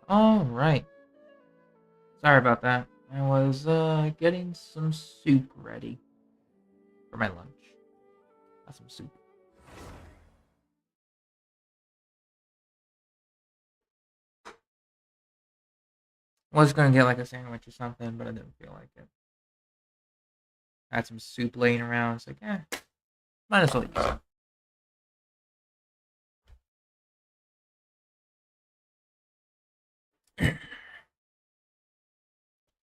All right. Sorry about that. I was getting some soup ready for my lunch. Got some soup. Was gonna get like a sandwich or something, but I didn't feel like it. Had some soup laying around. It's like, might as well use it.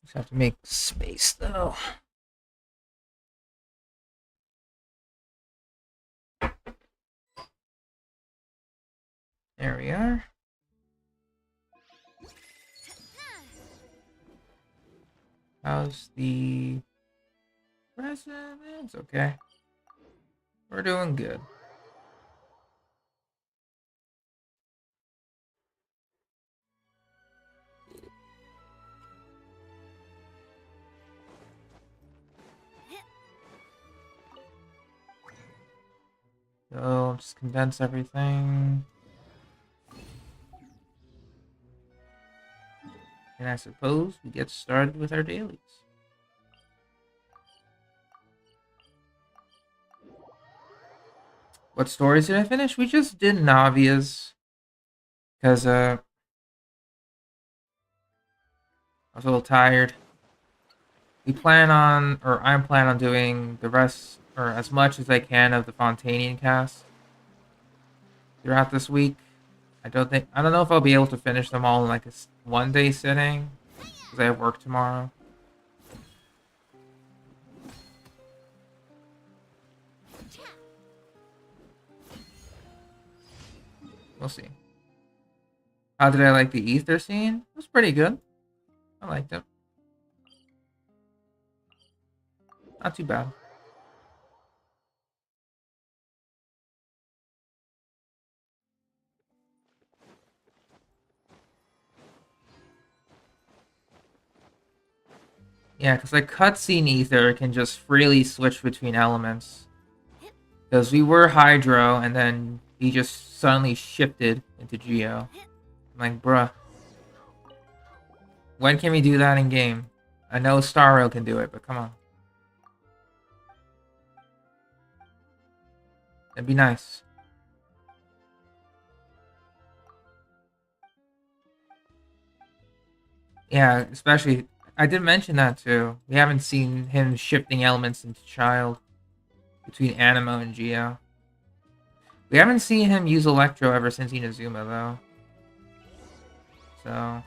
Just have to make space though. There we are. How's the present? It's okay. We're doing good. So just condense everything. And I suppose we get started with our dailies. What stories did I finish? We just did Navia's. Because I was a little tired. We plan on, or I'm planning on doing the rest, or as much as I can of the Fontanian cast throughout this week. I don't know if I'll be able to finish them all in like a one-day sitting, because I have work tomorrow. We'll see. How did I like the Ether scene? It was pretty good. I liked it. Not too bad. Yeah, because like cutscene Ether can just freely switch between elements. Because we were Hydro, and then he just suddenly shifted into Geo. I'm like, bruh. When can we do that in game? I know Starro can do it, but come on. It'd be nice. Yeah, especially, I did mention that too. We haven't seen him shifting elements into Child between Animo and Geo. We haven't seen him use Electro ever since Inazuma though. So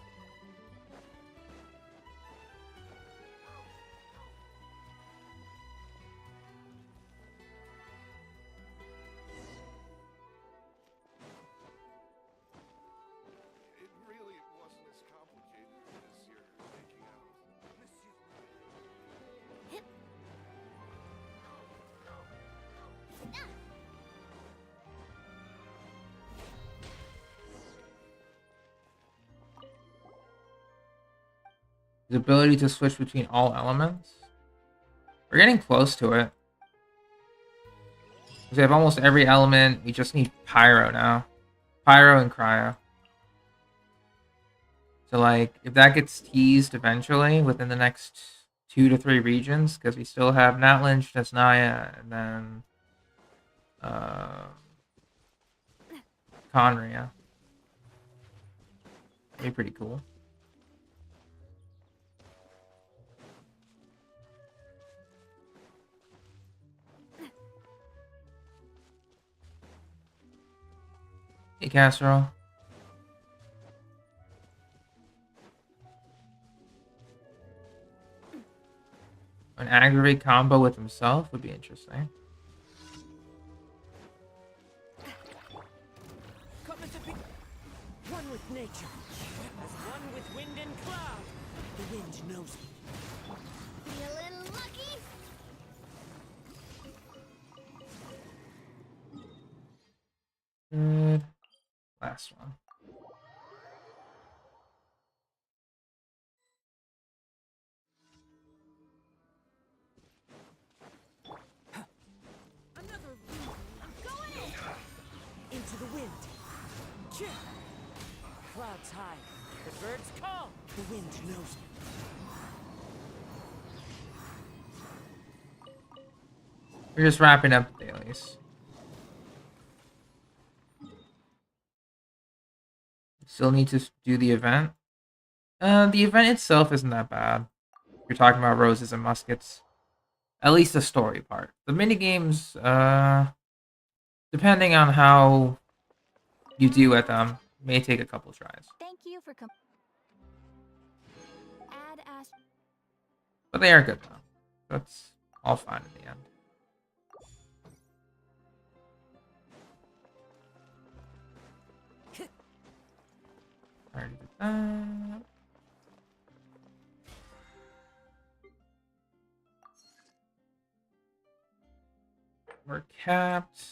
his ability to switch between all elements. We're getting close to it. We have almost every element. We just need Pyro now. Pyro and Cryo. So like, if that gets teased eventually within the next 2 to 3 regions, because we still have Natlynch, Nesnaya, and then Conria. That'd be pretty cool. Hey, Casserole. An aggravate combo with himself would be interesting. One with nature, as one with wind and cloud. The wind knows me. Be a little lucky. Good. Last one. Another going in. Into the wind. Clouds high. The birds call. The wind knows me. We're just wrapping up the dailies. Still need to do the event. The event itself isn't that bad. You're talking about roses and muskets. At least the story part. The minigames, depending on how you do at them, may take a couple tries. Thank you for add as But they are good though. That's all fine in the end. Already did that. We're capped.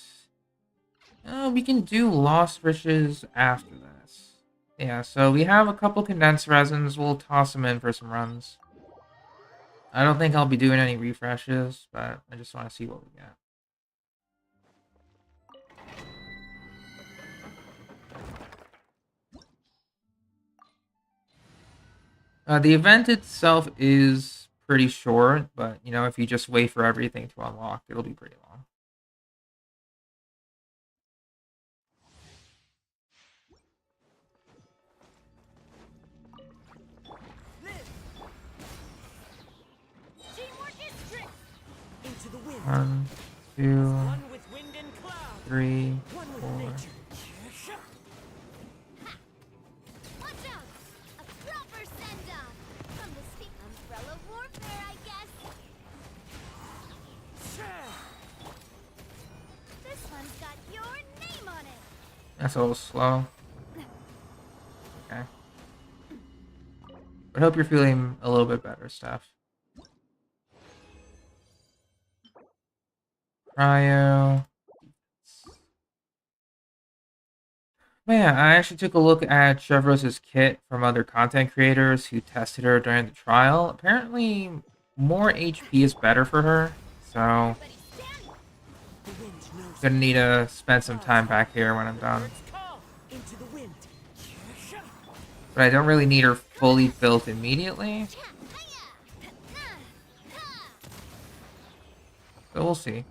Oh, we can do Lost Riches after this. Yeah, so we have a couple condensed resins. We'll toss them in for some runs. I don't think I'll be doing any refreshes, but I just want to see what we get. The event itself is pretty short, but, you know, if you just wait for everything to unlock, it'll be pretty long. Teamwork is strength. Into the wind. 1, 2, One with wind and cloud. 3, One with 4. nature. watch out! A proper send-off from the steep umbrella warfare, I guess. This one's got your name on it. That's a little slow. Okay. But I hope you're feeling a little bit better, Steph. Cryo. But yeah, I actually took a look at Chevro's kit from other content creators who tested her during the trial. Apparently, more HP is better for her, so Everybody stand. The wind knows. gonna need to spend some time back here when I'm done. Birds call. Into the wind. But I don't really need her fully built immediately, Cha, hiya. Ha. so we'll see.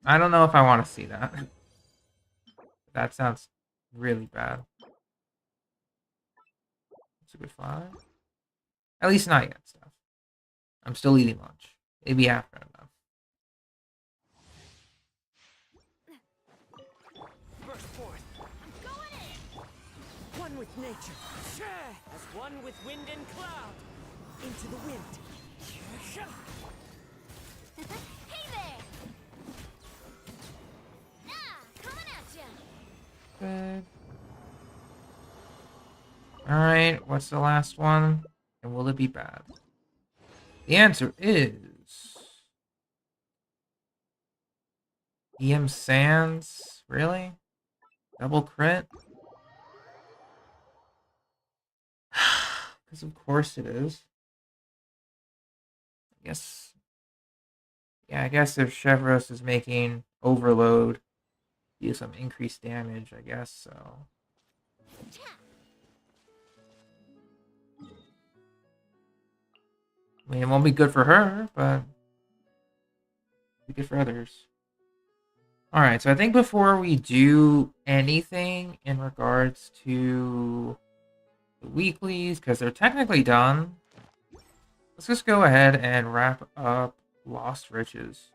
I don't know if I want to see that. That sounds really bad. It's a good 5. At least not yet, stuff. I'm still eating lunch. Maybe after enough. Burst forth. I'm going in. One with nature. As one with wind and cloud. Into the wind. Hey there. Ah, coming at ya. Good. Alright, what's the last one? And will it be bad? The answer is... EM Sands? Really? Double crit? Because of course it is. I guess... Yeah, I guess if Chevros is making Overload do some increased damage, I guess, so... Cha. I mean, it won't be good for her, but... it'll be good for others. Alright, so I think before we do anything in regards to the weeklies, because they're technically done, let's just go ahead and wrap up Lost Riches.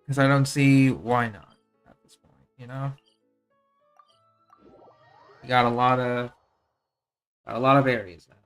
Because I don't see why not at this point, you know? We got a lot of areas now.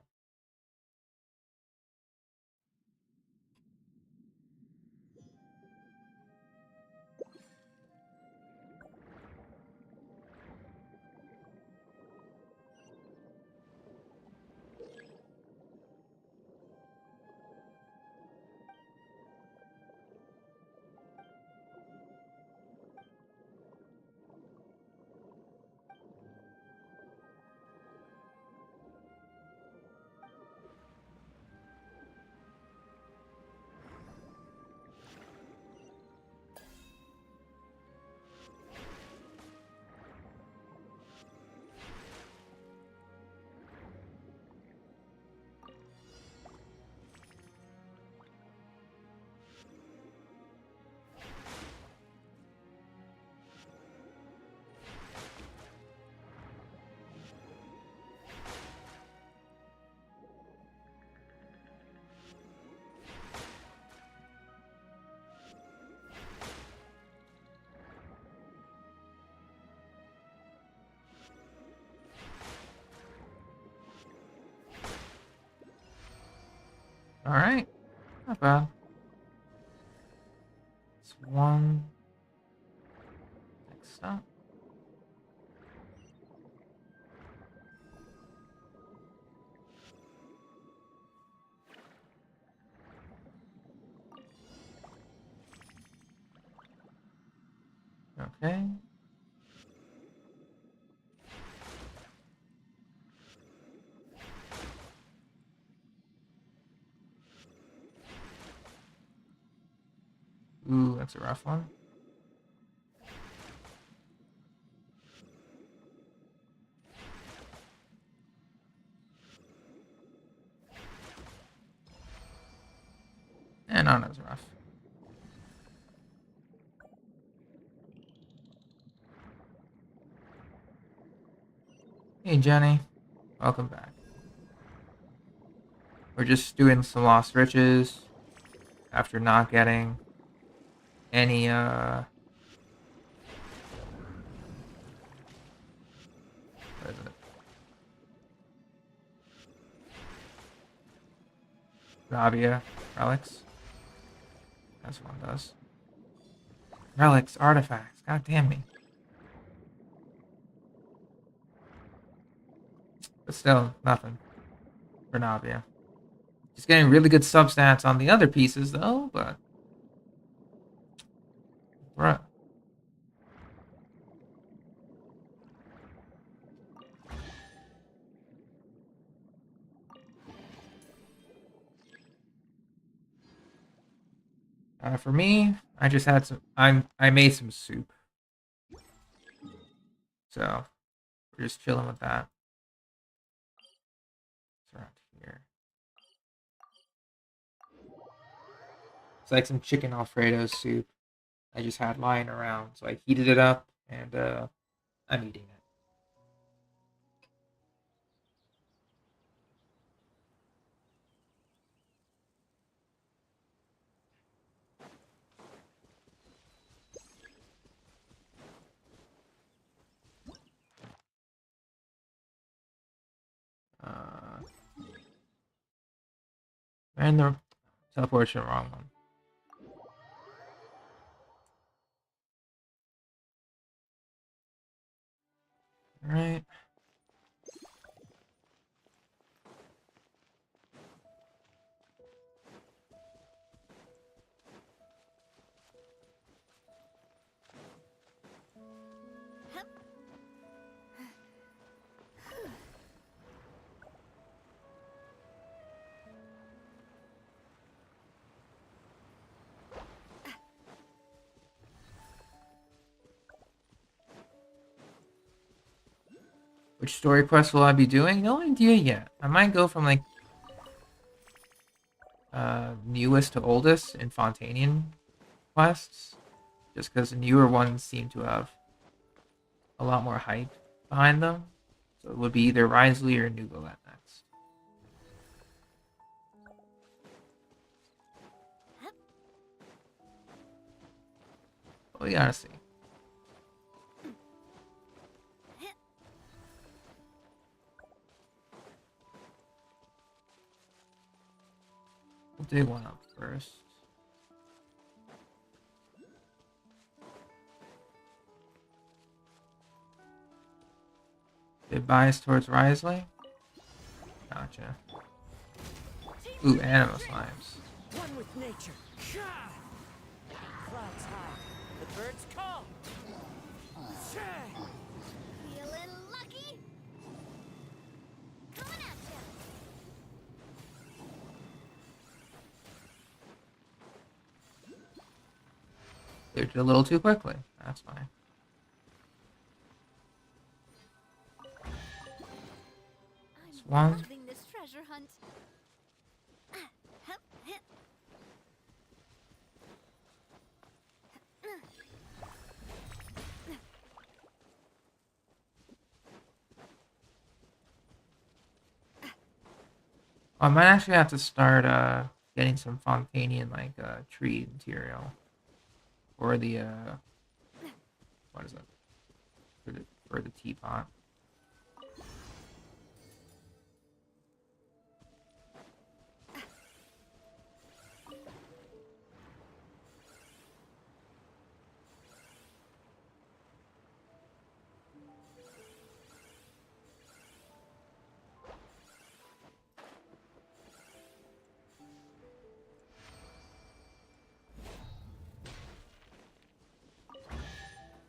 Alright. Not bad. It's one. Next up. Okay. Ooh, that's a rough one. And not as rough. Hey Jenny, welcome back. We're just doing some lost riches after not getting any what is it? Navia relics. That's what one does. Relics, artifacts. God damn me. But still, nothing for Navia. Just getting really good substats on the other pieces though, but bruh. For me, I just had some. I made some soup, so we're just chilling with that. It's around here. It's like some chicken Alfredo soup I just had lying around, so I heated it up and I'm eating it. And the teleportation wrong one. All right. Which story quest will I be doing? No idea yet. I might go from like newest to oldest in Fontanian quests, just because the newer ones seem to have a lot more hype behind them. So it would be either Risley or Nugalet next. But we gotta see. We'll dig one up first. Bit biased towards Risley. Gotcha. Ooh, animal slimes. One with nature. Clouds high, the birds call. Feeling lucky? Coming at ya. Cleared it a little too quickly. That's fine. I'm One. loving this treasure hunt. I might actually have to start getting some Fontanian like tree material for the what is it for the teapot.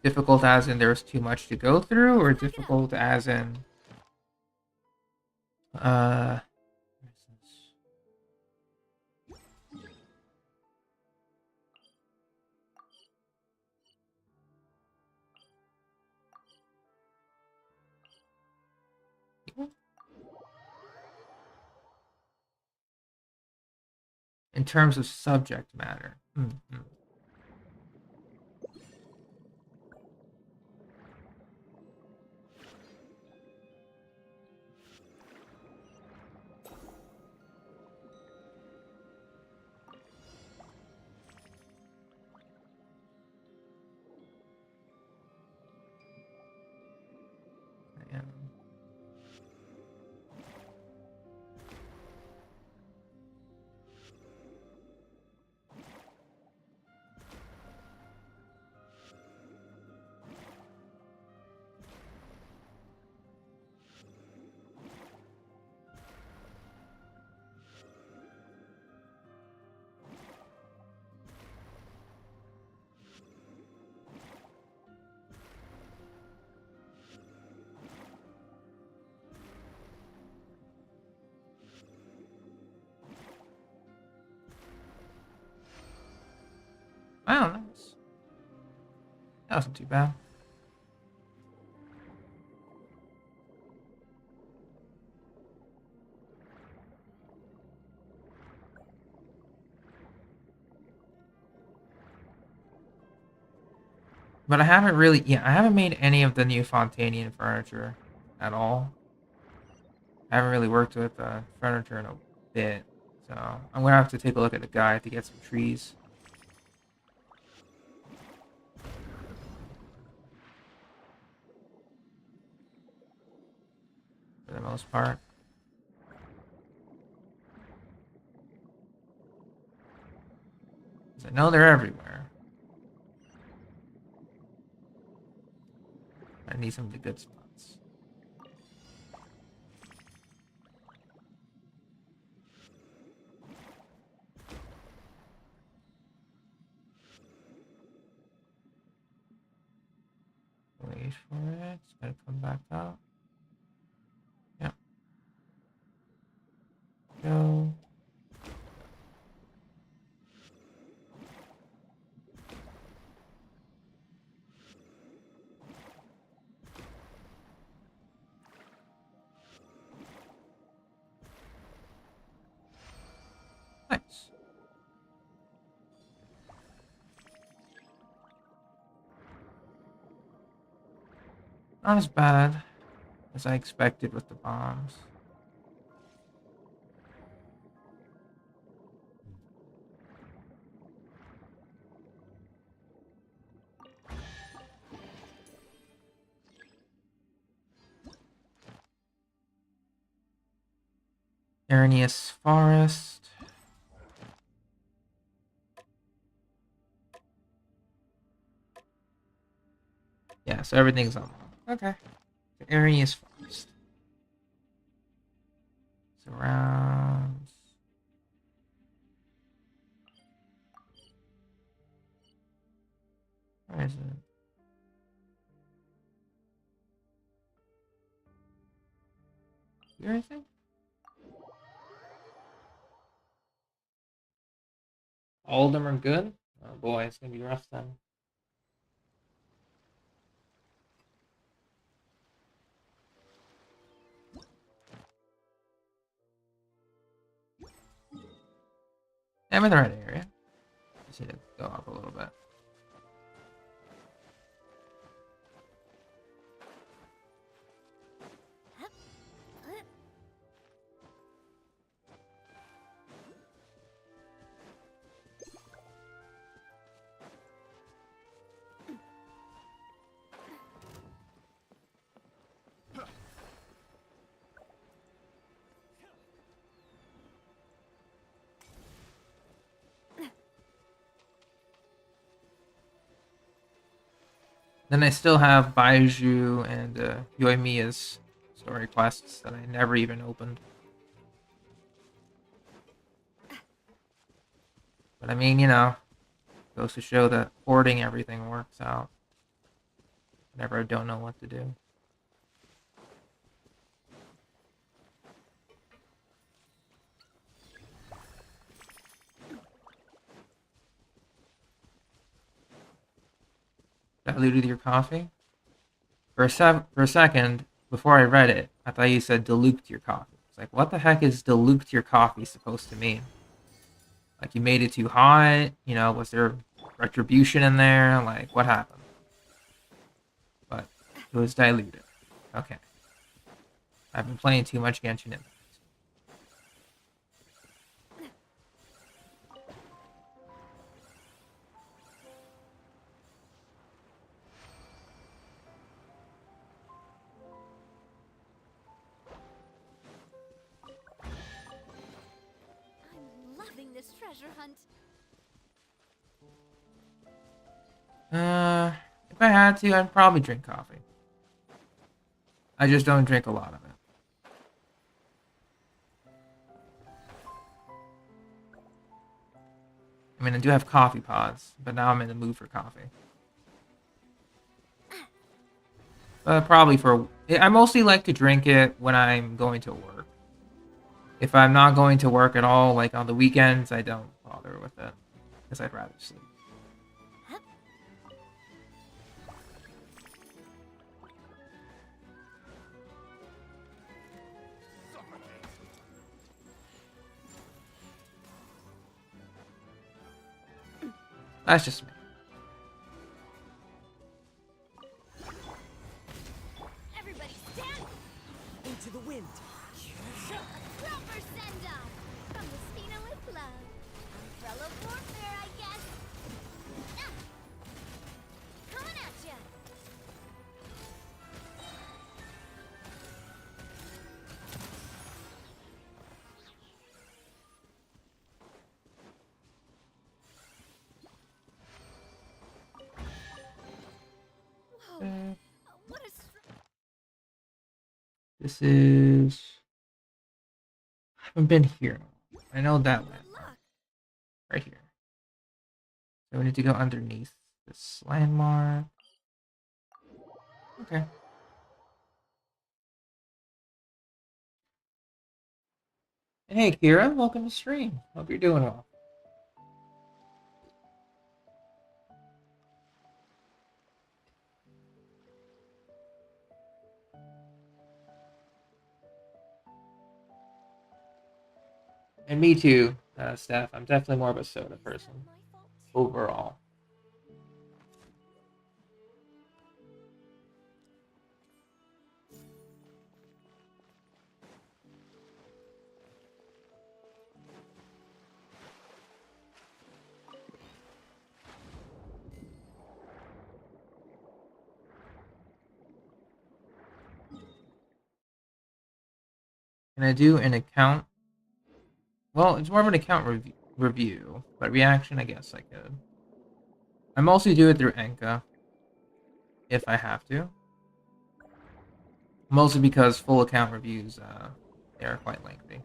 Difficult as in there's too much to go through, or difficult as in uh in terms of subject matter. Mm-hmm. Yeah. Wow, nice. That wasn't too bad. But I haven't really, yeah, I haven't made any of the new Fontanian furniture at all. I haven't really worked with furniture in a bit, so I'm gonna have to take a look at the guide to get some trees. For the most part. I know they're everywhere. I need some of the good spots. Wait for it. It's gonna come back out. Yeah. Go. Nice. Not as bad as I expected with the bombs. Arrhenius Forest. Yeah, so everything's on. Okay. Arrhenius Forest. Surrounds. Where is it? Here, I think? All of them are good? Oh boy, it's gonna be rough then. I'm in the right area. Just need to go up a little bit. Then I still have Baiju and Yoimiya's story quests that I never even opened. But I mean, you know, goes to show that hoarding everything works out. whenever I don't know what to do. Diluted your coffee? For a second, before I read it, I thought you said dilute your coffee. It's like, what the heck is dilute your coffee supposed to mean? Like, you made it too hot? You know, was there retribution in there? Like, what happened? But it was diluted. Okay. I've been playing too much Genshin Impact. I'm loving this treasure hunt. If I had to, I'd probably drink coffee. I just don't drink a lot of it. I mean, I do have coffee pods, but now I'm in the mood for coffee. Probably for... I mostly like to drink it when I'm going to work. If I'm not going to work at all, like on the weekends, I don't bother with it. Because I'd rather sleep. That's just me. Everybody stand! Into the wind. A proper send-off! From the Spina with love. Umbrella warfare, I guess. Coming at ya! Whoa, what a This is... I haven't been here. I know that one. luck! Right here. So we need to go underneath this landmark. Okay. Hey, Kira. Welcome to stream. Hope you're doing well. And me too, Steph. I'm definitely more of a soda person overall. Can I do an account? Well, it's more of an account review, but reaction, I guess I could. I mostly do it through Enka, if I have to. Mostly because full account reviews, they are quite lengthy.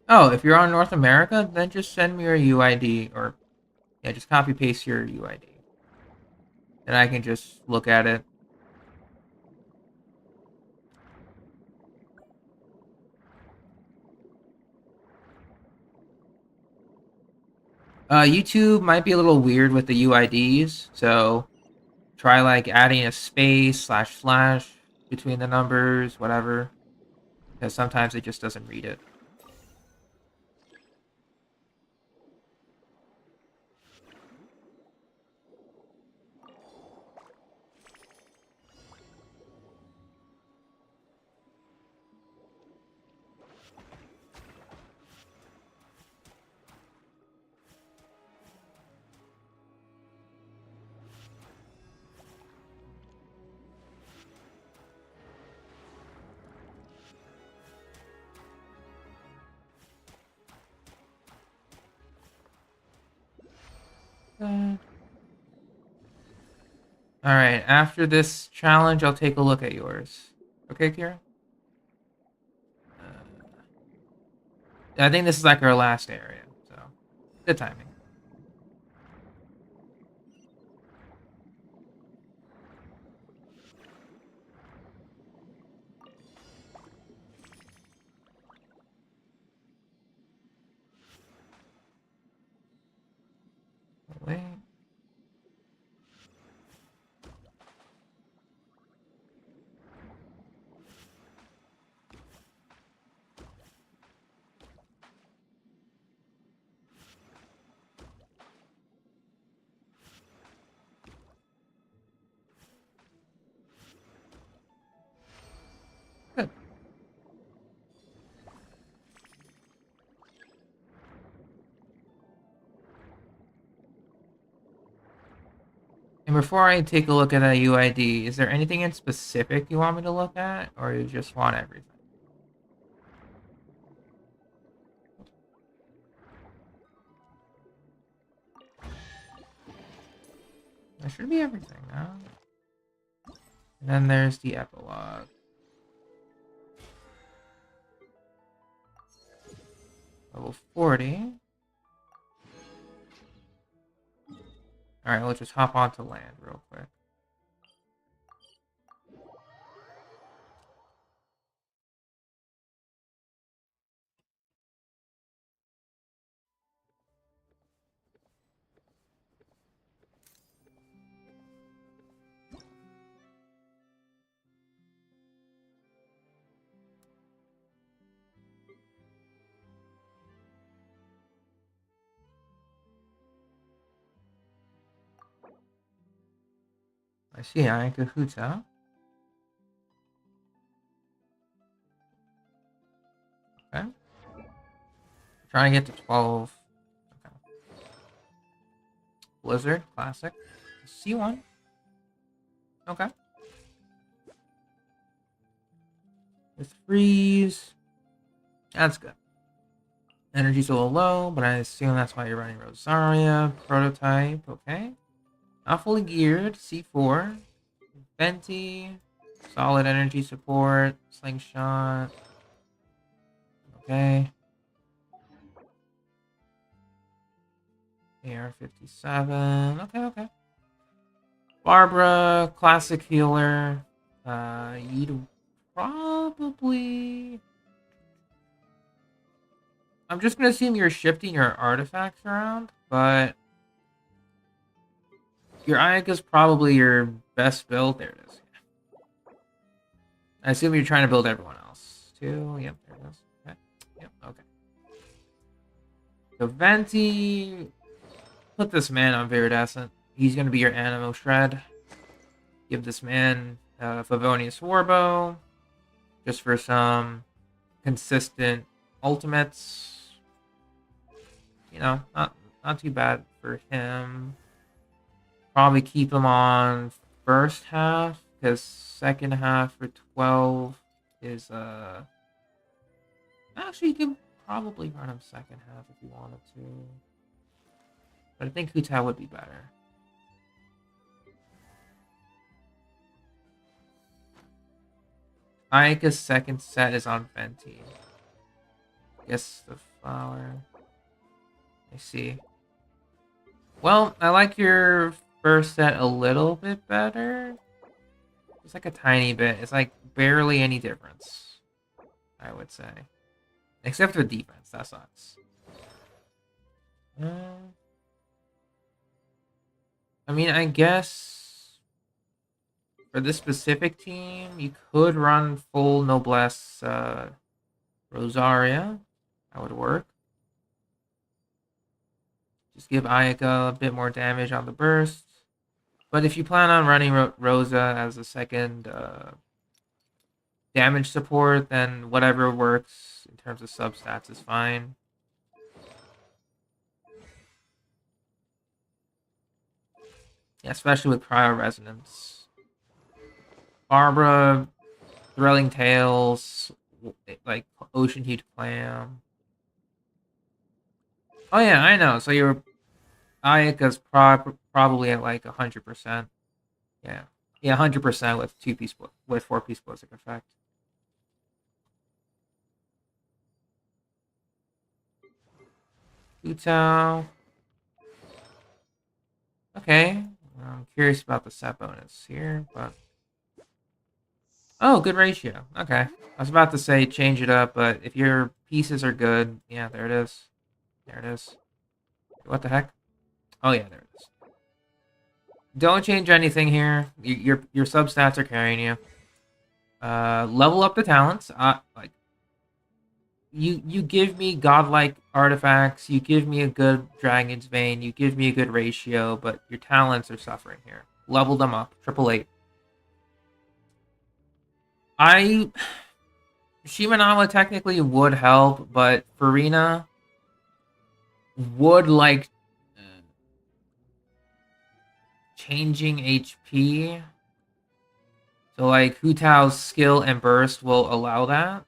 Oh, if you're on North America, then just send me your UID, or yeah, just copy paste your UID. Then I can just look at it. YouTube might be a little weird with the UIDs, so try like adding a space // between the numbers, whatever, because sometimes it just doesn't read it. Alright, after this challenge, I'll take a look at yours. Okay, Kira? I think this is like our last area, so good timing. Wait. Good. And before I take a look at that UID, is there anything in specific you want me to look at, or you just want everything? That should be everything now. And then there's the epilogue. Level 40. Alright, let's just hop onto land real quick. I see, I Kahuta. Okay. Trying to get to 12. Okay. Blizzard, classic. C1. Okay. With freeze. That's good. Energy's a little low, but I assume that's why you're running Rosaria. Prototype, okay. Not fully geared, C4. Venti. Solid energy support. Slingshot. Okay. AR-57. Okay. Barbara, classic healer. You'd probably... I'm just gonna assume you're shifting your artifacts around, but your Ayaka's probably your best build. There it is. I assume you're trying to build everyone else too. Yep, there it is. Okay. Yep, okay. So Venti, put this man on Viridescent. He's gonna be your Animo Shred. Give this man Favonius Warbow, just for some consistent ultimates. You know, not too bad for him. Probably keep him on first half, because second half for 12 is actually you can probably run him second half if you wanted to. But I think Huta would be better. Ayaka's second set is on Venti. Guess the flower. I see. Well, I like your first set a little bit better. It's like a tiny bit. It's like barely any difference, I would say. Except for defense, that sucks. I mean, I guess for this specific team, you could run full Noblesse Rosaria. That would work. Just give Ayaka a bit more damage on the burst. But if you plan on running Rosa as a second damage support, then whatever works in terms of substats is fine. Yeah, especially with Cryo Resonance. Barbara, Thrilling Tales, like Ocean Hued Clam. Oh yeah, I know. So your Ayaka's probably at like 100%. Yeah. Yeah, 100% with 2-piece with 4-piece Blizzard effect. Utao. Okay. I'm curious about the set bonus here, but oh, good ratio. Okay. I was about to say change it up, but if your pieces are good, yeah, there it is. There it is. What the heck? Oh yeah, there it is. Don't change anything here. Your substats are carrying you. Level up the talents. Like you give me godlike artifacts. You give me a good Dragon's Vein. You give me a good ratio, but your talents are suffering here. Level them up. 888. Shimenawa technically would help, but Farina would like changing HP. So like Hu Tao's skill and burst will allow that.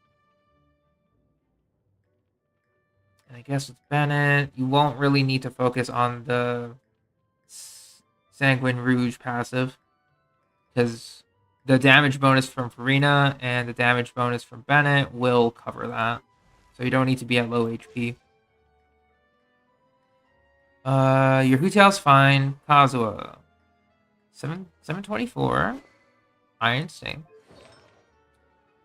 And I guess with Bennett, you won't really need to focus on the Sanguine Rouge passive, because the damage bonus from Farina and the damage bonus from Bennett will cover that. So you don't need to be at low HP. Your Hu Tao's fine. Kazuha. 724. Iron Sting.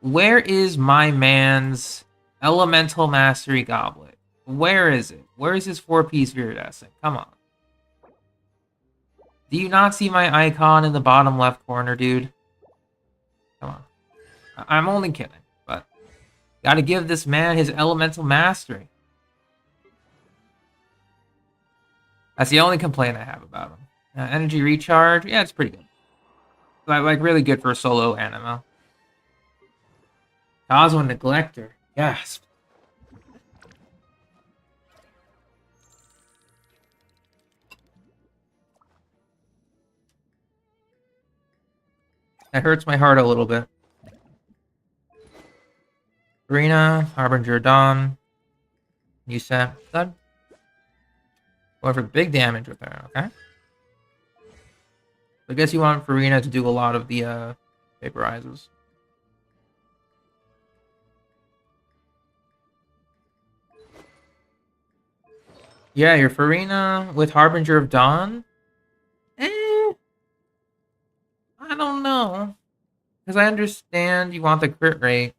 Where is my man's Elemental Mastery Goblet? Where is it? Where is his 4-piece Viridescent? Come on. Do you not see my icon in the bottom left corner, dude? Come on. I'm only kidding, but gotta give this man his Elemental Mastery. That's the only complaint I have about him. Energy Recharge, yeah, it's pretty good. Like really good for a solo animo. Kazuha Neglector, yes. That hurts my heart a little bit. Farina, Harbinger Dawn. You set. Good. Going for big damage with her, okay? I guess you want Farina to do a lot of the vaporizes. Yeah, your Farina with Harbinger of Dawn. I don't know. Because I understand you want the crit rate.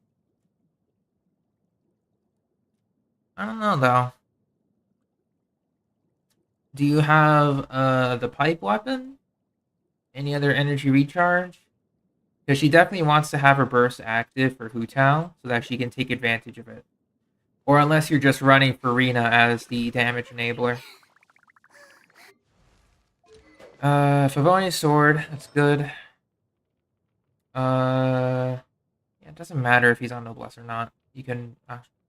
I don't know, though. Do you have the pipe weapon? Any other energy recharge? Because she definitely wants to have her burst active for Hu Tao so that she can take advantage of it. Or unless you're just running Farina as the damage enabler. Favonia's sword, that's good. Yeah, it doesn't matter if he's on Noblesse or not. You can,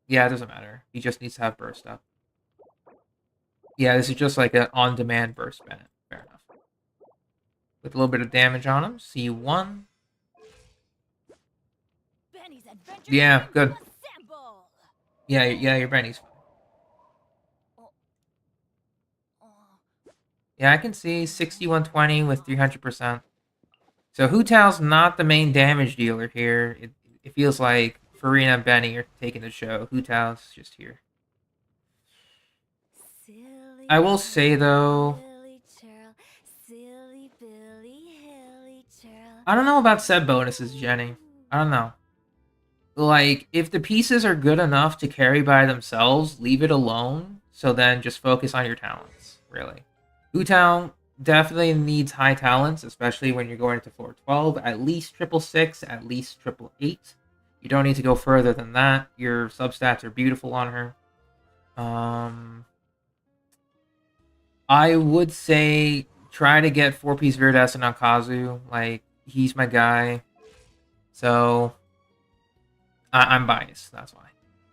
yeah, it doesn't matter. He just needs to have burst up. Yeah, this is just like an on-demand burst Bennett. Fair enough. With a little bit of damage on him. C1. Yeah, good. Yeah, your Benny's fine. Yeah, I can see 6120 with 300%. So Hu Tao's not the main damage dealer here. It feels like Farina and Benny are taking the show. Hu Tao's just here. I will say though, I don't know about set bonuses, Jenny. I don't know. Like, if the pieces are good enough to carry by themselves, leave it alone. So then just focus on your talents, really. Hu Tao, definitely needs high talents, especially when you're going to floor 12. At least triple six, at least triple eight. You don't need to go further than that. Your substats are beautiful on her. I would say try to get 4-piece Viridescent on Kazu. Like, he's my guy. So, I'm biased. That's why.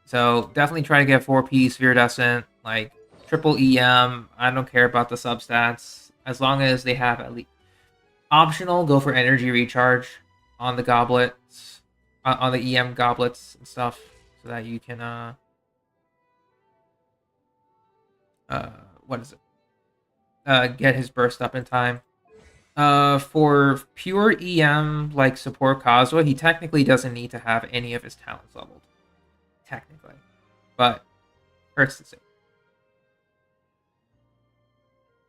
So, definitely try to get 4-piece Viridescent. Like, triple EM. I don't care about the substats. As long as they have at least... Optional, go for energy recharge on the goblets. On the EM goblets and stuff. So that you can, what is it? Get his burst up in time. For pure EM, like support Kazuha, he technically doesn't need to have any of his talents leveled. Technically. But, hurts to say.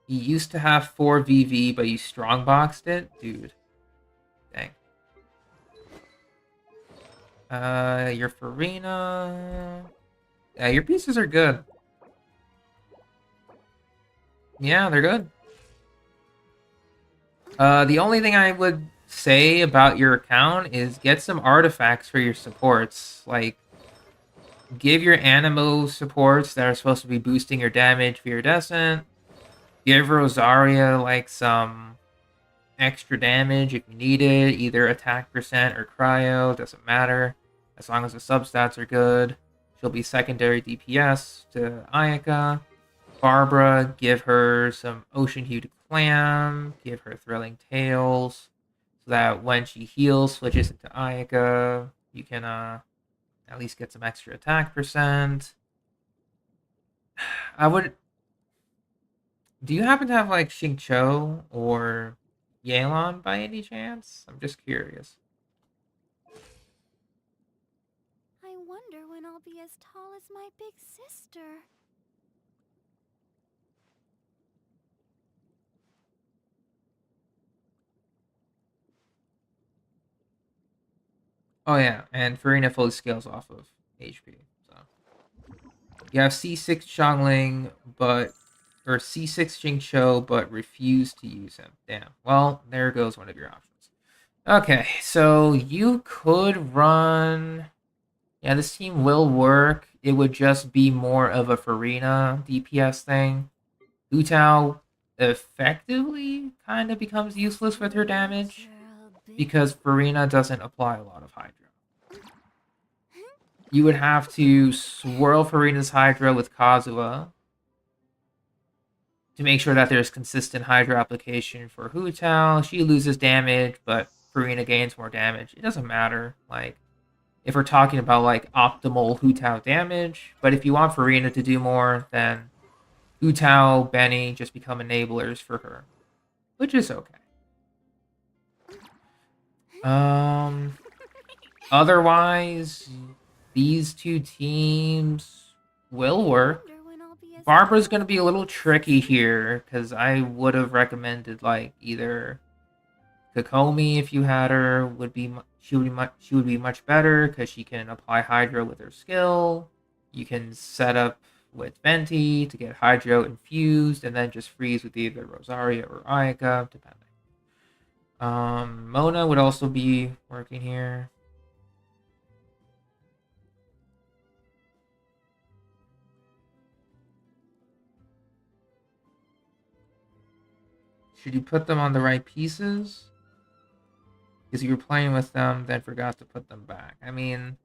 He used to have 4 VV, but you strongboxed it? Dude. Dang. Your Farina... Yeah, your pieces are good. Yeah, they're good. The only thing I would say about your account is get some artifacts for your supports. Like, give your Animo supports that are supposed to be boosting your damage Viridescent. Give Rosaria, like, some extra damage if you need it. Either attack percent or cryo, doesn't matter. As long as the substats are good. She'll be secondary DPS to Ayaka. Barbara, give her some Ocean Hued Clam, give her Thrilling Tales, so that when she heals, switches into Ayaka, you can at least get some extra attack percent. I would... Do you happen to have, like, Xingqiu or Yelan by any chance? I'm just curious. I wonder when I'll be as tall as my big sister. Oh yeah, and Farina fully scales off of HP. So you have C6 Xiangling, but or C6 Xingqiu, but refuse to use him. Damn. Well, there goes one of your options. Okay, so you could run. Yeah, this team will work. It would just be more of a Farina DPS thing. Hu Tao effectively kind of becomes useless with her damage because Farina doesn't apply a lot of Hydra. You would have to swirl Farina's Hydra with Kazuha to make sure that there's consistent Hydra application for Hu Tao. She loses damage, but Farina gains more damage. It doesn't matter. Like, if we're talking about like optimal Hu Tao damage, but if you want Farina to do more, then Hu Tao, Benny just become enablers for her, which is okay. Otherwise, these two teams will work. Barbara's gonna be a little tricky here because I would have recommended like either Kokomi if you had her she would be much better because she can apply Hydro with her skill. You can set up with Venti to get Hydro infused and then just freeze with either Rosaria or Ayaka, depending. Mona would also be working here. Should you put them on the right pieces? Because you were playing with them, then forgot to put them back. I mean,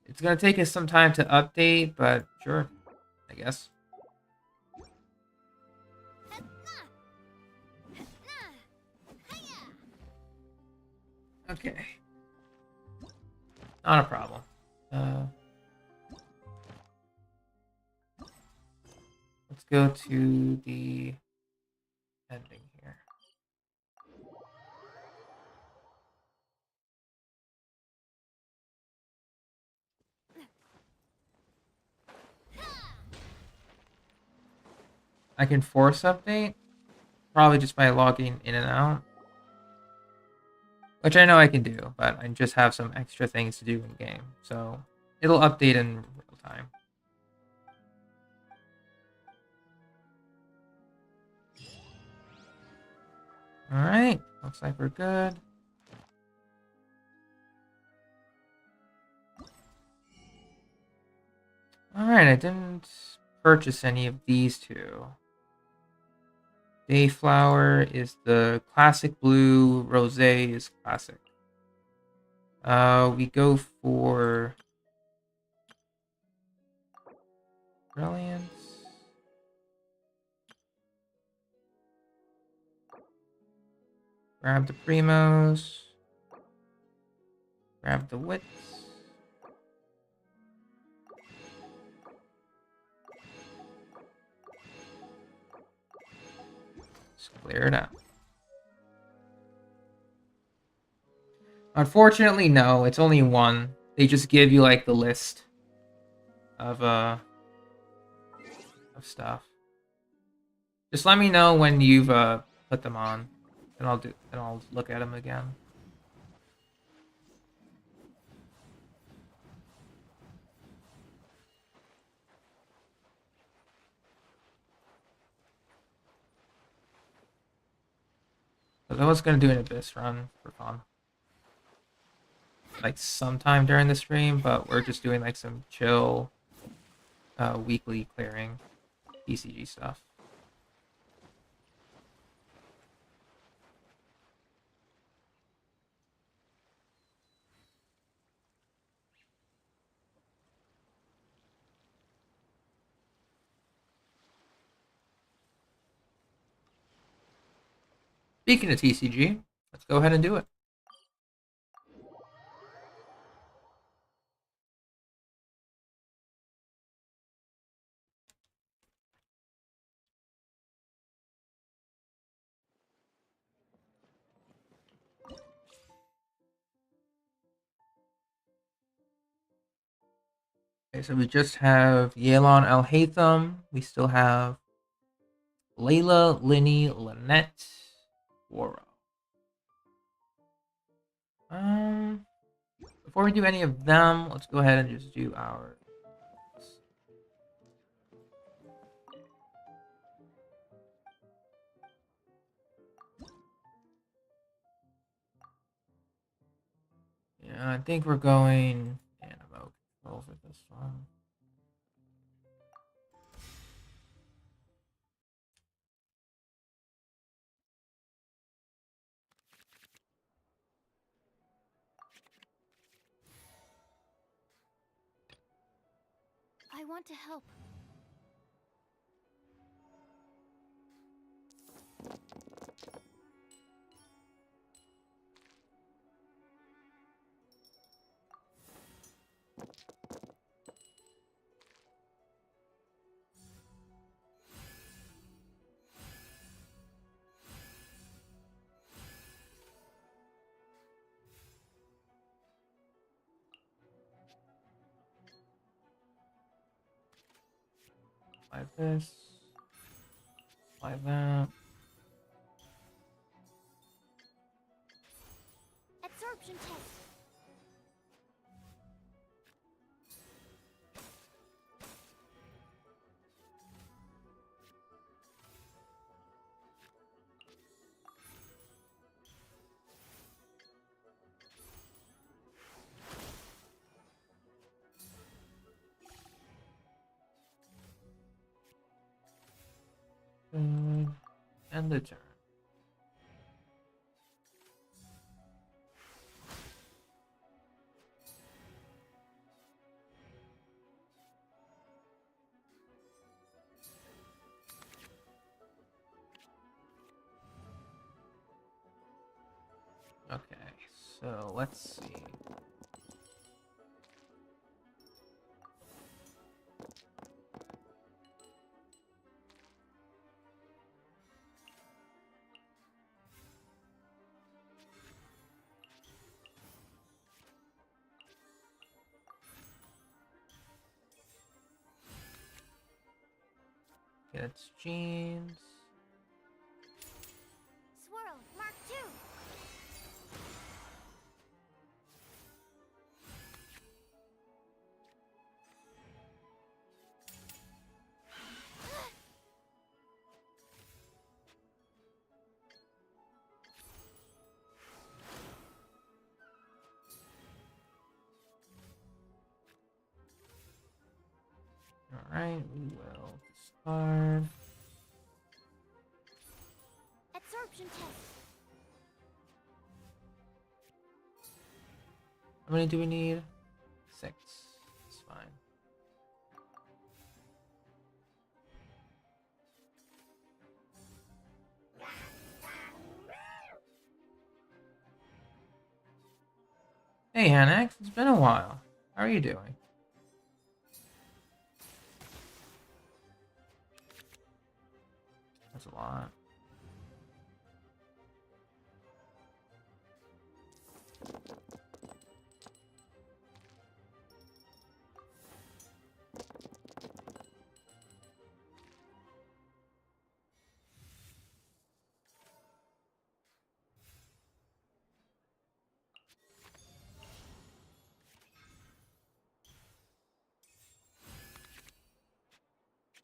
it's going to take us some time to update, but sure, I guess. Okay. Not a problem. Let's go to the ending here. I can force update, probably just by logging in and out. Which I know I can do, but I just have some extra things to do in game. So it'll update in real time. Alright, looks like we're good. Alright, I didn't purchase any of these two. Dayflower is the classic blue, Rosé is classic. We go for Brilliance. Grab the Primos. Grab the Wits. Let's clear it out. Unfortunately, no, it's only one. They just give you like the list of stuff. Just let me know when you've put them on, and I'll look at them again. Because I was gonna do an Abyss run for fun, like sometime during the stream, but we're just doing like some chill, weekly clearing, PCG stuff. Speaking of TCG, let's go ahead and do it. Okay, so we just have Yelan Al Haytham. We still have Layla, Linny, Lynette, Waro. Before we do any of them, let's go ahead and just do our. Yeah, I think we're going Animo control for this one. I want to help. Like this. Like that. Absorption test. And the turn. Okay, so let's see. It's jeans. Swirl, Mark 2. fine. We will discard. Absorption test. How many do we need? 6. It's fine. Hey, Annex, it's been a while. How are you doing? That's a lot.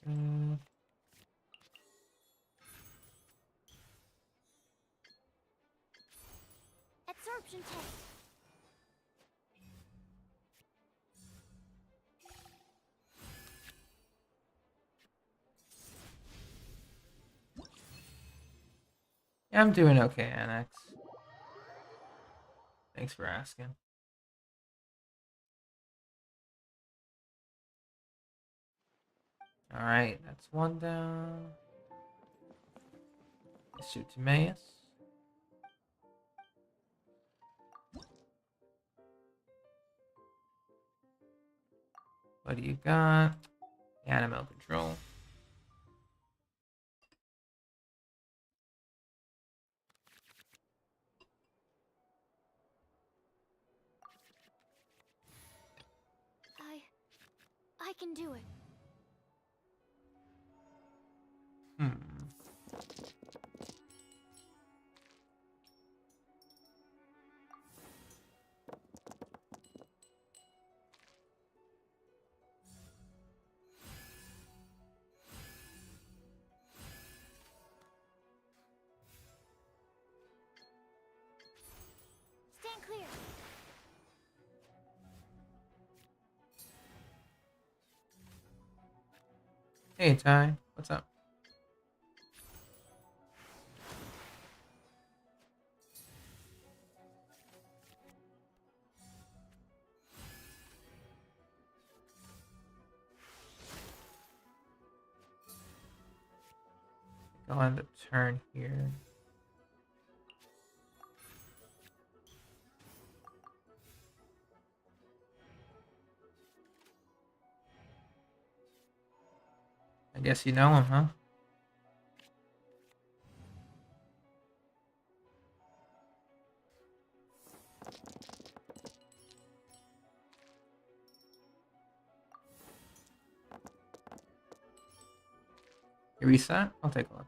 Mm. Absorption test. Yeah, I'm doing okay, Annex. Thanks for asking. Alright, that's one down. Let's shoot Timaeus. What do you got? Animal control. I can do it. Hmm. Stand clear. Hey, Ty. What's up? I'll end up turn here. I guess you know him, huh? You reset? I'll take a look.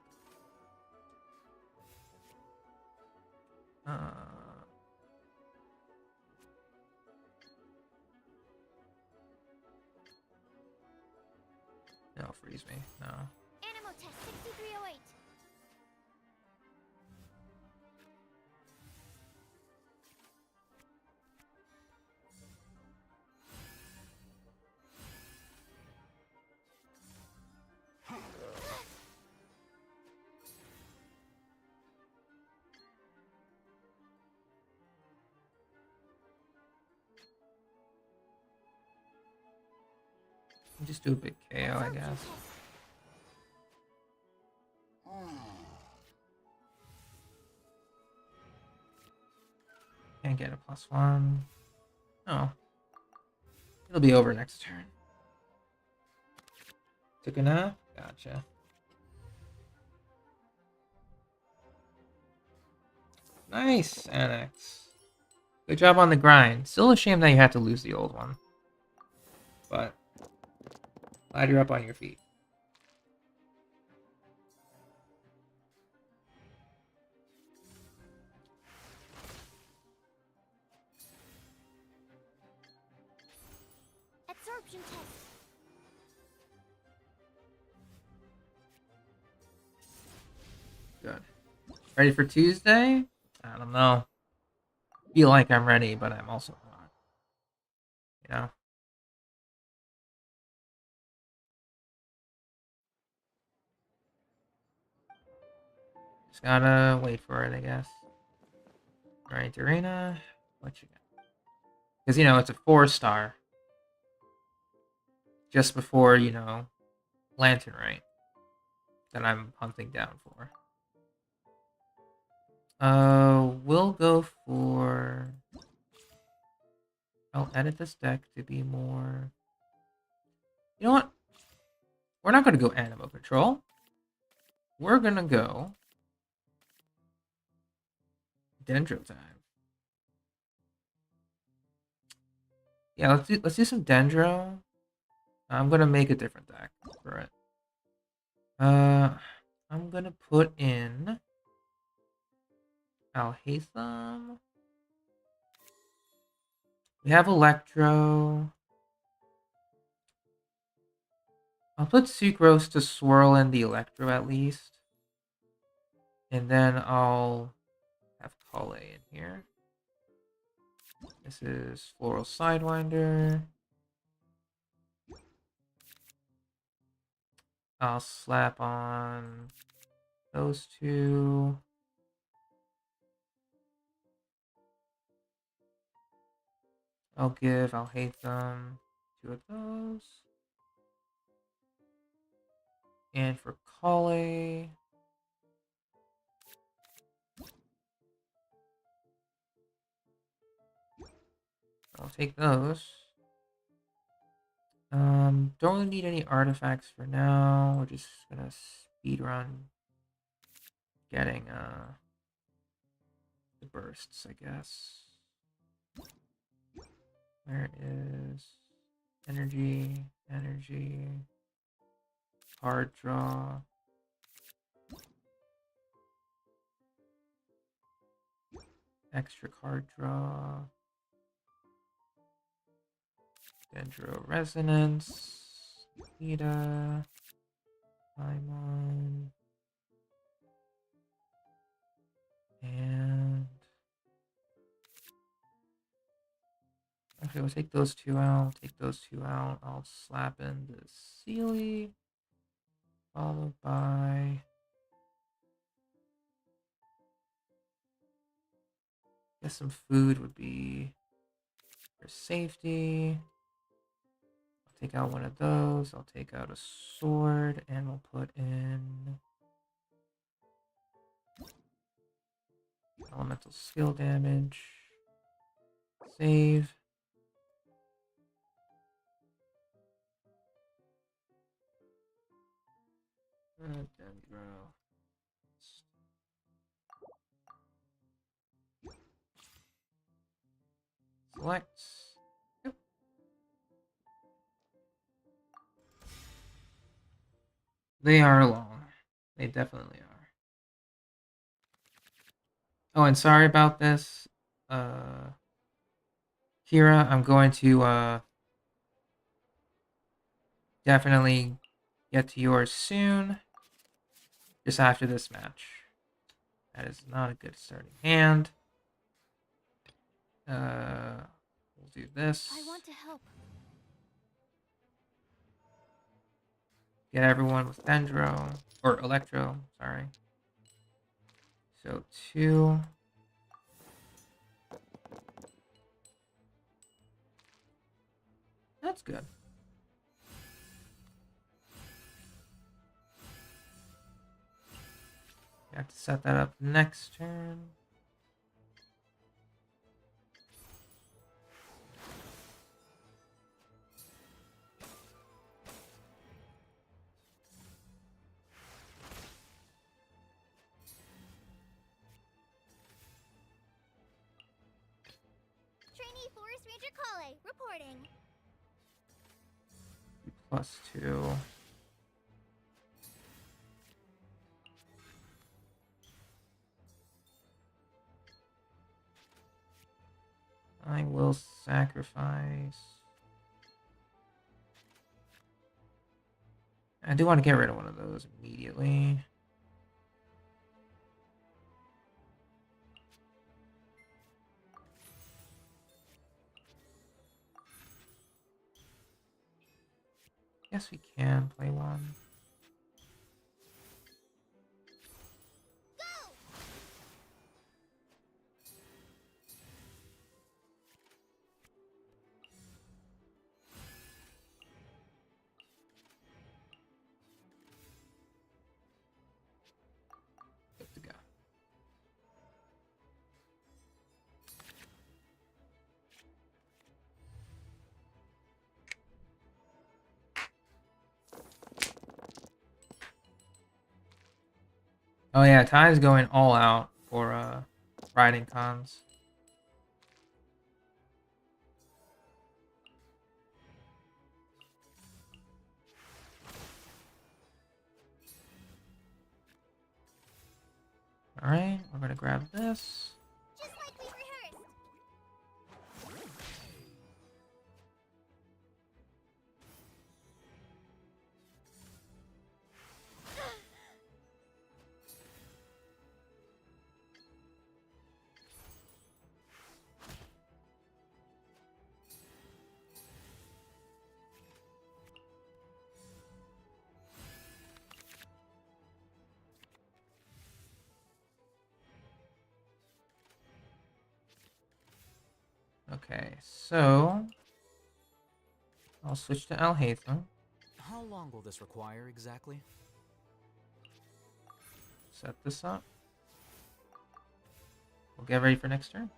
No, freeze me. No. Animal test 6308. Just do a big KO, I Absorption guess. test. Can't get a +1. Oh. It'll be over next turn. Took a nap? Gotcha. Nice, Annex. Good job on the grind. Still a shame that you had to lose the old one. But glad you're up on your feet. Absorption test. Good. Ready for Tuesday? I don't know. Feel like I'm ready, but I'm also not. You know? Just gotta wait for it, I guess. Alright, Arena. What you got? Because, you know, it's a 4-star. Just before, you know, Lantern Right. That I'm hunting down for. We'll go for... I'll edit this deck to be more... You know what? We're not gonna go Animo Patrol. We're gonna go... Dendro time. Yeah, let's do some Dendro. I'm gonna make a different deck for it. I'm gonna put in Alhaitham. We have Electro. I'll put Sucrose to swirl in the Electro at least. And then I'll have Kale in here. This is Floral Sidewinder. I'll slap on those two. I'll hate them. 2 of those. And for Kale, I'll take those. Don't really need any artifacts for now. We're just gonna speed run getting the bursts, I guess. Where is energy, card draw. Extra card draw. Dendro Resonance. Nita. Paimon. And... Actually, we'll take those 2 out. I'll slap in the Sealy. Followed by... Guess some food would be for safety. I'll take out one of those. I'll take out a sword, and we'll put in elemental skill damage. Save. Dendro. Select. Yep. They are long. They definitely are. Oh, and sorry about this. Kira, I'm going to definitely get to yours soon. Just after this match. That is not a good starting hand. We'll do this. I want to help. Get everyone with Dendro. Or Electro, sorry. So 2. That's good. You have to set that up next turn. Trainee Forest Ranger Kale, reporting. +2. I will sacrifice. I do want to get rid of one of those immediately. Yes, we can play one. Go! Oh yeah, Ty's going all out for riding cons. All right, we're gonna grab this. Just like we rehearsed. Okay, so I'll switch to Al Haytham. How long will this require exactly? Set this up. We'll get ready for next turn.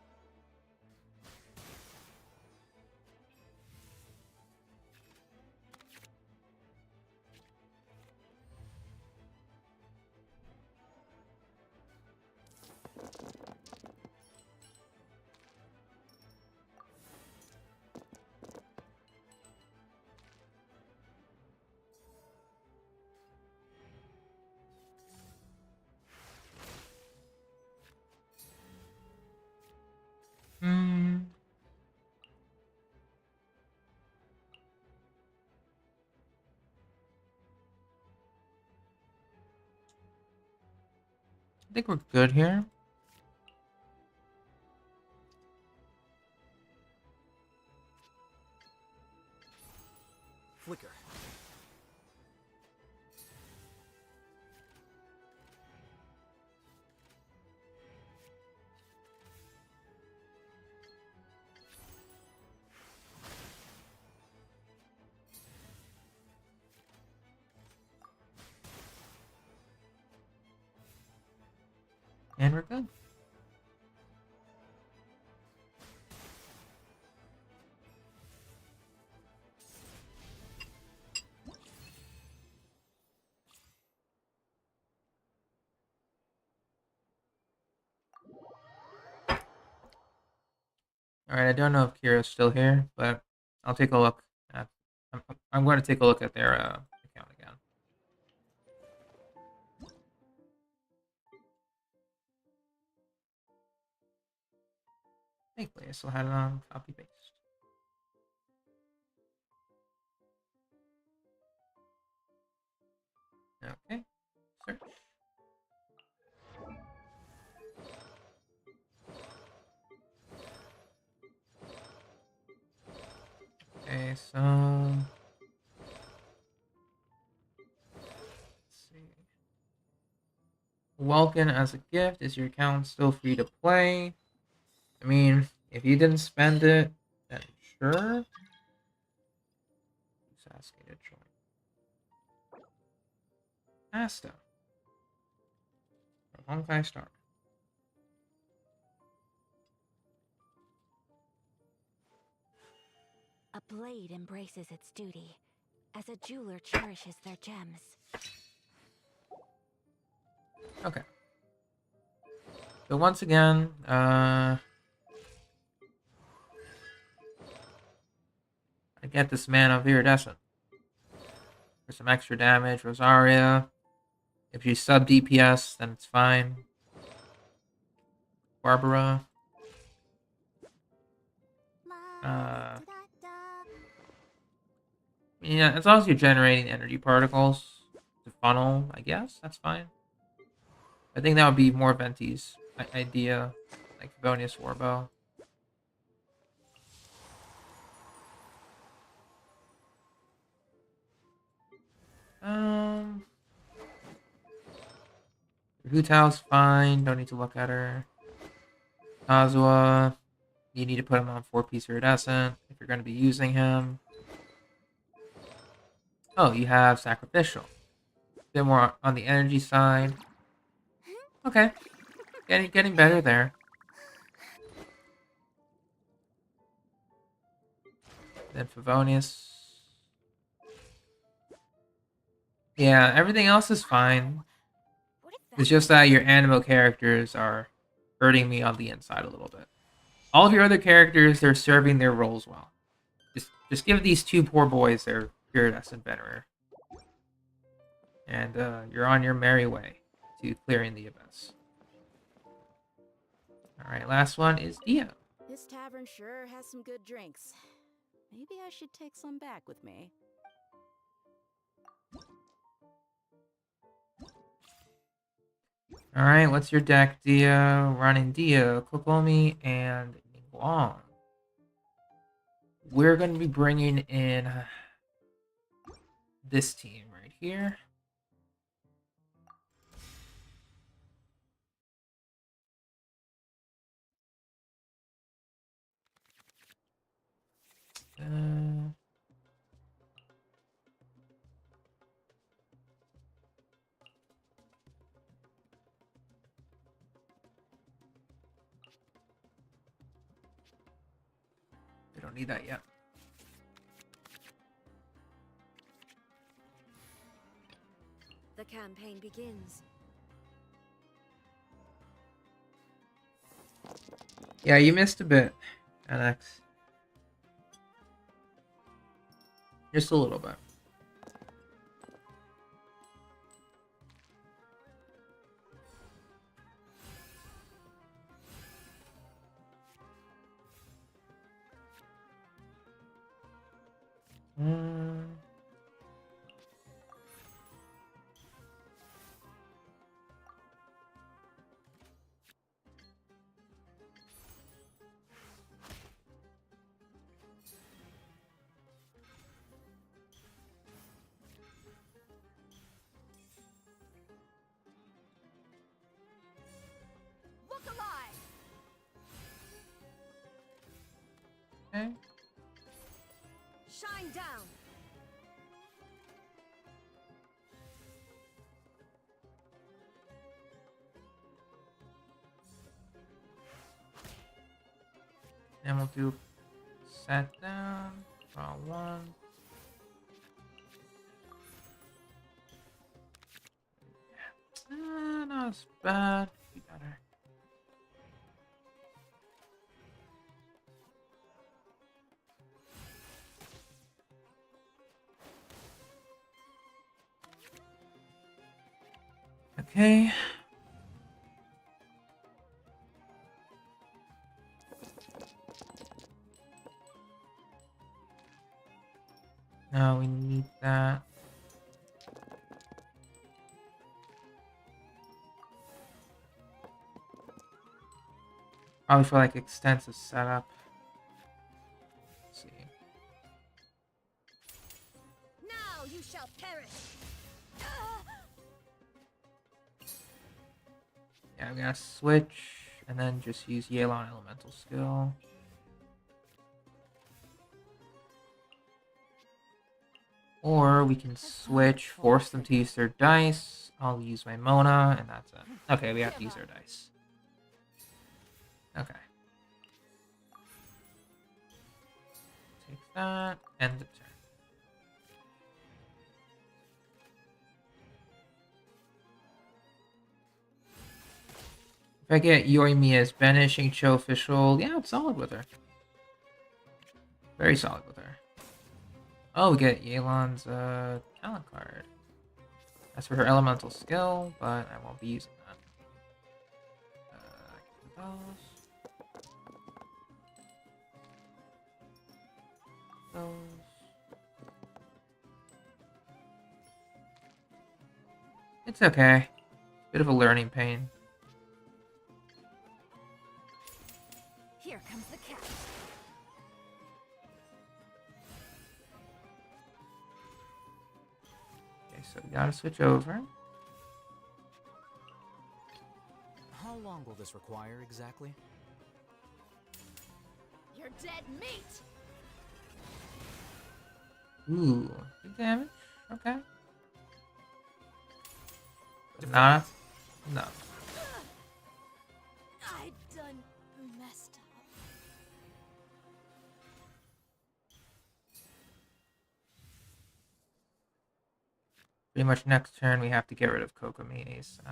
Hmm. I think we're good here. Flicker. And we're good. Alright, I don't know if Kira's still here, but I'll take a look at... I'm going to take a look at their account again. Thankfully, I still had it on copy paste. Okay, search. Okay, so let's see. Welcome as a gift. Is your account still free to play? I mean, if you didn't spend it, then sure. Who's asking to join? Asta. From Honkai Star. A blade embraces its duty, as a jeweler cherishes their gems. Okay. So once again, I get this man of Iridescent. For some extra damage, Rosaria. If you sub DPS, then it's fine. Barbara. Yeah, as long as you're generating energy particles to funnel, I guess that's fine. I think that would be more Venti's idea, like Favonius Warbow. Hu Tao's fine. Don't need to look at her. Kazuha, you need to put him on 4-piece iridescent if you're going to be using him. Oh, you have Sacrificial. A bit more on the energy side. Okay. Getting better there. Then Favonius. Yeah, everything else is fine. What is It's just that your animo characters are hurting me on the inside a little bit. All of your other characters, they're serving their roles well. Just give these two poor boys their iridescent venerer. And you're on your merry way to clearing the abyss. Alright, last one is Dio. This tavern sure has some good drinks. Maybe I should take some back with me. Alright, what's your deck, Dio? Running Dio, Kokomi, and Ningguang. We're going to be bringing in this team right here. We don't need that yet. The campaign begins. Yeah, you missed a bit, Alex. Just a little bit. Look alive! Okay. Shine down! And we'll do set down, draw one. Not as bad. Be better. Okay. Now we need that. Probably for like extensive setup. Let's see. Now you shall perish! Yeah, I'm gonna switch and then just use Yelan Elemental Skill. Or we can switch, force them to use their dice. I'll use my Mona, and that's it. Okay, we have to use our dice. Okay. Take that, end the turn. If I get Yoimiya's Banishing Cho official, yeah, it's solid with her. Very solid with her. Oh, we get Yelan's talent card. That's for her elemental skill, but I won't be using that. Those. It's okay. Bit of a learning pain. Here comes the cat. Okay, so we gotta switch over. How long will this require exactly? You're dead meat! Ooh, big damage. Okay. Not enough. I done messed up. Pretty much next turn we have to get rid of Kokomi. So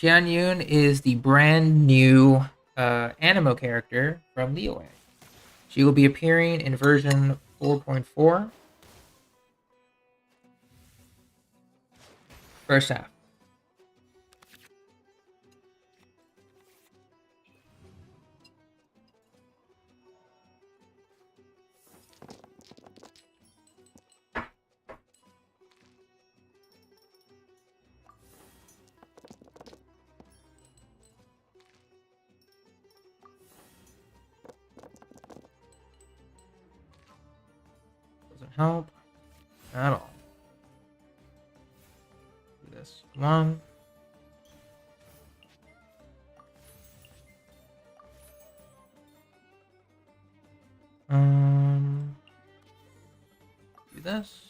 Xian Yun is the brand new Animo character from Liyue. She will be appearing in version 4.4. First half. Doesn't help at all. Do this. Come on. Do this.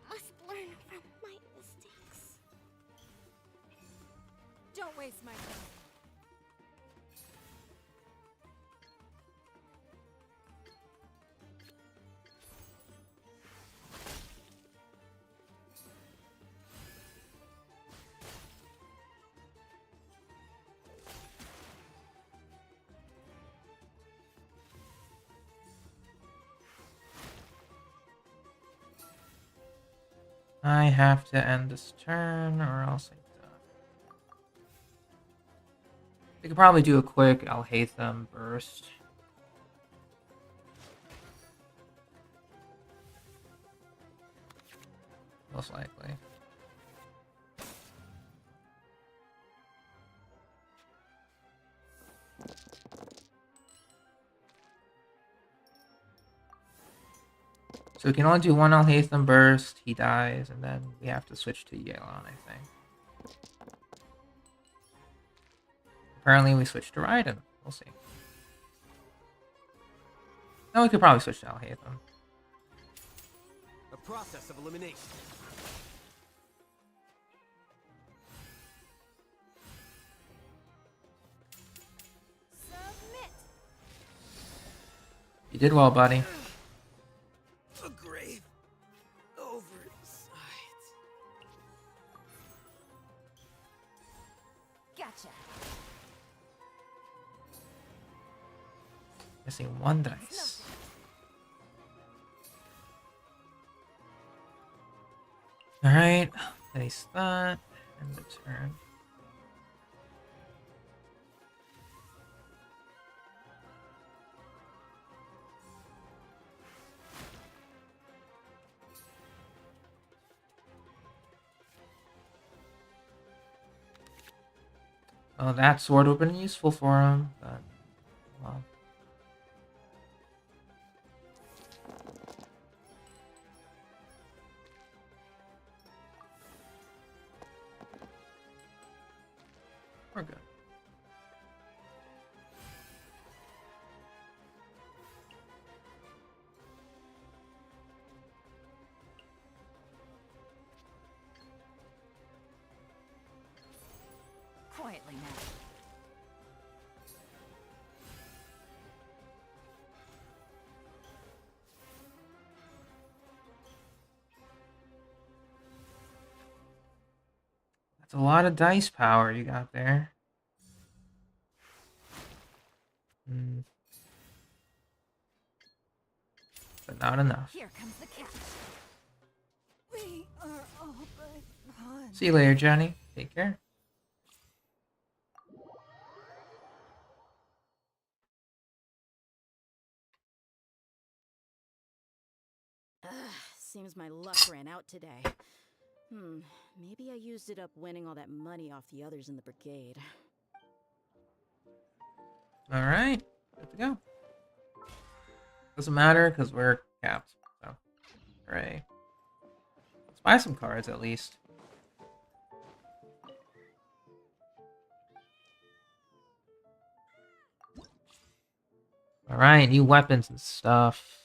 Must learn from my mistakes. Don't waste my time. I have to end this turn or else I die. We could probably do a quick I'll hate them burst. Most likely. So we can only do one I'll hate them burst, he dies, and then we have to switch to Yelan, I think. Apparently we switched to Raiden. We'll see. No, we could probably switch to I'll hate them. A process of elimination. Submit. You did well, buddy. A grave oversight. Gotcha. Missing one dice. Alright, place that, and the turn. Well, that sword would have been useful for him, but well. We're good. Quietly now. That's a lot of dice power you got there. But not enough. Here comes the catch. We are all but gone. See you later, Johnny. Take care. Seems my luck ran out today. Maybe I used it up winning all that money off the others in the brigade. Alright. Good to go. Doesn't matter because we're capped. So, hooray. Let's buy some cards at least. Alright, new weapons and stuff.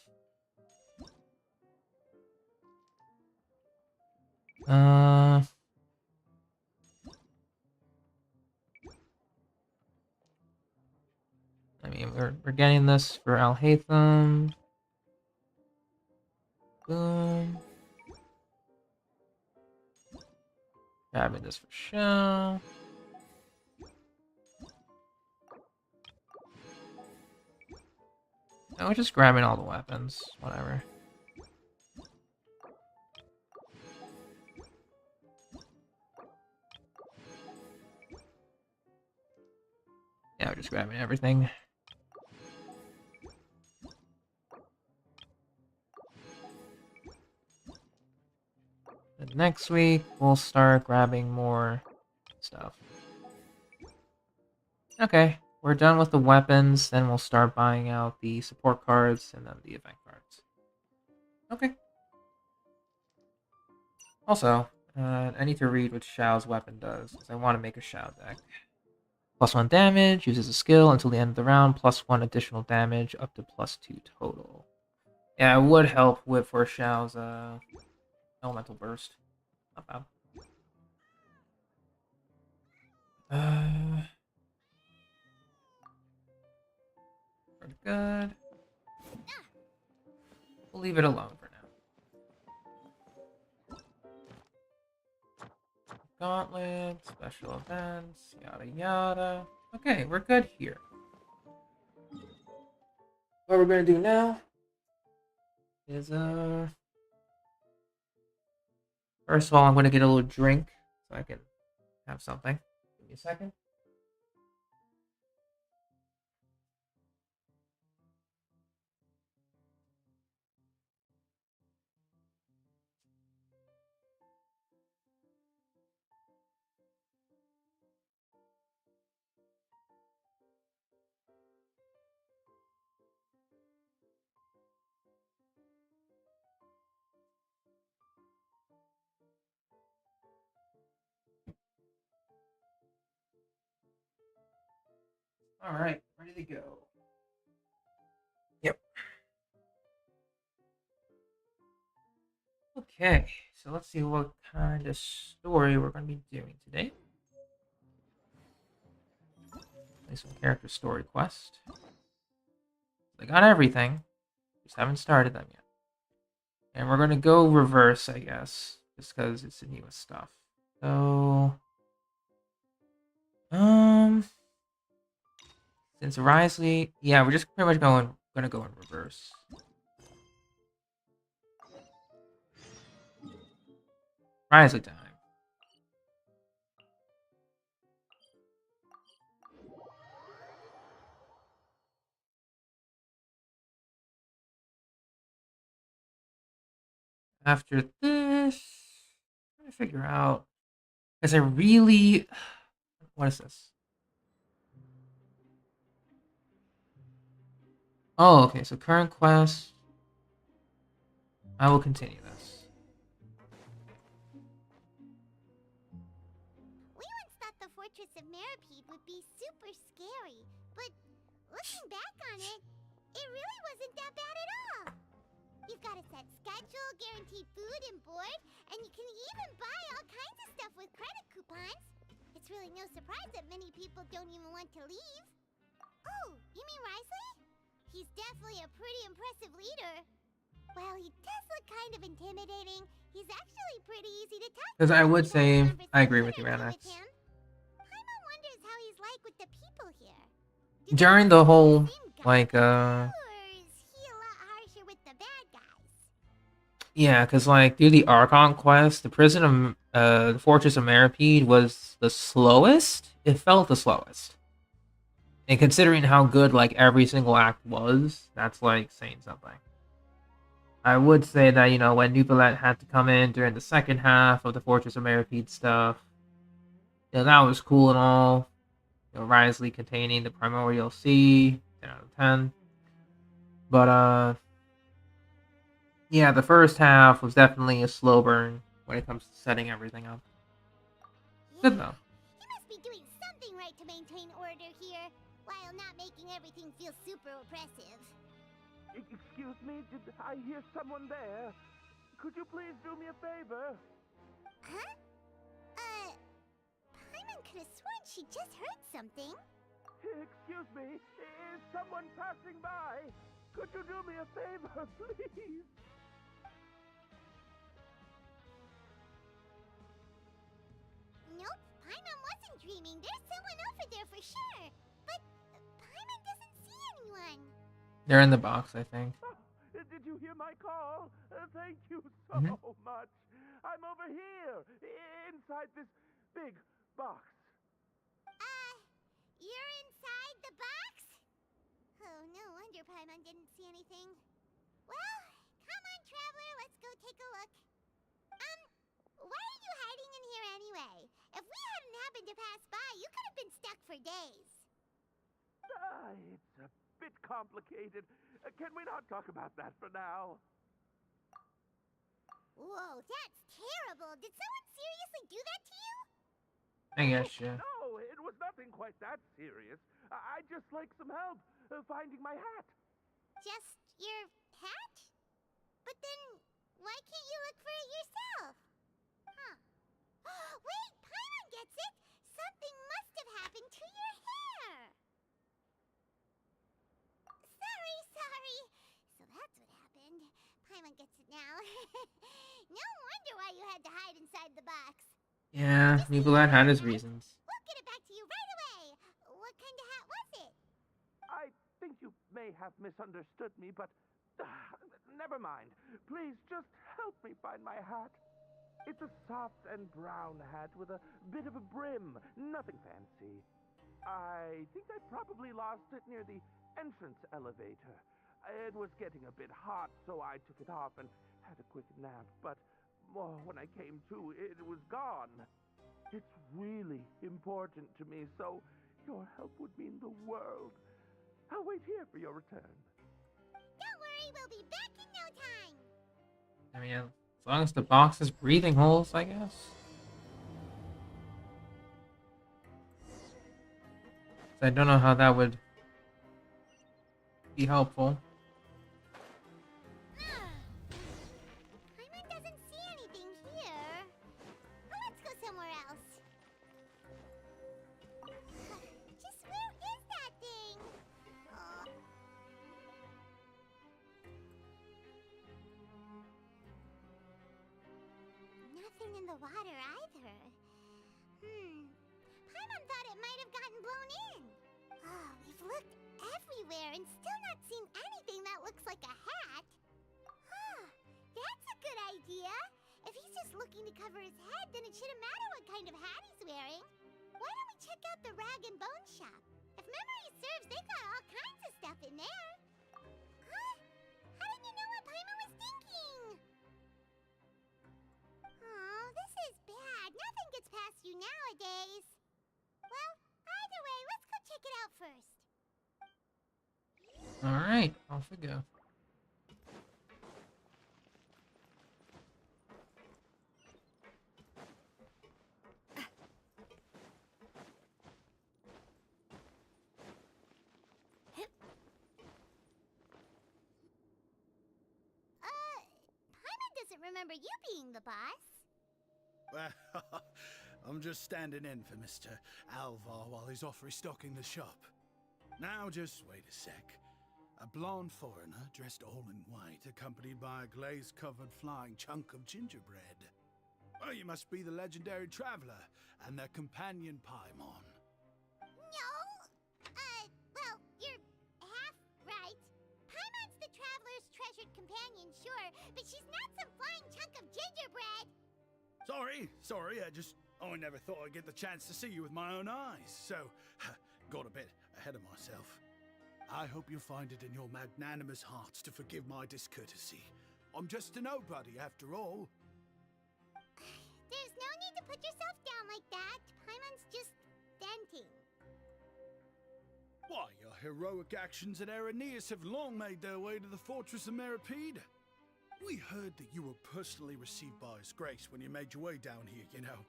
I mean, we're getting this for Al Haytham. Boom. Grabbing this for show. No, we're just grabbing all the weapons. Whatever. Yeah, we're just grabbing everything. And next week, we'll start grabbing more stuff. Okay, we're done with the weapons, then we'll start buying out the support cards and then the event cards. Okay. Also, I need to read what Xiao's weapon does, because I want to make a Xiao deck. +1 damage, uses a skill until the end of the round, +1 additional damage, up to +2 total. Yeah, it would help with for Xiao's elemental burst. Not bad. Pretty good. We'll leave it alone for now. Gauntlet, special events, yada yada. Okay, we're good here. What we're gonna do now is first of all, I'm gonna get a little drink so I can have something. Give me a second. All right, ready to go. Yep. Okay, so let's see what kind of story we're going to be doing today. Play some character story quest. I got everything, just haven't started them yet. And we're going to go reverse, I guess, just because it's the newest stuff. So, since Risley, yeah, we're just pretty much going to go in reverse. Risley time. After this, I'm trying to figure out, because I really, what is this? Oh, okay, so current quest. I will continue this. We once thought the Fortress of Meripede would be super scary, but looking back on it, it really wasn't that bad at all. You've got a set schedule, guaranteed food and board, and you can even buy all kinds of stuff with credit coupons. It's really no surprise that many people don't even want to leave. Oh, you mean Risley? He's definitely a pretty impressive leader. While he does look kind of intimidating, he's actually pretty easy to talk to. Because I would say, I agree with you, Paimon Anax. wonders how he's like with the people here. During the whole, like, Or is he a lot harsher with the bad guys? yeah, because, like, do the Archon quest, the the Fortress of Meripede was the slowest. It felt the slowest. And considering how good, like, every single act was, that's, like, saying something. I would say that, you know, when Nubilet had to come in during the second half of the Fortress of Meripede stuff, you know, that was cool and all. You know, Risley containing the Primordial Sea, 10 out of 10. But, yeah, the first half was definitely a slow burn when it comes to setting everything up. Good, though. He must be doing something right to maintain order here, while not making everything feel super oppressive. Excuse me, did I hear someone there? Could you please do me a favor? Huh? Paimon could have sworn she just heard something. Excuse me, is someone passing by? Could you do me a favor, please? Nope, Paimon wasn't dreaming. There's someone over there for sure. But Paimon doesn't see anyone. They're in the box, I think. Oh, did you hear my call? Thank you so Mhm. much. I'm over here, inside this big box. You're inside the box? Oh, no wonder Paimon didn't see anything. Well, come on, traveler, let's go take a look. Why are you hiding in here anyway? If we hadn't happened to pass by, you could have been stuck for days. It's a bit complicated. Can we not talk about that for now? Whoa, that's terrible. Did someone seriously do that to you? I guess, yeah. No, it was nothing quite that serious. I'd just like some help finding my hat. Just your hat? But then, why can't you look for it yourself? Huh. Wait, Paimon gets it! Something must have happened to your hair! Sorry. So that's what happened. Paimon gets it now. No wonder why you had to hide inside the box. Yeah, Nicolette had his reasons. We'll get it back to you right away. What kind of hat was it? I think you may have misunderstood me, but never mind. Please just help me find my hat. It's a soft and brown hat with a bit of a brim. Nothing fancy. I think I probably lost it near the entrance elevator. It was getting a bit hot, so I took it off and had a quick nap, but when I came to, it was gone. It's really important to me, so your help would mean the world. I'll wait here for your return. Don't worry, we'll be back in no time. I mean, as long as the box has breathing holes, I guess. I don't know how that would be helpful. Paimon doesn't see anything here. Well, let's go somewhere else. Just where is that thing? Nothing in the water either. Paimon thought it might have gotten blown in. Oh, we've looked everywhere and still not seen anything that looks like a hat. Huh, that's a good idea. If he's just looking to cover his head, then it shouldn't matter what kind of hat he's wearing. Why don't we check out the rag and bone shop? If memory serves, they've got all kinds of stuff in there. Huh? How did you know what Paimon was thinking? Oh, this is bad. Nothing gets past you nowadays. Well, either way, let's go check it out first. Alright, off we go. Paimon doesn't remember you being the boss. Well, I'm just standing in for Mr. Alvar while he's off restocking the shop. Now, just wait a sec. A blonde foreigner, dressed all in white, accompanied by a glaze-covered flying chunk of gingerbread. Well, you must be the legendary traveler and their companion Paimon. No! Well, you're half right. Paimon's the traveler's treasured companion, sure, but she's not some flying chunk of gingerbread! Sorry, I never thought I'd get the chance to see you with my own eyes, so got a bit ahead of myself. I hope you find it in your magnanimous hearts to forgive my discourtesy. I'm just a nobody, after all. There's no need to put yourself down like that. Paimon's just venting. Why, your heroic actions at Araneus have long made their way to the fortress of Meripede. We heard that you were personally received by His Grace when you made your way down here, you know.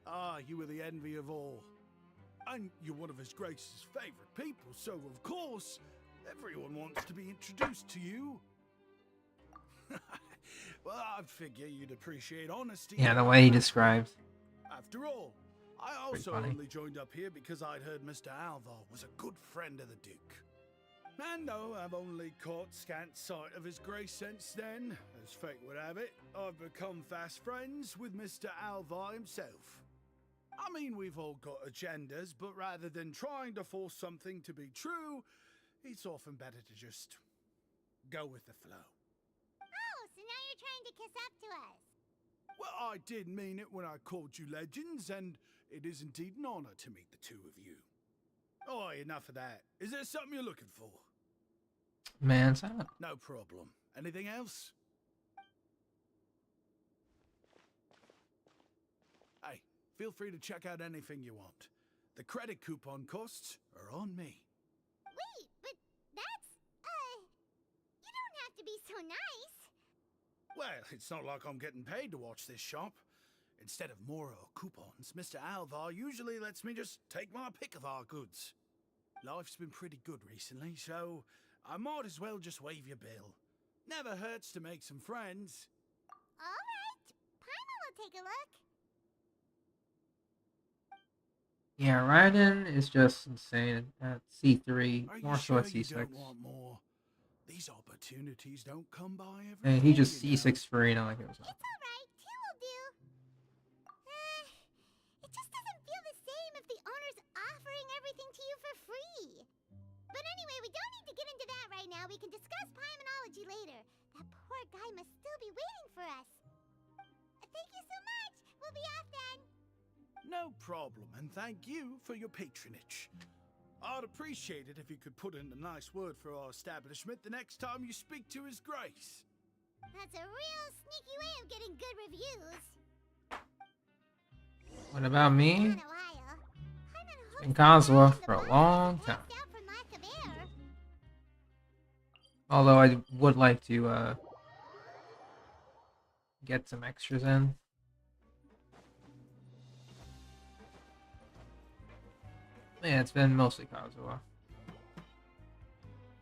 Ah, you were the envy of all. And you're one of His Grace's favorite people, so of course, everyone wants to be introduced to you. Well, I figure you'd appreciate honesty. Yeah, the way he describes. After all, I Pretty also funny. only joined up here because I'd heard Mr. Alvar was a good friend of the Duke. And though I've only caught scant sight of his grace since then, as fate would have it, I've become fast friends with Mr. Alvar himself. I mean, we've all got agendas, but rather than trying to force something to be true, it's often better to just go with the flow. Oh, so now you're trying to kiss up to us. Well, I did mean it when I called you legends, and it is indeed an honor to meet the two of you. Oh, enough of that. Is there something you're looking for? Man, silent. No problem. Anything else? Hey, feel free to check out anything you want. The credit coupon costs are on me. Wait, but that's, you don't have to be so nice. Well, it's not like I'm getting paid to watch this shop. Instead of more coupons, Mr. Alvar usually lets me just take my pick of our goods. Life's been pretty good recently, so I might as well just waive your bill. Never hurts to make some friends. All right, Paimon will take a look. Yeah, Raiden is just insane at C3, Are more you so sure at you C6. don't want more? These opportunities don't come by every And he day, just you know. C6 for Reno like it was It's all right, two will do. It just doesn't feel the same if the owner's offering everything to you for free. But anyway, we don't need to get into that right now. We can discuss Paimanology later. That poor guy must still be waiting for us. Thank you so much. We'll be off then. No problem, and thank you for your patronage. I'd appreciate it if you could put in a nice word for our establishment the next time you speak to His Grace. That's a real sneaky way of getting good reviews. What about me? Been a while. Paimon hopes In the Kazuha passion for a the long monsters time. passed out from lack of air. Although I would like to get some extras in. Yeah, it's been mostly Kazuha.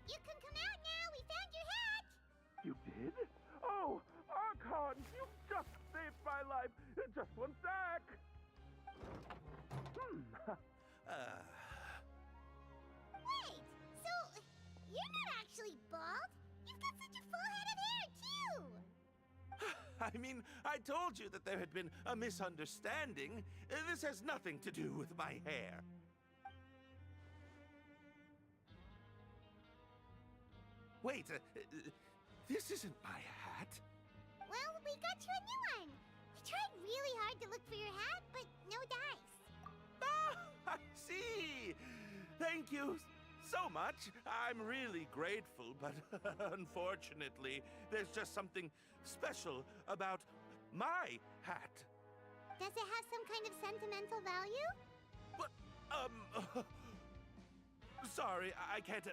You can come out now. We found your hat. You did? Oh, Archon, you just saved my life. Just one sec. Wait, so you're not actually bald? You've got such a full head of hair, too. I mean, I told you that there had been a misunderstanding. This has nothing to do with my hair. Wait, this isn't my hat. Well, we got you a new one. We tried really hard to look for your hat, but no dice. Ah, I see. Thank you so much. I'm really grateful, but unfortunately, there's just something special about my hat. Does it have some kind of sentimental value? But, sorry, I can't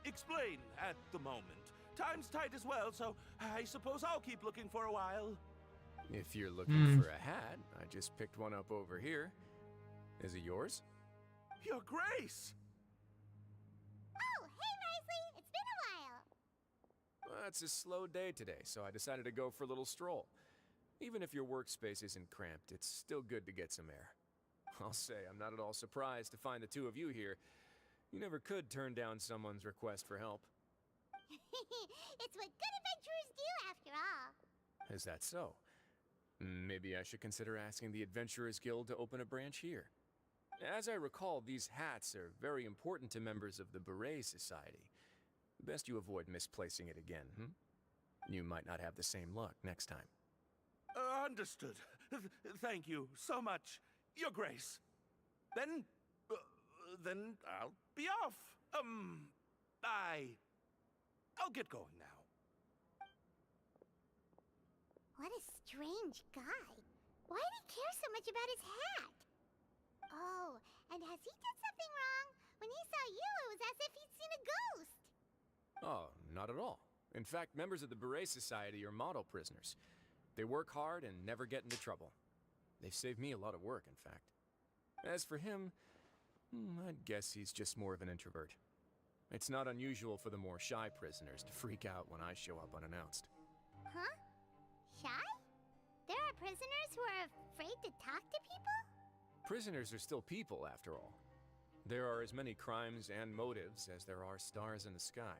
explain at the moment. Time's tight as well, so I suppose I'll keep looking for a while. If you're looking for a hat, I just picked one up over here. Is it yours? Your Grace! Oh, hey, Risley. It's been a while. Well, it's a slow day today, so I decided to go for a little stroll. Even if your workspace isn't cramped, it's still good to get some air. I'll say I'm not at all surprised to find the two of you here. You never could turn down someone's request for help. It's what good adventurers do, after all. Is that so? Maybe I should consider asking the Adventurers Guild to open a branch here. As I recall, these hats are very important to members of the Beret Society. Best you avoid misplacing it again, You might not have the same luck next time. Understood. Thank you so much, Your Grace. Then I'll be off. I'll get going now. What a strange guy. Why did he care so much about his hat? Oh, and has he done something wrong? When he saw you, it was as if he'd seen a ghost. Oh, not at all. In fact, members of the Beret Society are model prisoners. They work hard and never get into trouble. They've saved me a lot of work, in fact. As for him, I'd guess he's just more of an introvert. It's not unusual for the more shy prisoners to freak out when I show up unannounced. Huh? Shy? There are prisoners who are afraid to talk to people? Prisoners are still people, after all. There are as many crimes and motives as there are stars in the sky.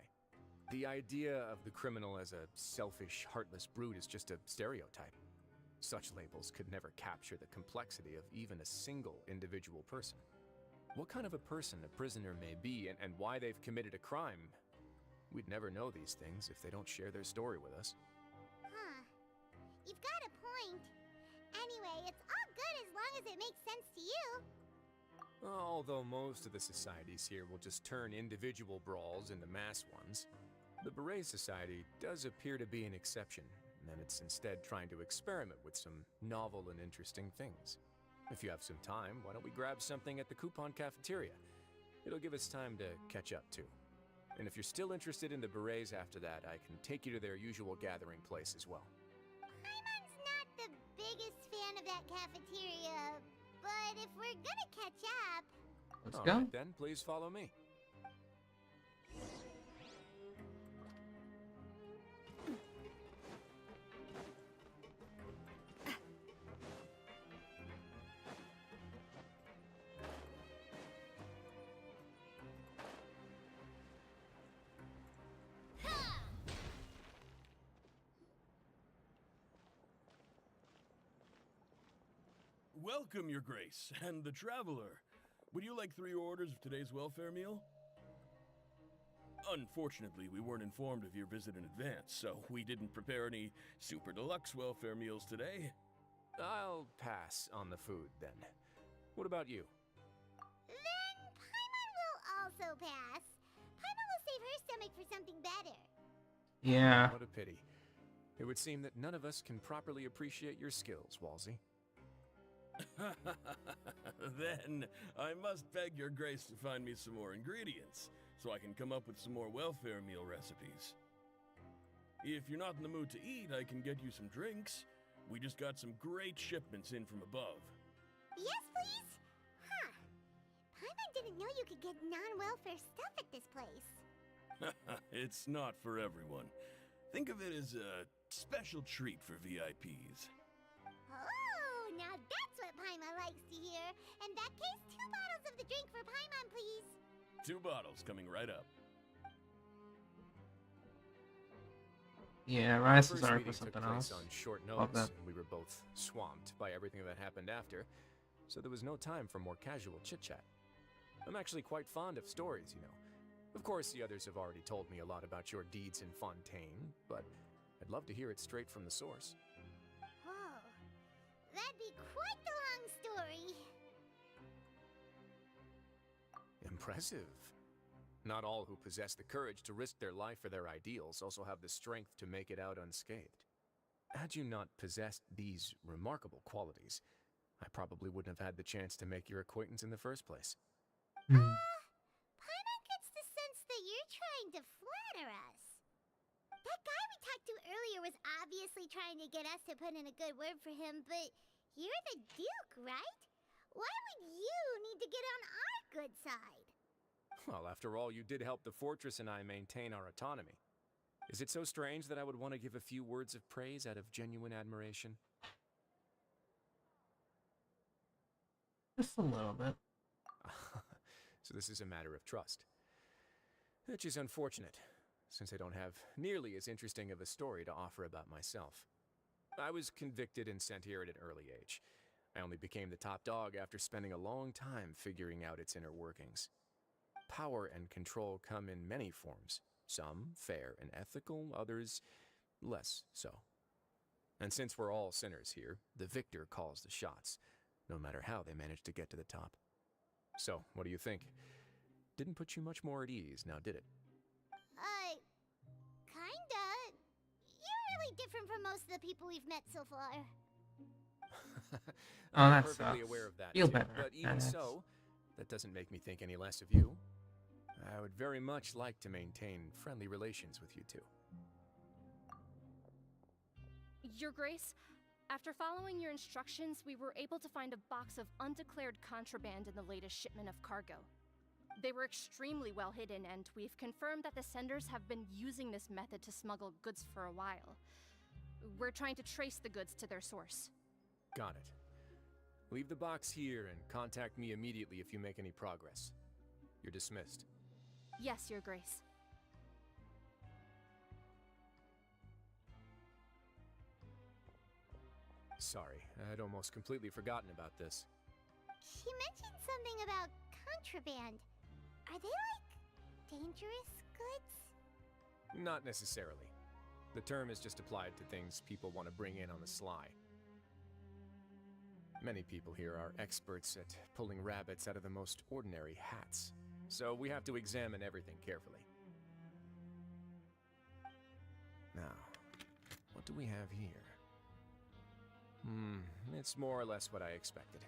The idea of the criminal as a selfish, heartless brute is just a stereotype. Such labels could never capture the complexity of even a single individual person. What kind of a person a prisoner may be and why they've committed a crime, we'd never know these things if they don't share their story with us. Huh. You've got a point. Anyway, it's all good as long as it makes sense to you. Although most of the societies here will just turn individual brawls into mass ones, the Beret Society does appear to be an exception, and it's instead trying to experiment with some novel and interesting things. If you have some time, why don't we grab something at the Coupon Cafeteria? It'll give us time to catch up, too. And if you're still interested in the Berets after that, I can take you to their usual gathering place as well. Paimon's not the biggest fan of that cafeteria, but if we're gonna catch up... Let's All go. right, then, please follow me. Welcome, Your Grace, and the Traveler. Would you like 3 orders of today's welfare meal? Unfortunately, we weren't informed of your visit in advance, so we didn't prepare any super deluxe welfare meals today. I'll pass on the food, then. What about you? Then Paimon will also pass. Paimon will save her stomach for something better. Yeah. What a pity. It would seem that none of us can properly appreciate your skills, Walsey. Then I must beg Your Grace to find me some more ingredients, so I can come up with some more welfare meal recipes. If you're not in the mood to eat, I can get you some drinks. We just got some great shipments in from above. Yes, please? Huh. Paimon didn't know you could get non-welfare stuff at this place. It's not for everyone. Think of it as a special treat for VIPs. Oh, now that's what Paimon likes to hear. In that case, 2 bottles of the drink for Paimon, please. 2 bottles coming right up. Yeah, Our Rice first is art meeting for took something place else. on short Love notice, that. and we were both swamped by everything that happened after, so there was no time for more casual chit-chat. I'm actually quite fond of stories, you know. Of course, the others have already told me a lot about your deeds in Fontaine, but I'd love to hear it straight from the source. Oh, that'd be quite the long story. Impressive. Not all who possess the courage to risk their life for their ideals also have the strength to make it out unscathed. Had you not possessed these remarkable qualities, I probably wouldn't have had the chance to make your acquaintance in the first place. Paimon gets the sense that you're trying to flatter us. That guy we talked to earlier was obviously trying to get us to put in a good word for him, but you're the Duke, right? Why would you need to get on our good side? Well, after all, you did help the fortress and I maintain our autonomy. Is it so strange that I would want to give a few words of praise out of genuine admiration? Just a little bit. So this is a matter of trust. Which is unfortunate, since I don't have nearly as interesting of a story to offer about myself. I was convicted and sent here at an early age. I only became the top dog after spending a long time figuring out its inner workings. Power and control come in many forms, some fair and ethical, others less so. And since we're all sinners here, the victor calls the shots, no matter how they manage to get to the top. So, what do you think? Didn't put you much more at ease, now did it? Kinda. You're really different from most of the people we've met so far. Oh, I'm that perfectly sucks. aware of that Feel too, better. but even That's- so, that doesn't make me think any less of you. I would very much like to maintain friendly relations with you two. Your Grace, after following your instructions, we were able to find a box of undeclared contraband in the latest shipment of cargo. They were extremely well hidden, and we've confirmed that the senders have been using this method to smuggle goods for a while. We're trying to trace the goods to their source. Got it. Leave the box here and contact me immediately if you make any progress. You're dismissed. Yes, Your Grace. Sorry, I'd almost completely forgotten about this. She mentioned something about contraband. Are they like dangerous goods? Not necessarily. The term is just applied to things people want to bring in on the sly. Many people here are experts at pulling rabbits out of the most ordinary hats, so we have to examine everything carefully. Now, what do we have here? It's more or less what I expected.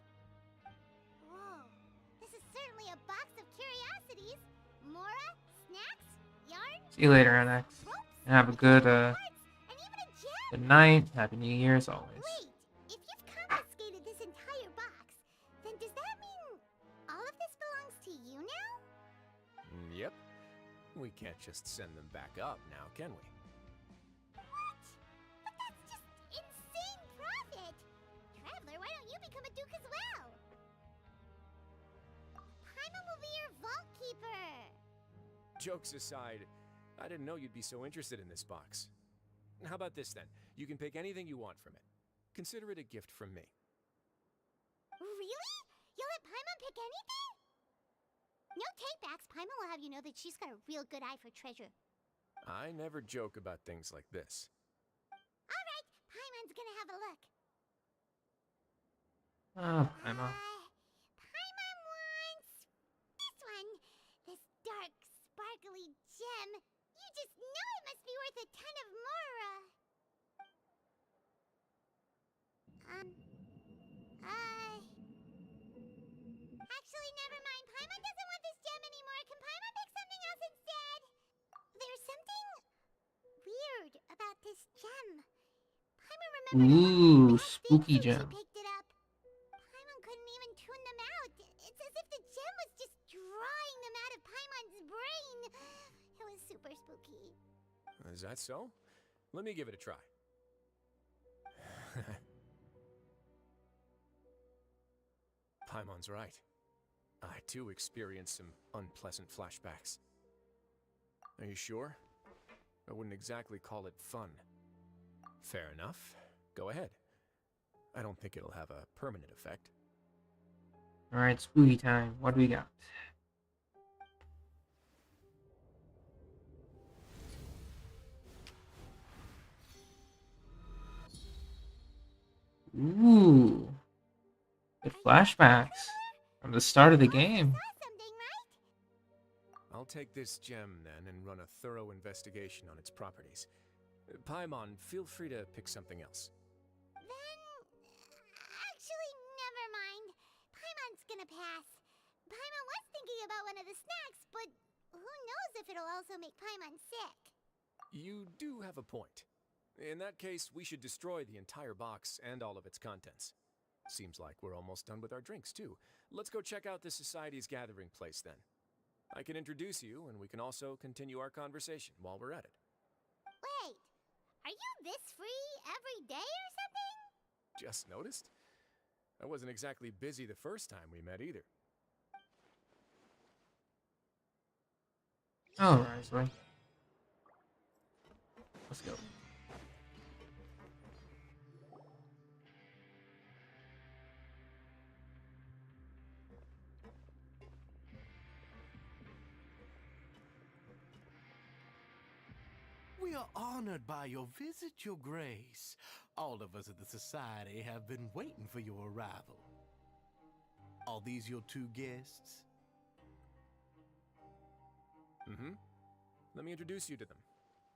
Whoa, this is certainly a box of curiosities. Mora, snacks, yarn. See you later, NX. And have a good good night. Happy New Year as always. Wait, if you've confiscated this entire box, then does that mean all of this belongs to you now? Yep. We can't just send them back up now, can we? What? But that's just insane profit! Traveler, why don't you become a duke as well? Paimon will be your vault keeper! Jokes aside, I didn't know you'd be so interested in this box. How about this then? You can pick anything you want from it. Consider it a gift from me. Really? You'll let Paimon pick anything? No takebacks. Paimon will have you know that she's got a real good eye for treasure. I never joke about things like this. Alright, Paimon's gonna have a look. Oh, Paimon. Paimon wants this one. This dark, sparkly gem. You just know it must be worth a ton of Mora. Actually, never mind. Paimon doesn't want this gem anymore. Can Paimon pick something else instead? There's something weird about this gem. Paimon remembered Ooh, spooky gem. she picked it up. Paimon couldn't even tune them out. It's as if the gem was just drawing them out of Paimon's brain. It was super spooky. Is that so? Let me give it a try. Paimon's right. I too experienced some unpleasant flashbacks. Are you sure? I wouldn't exactly call it fun. Fair enough. Go ahead. I don't think it'll have a permanent effect. Alright, spooky time. What do we got? Ooh. Good flashbacks from the start of the game. I'll take this gem then and run a thorough investigation on its properties. Paimon, feel free to pick something else. Then, actually, never mind. Paimon's gonna pass. Paimon was thinking about one of the snacks, but who knows if it'll also make Paimon sick. You do have a point. In that case, we should destroy the entire box and all of its contents. Seems like we're almost done with our drinks, too. Let's go check out the Society's gathering place, then. I can introduce you, and we can also continue our conversation while we're at it. Wait, are you this free every day or something? Just noticed? I wasn't exactly busy the first time we met, either. Alright, so let's go. We are honored by your visit, Your Grace. All of us at the Society have been waiting for your arrival. Are these your two guests? Mm-hmm. Let me introduce you to them.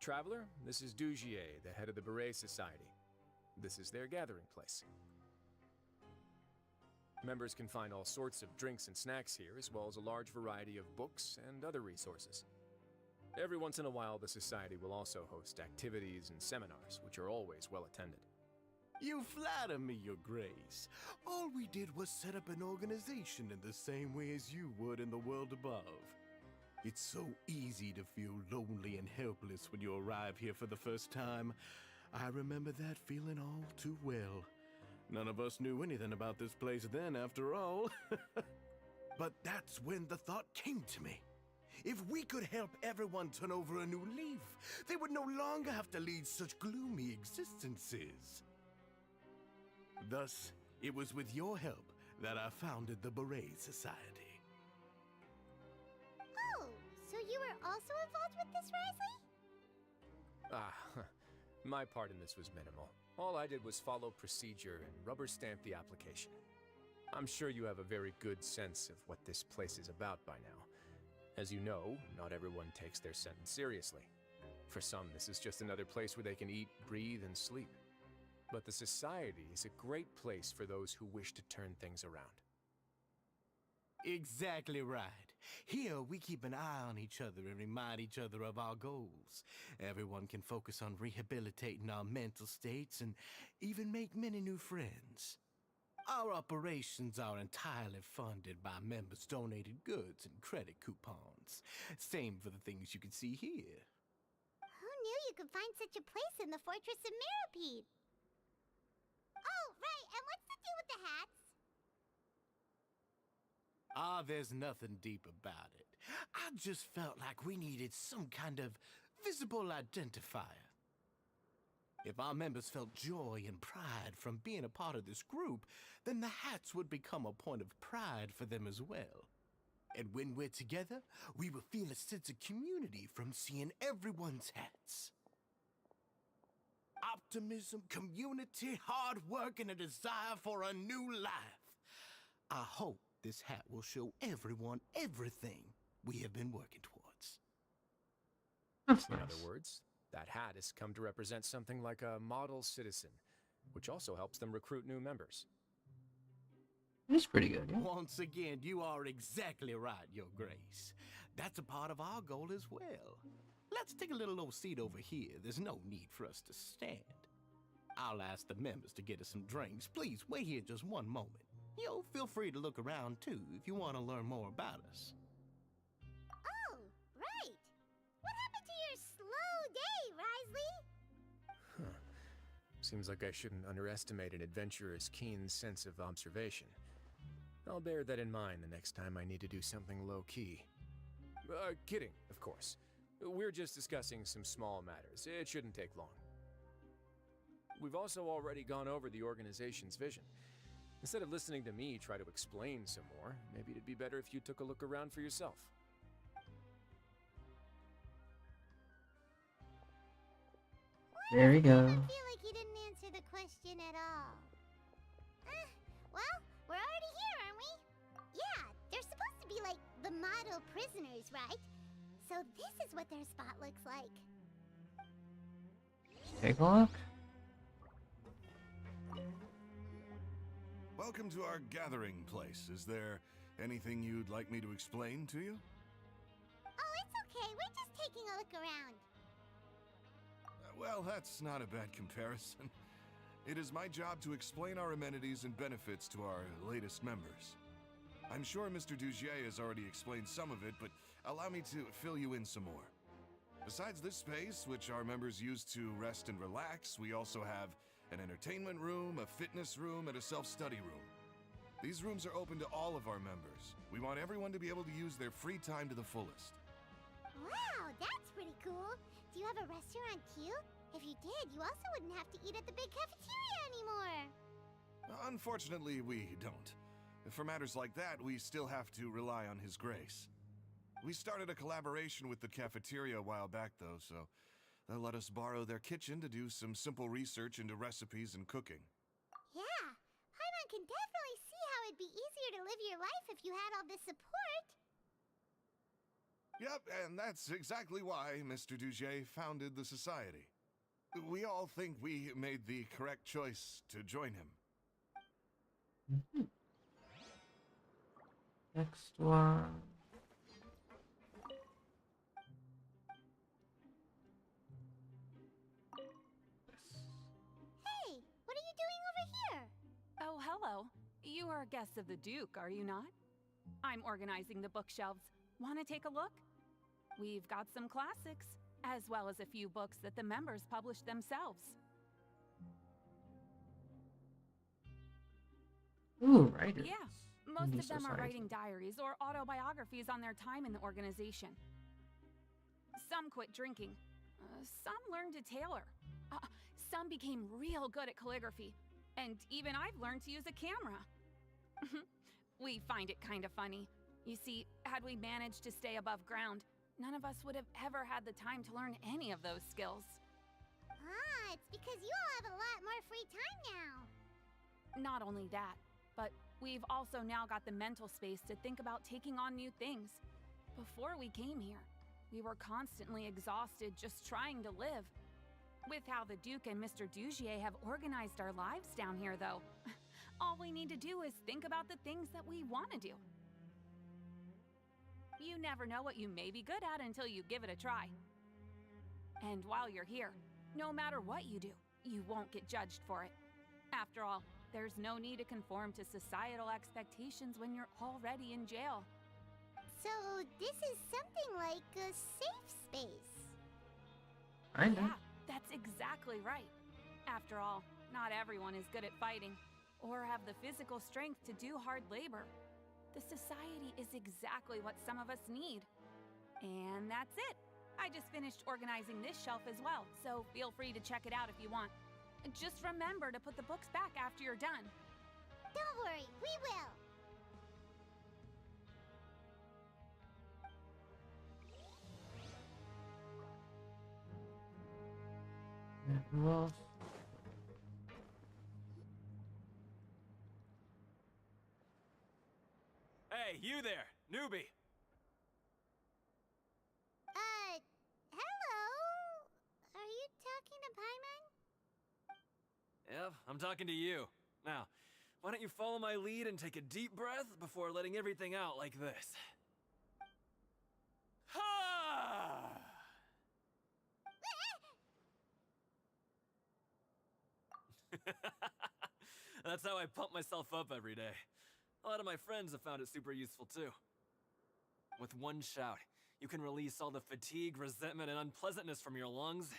Traveler, this is Dugier, the head of the Beret Society. This is their gathering place. Members can find all sorts of drinks and snacks here, as well as a large variety of books and other resources. Every once in a while, the Society will also host activities and seminars, which are always well attended. You flatter me, Your Grace. All we did was set up an organization in the same way as you would in the world above. It's so easy to feel lonely and helpless when you arrive here for the first time. I remember that feeling all too well. None of us knew anything about this place then, after all. But that's when the thought came to me. If we could help everyone turn over a new leaf, they would no longer have to lead such gloomy existences. Thus, it was with your help that I founded the Beret Society. Oh, so you were also involved with this, Risley? My part in this was minimal. All I did was follow procedure and rubber stamp the application. I'm sure you have a very good sense of what this place is about by now. As you know, not everyone takes their sentence seriously. For some, this is just another place where they can eat, breathe, and sleep. But the Society is a great place for those who wish to turn things around. Exactly right. Here, we keep an eye on each other and remind each other of our goals. Everyone can focus on rehabilitating our mental states and even make many new friends. Our operations are entirely funded by members' donated goods and credit coupons. Same for the things you can see here. Who knew you could find such a place in the Fortress of Mirapede? Oh, right, and what's the deal with the hats? There's nothing deep about it. I just felt like we needed some kind of visible identifier. If our members felt joy and pride from being a part of this group, then the hats would become a point of pride for them as well. And when we're together, we will feel a sense of community from seeing everyone's hats. Optimism, community, hard work, and a desire for a new life. I hope this hat will show everyone everything we have been working towards. That's In nice. other words, that hat has come to represent something like a model citizen, which also helps them recruit new members. It's pretty good, yeah. Once again, you are exactly right, Your Grace. That's a part of our goal as well. Let's take a little old seat over here. There's no need for us to stand. I'll ask the members to get us some drinks. Please wait here just one moment. Feel free to look around too if you want to learn more about us. Oh, right. What happened to your slow day, Risley? Seems like I shouldn't underestimate an adventurer's keen sense of observation. I'll bear that in mind the next time I need to do something low-key. Kidding, of course. We're just discussing some small matters. It shouldn't take long. We've also already gone over the organization's vision. Instead of listening to me try to explain some more, maybe it'd be better if you took a look around for yourself. There we go. I feel like you didn't answer the question at all. Well, we're already here, aren't we? Yeah, they're supposed to be like the model prisoners, right? So this is what their spot looks like. Take a look. Welcome to our gathering place. Is there anything you'd like me to explain to you? Oh, it's okay. We're just taking a look around. Well, that's not a bad comparison. It is my job to explain our amenities and benefits to our latest members. I'm sure Mr. Dugier has already explained some of it, but allow me to fill you in some more. Besides this space, which our members use to rest and relax, we also have an entertainment room, a fitness room, and a self-study room. These rooms are open to all of our members. We want everyone to be able to use their free time to the fullest. Wow, that's pretty cool. Do you have a restaurant too? If you did, you also wouldn't have to eat at the big cafeteria anymore. Unfortunately, we don't. For matters like that, we still have to rely on His Grace. We started a collaboration with the cafeteria a while back, though, so they'll let us borrow their kitchen to do some simple research into recipes and cooking. Yeah, Paimon can definitely see how it'd be easier to live your life if you had all this support. Yep, and that's exactly why Mr. Dugier founded the society. We all think we made the correct choice to join him. Next one. Hey, what are you doing over here? Oh, hello. You are guests of the Duke, are you not? I'm organizing the bookshelves. Want to take a look? We've got some classics, as well as a few books that the members published themselves. Ooh, writers. Yeah, most Indie of them are society. writing diaries or autobiographies on their time in the organization. Some quit drinking. Some learned to tailor. Some became real good at calligraphy. And even I've learned to use a camera. We find it kind of funny. You see, had we managed to stay above ground, none of us would have ever had the time to learn any of those skills. Ah, it's because you all have a lot more free time now. Not only that, but we've also now got the mental space to think about taking on new things. Before we came here, we were constantly exhausted just trying to live. With how the Duke and Mr. Dugier have organized our lives down here, though, all we need to do is think about the things that we want to do. You never know what you may be good at until you give it a try. And while you're here, no matter what you do, you won't get judged for it. After all, there's no need to conform to societal expectations when you're already in jail. So this is something like a safe space. I know. Yeah, that's exactly right. After all, not everyone is good at fighting, or have the physical strength to do hard labor. The society is exactly what some of us need. And that's it. I just finished organizing this shelf as well, so feel free to check it out if you want. Just remember to put the books back after you're done. Don't worry, we will. Who else? Hey, you there, newbie! Hello? Are you talking to Paimon? Yep, I'm talking to you. Now, why don't you follow my lead and take a deep breath before letting everything out like this? Ha! That's how I pump myself up every day. A lot of my friends have found it super useful too. With one shout, you can release all the fatigue, resentment, and unpleasantness from your lungs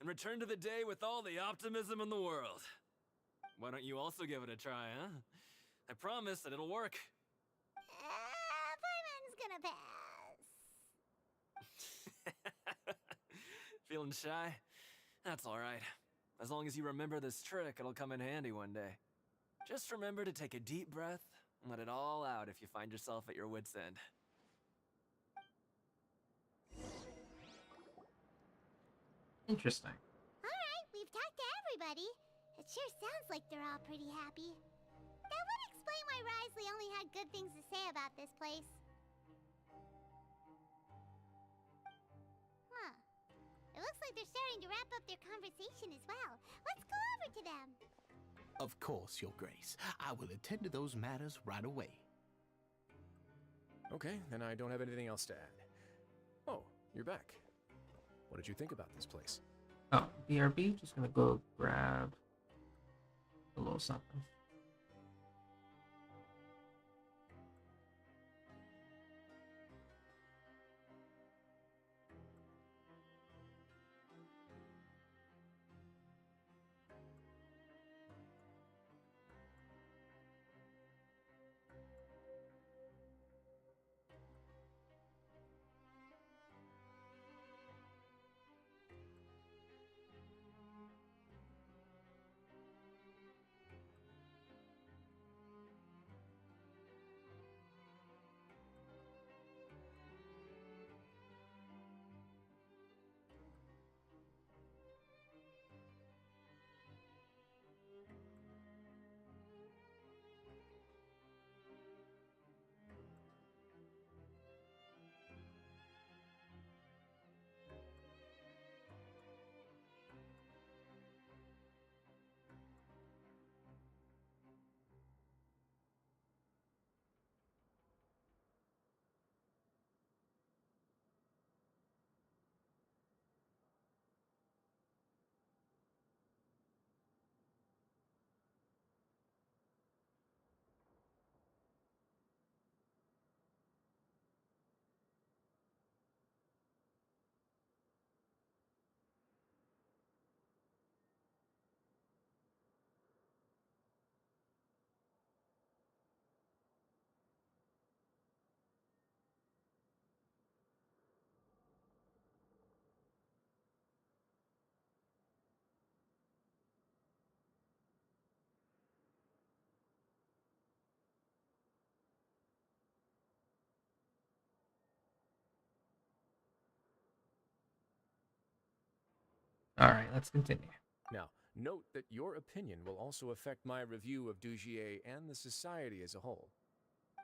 and return to the day with all the optimism in the world. Why don't you also give it a try, huh? I promise that it'll work. Paimon's gonna pass. Feeling shy? That's alright. As long as you remember this trick, it'll come in handy one day. Just remember to take a deep breath and let it all out if you find yourself at your wit's end. Interesting. Alright, we've talked to everybody. It sure sounds like they're all pretty happy. That would explain why Risley only had good things to say about this place. Huh. It looks like they're starting to wrap up their conversation as well. Let's go over to them. Of course, Your Grace. I will attend to those matters right away. Okay, then I don't have anything else to add. Oh, you're back. What did you think about this place? Oh, BRB. Just gonna go grab a little something. All right, let's continue. Now, note that your opinion will also affect my review of Dugier and the society as a whole.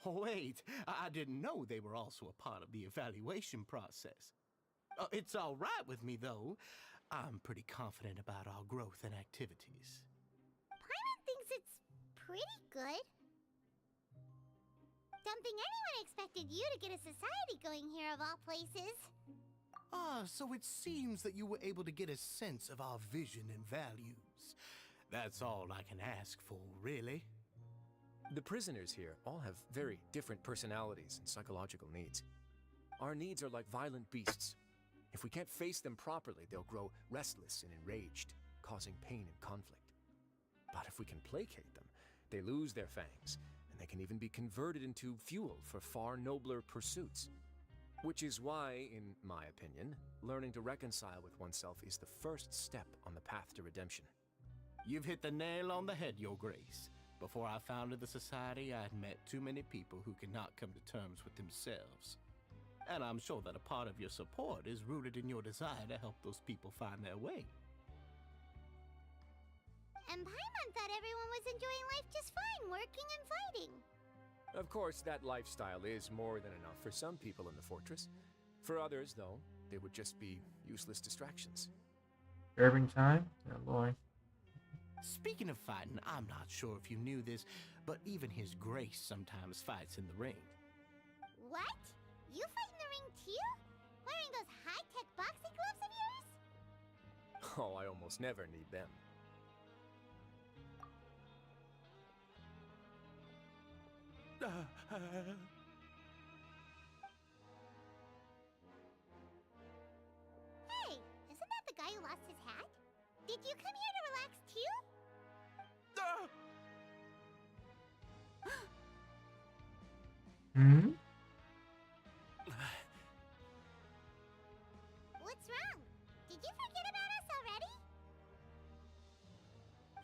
Wait, I didn't know they were also a part of the evaluation process. It's all right with me, though. I'm pretty confident about our growth and activities. Paimon thinks it's pretty good. Don't think anyone expected you to get a society going here of all places. Ah, so it seems that you were able to get a sense of our vision and values. That's all I can ask for, really. The prisoners here all have very different personalities and psychological needs. Our needs are like violent beasts. If we can't face them properly, they'll grow restless and enraged, causing pain and conflict. But if we can placate them, they lose their fangs, and they can even be converted into fuel for far nobler pursuits. Which is why, in my opinion, learning to reconcile with oneself is the first step on the path to redemption. You've hit the nail on the head, Your Grace. Before I founded the Society, I had met too many people who could not come to terms with themselves. And I'm sure that a part of your support is rooted in your desire to help those people find their way. And Paimon thought everyone was enjoying life just fine, working and fighting. Of course, that lifestyle is more than enough for some people in the fortress. For others, though, they would just be useless distractions. Serving time? Oh boy. Speaking of fighting, I'm not sure if you knew this, but even His Grace sometimes fights in the ring. What? You fight in the ring too? Wearing those high-tech boxing gloves of yours? Oh, I almost never need them. Hey, isn't that the guy who lost his hat? Did you come here to relax too? Hmm? What's wrong? Did you forget about us already?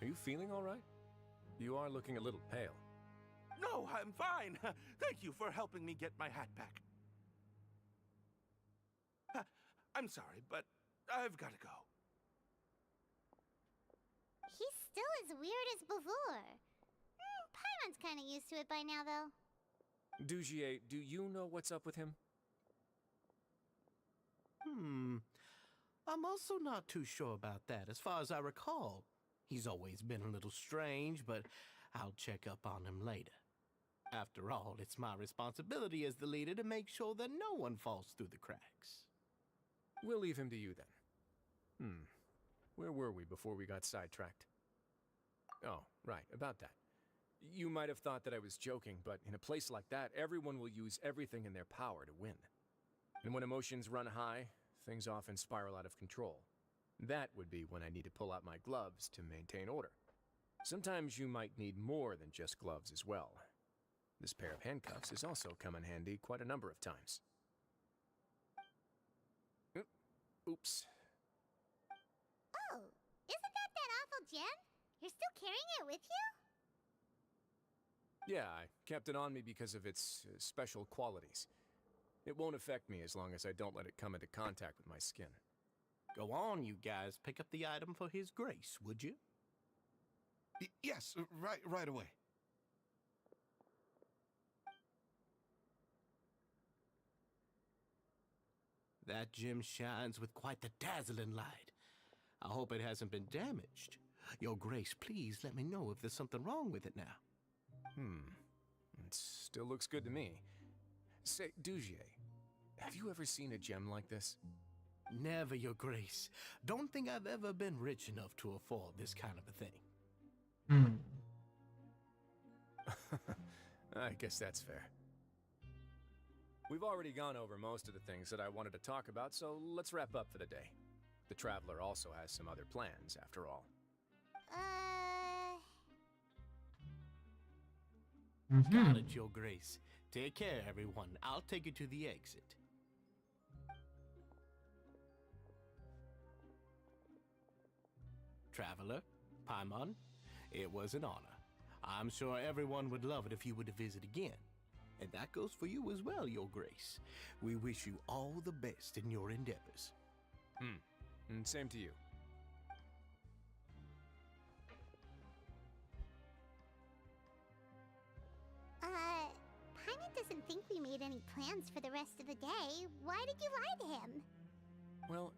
Are you feeling all right? You are looking a little pale. No, I'm fine. Thank you for helping me get my hat back. I'm sorry, but I've got to go. He's still as weird as before. Paimon's kind of used to it by now, though. Dugier, do you know what's up with him? I'm also not too sure about that. As far as I recall, he's always been a little strange, but I'll check up on him later. After all, it's my responsibility as the leader to make sure that no one falls through the cracks. We'll leave him to you then. Where were we before we got sidetracked? Oh, right, about that. You might have thought that I was joking, but in a place like that, everyone will use everything in their power to win. And when emotions run high, things often spiral out of control. That would be when I need to pull out my gloves to maintain order. Sometimes you might need more than just gloves as well. This pair of handcuffs has also come in handy quite a number of times. Oops. Oh, isn't that awful gem? You're still carrying it with you? Yeah, I kept it on me because of its special qualities. It won't affect me as long as I don't let it come into contact with my skin. Go on, you guys. Pick up the item for His Grace, would you? Yes, right away. That gem shines with quite the dazzling light. I hope it hasn't been damaged. Your Grace, please let me know if there's something wrong with it now. It still looks good to me. Say, Dugier, have you ever seen a gem like this? Never, Your Grace. Don't think I've ever been rich enough to afford this kind of a thing. I guess that's fair. We've already gone over most of the things that I wanted to talk about, so let's wrap up for the day. The Traveler also has some other plans, after all. Got it, Your Grace. Take care, everyone. I'll take you to the exit. Traveler, Paimon, it was an honor. I'm sure everyone would love it if you were to visit again. And that goes for you as well, Your Grace. We wish you all the best in your endeavors. And same to you. made any plans for the rest of the day. Why did you lie to him? Well,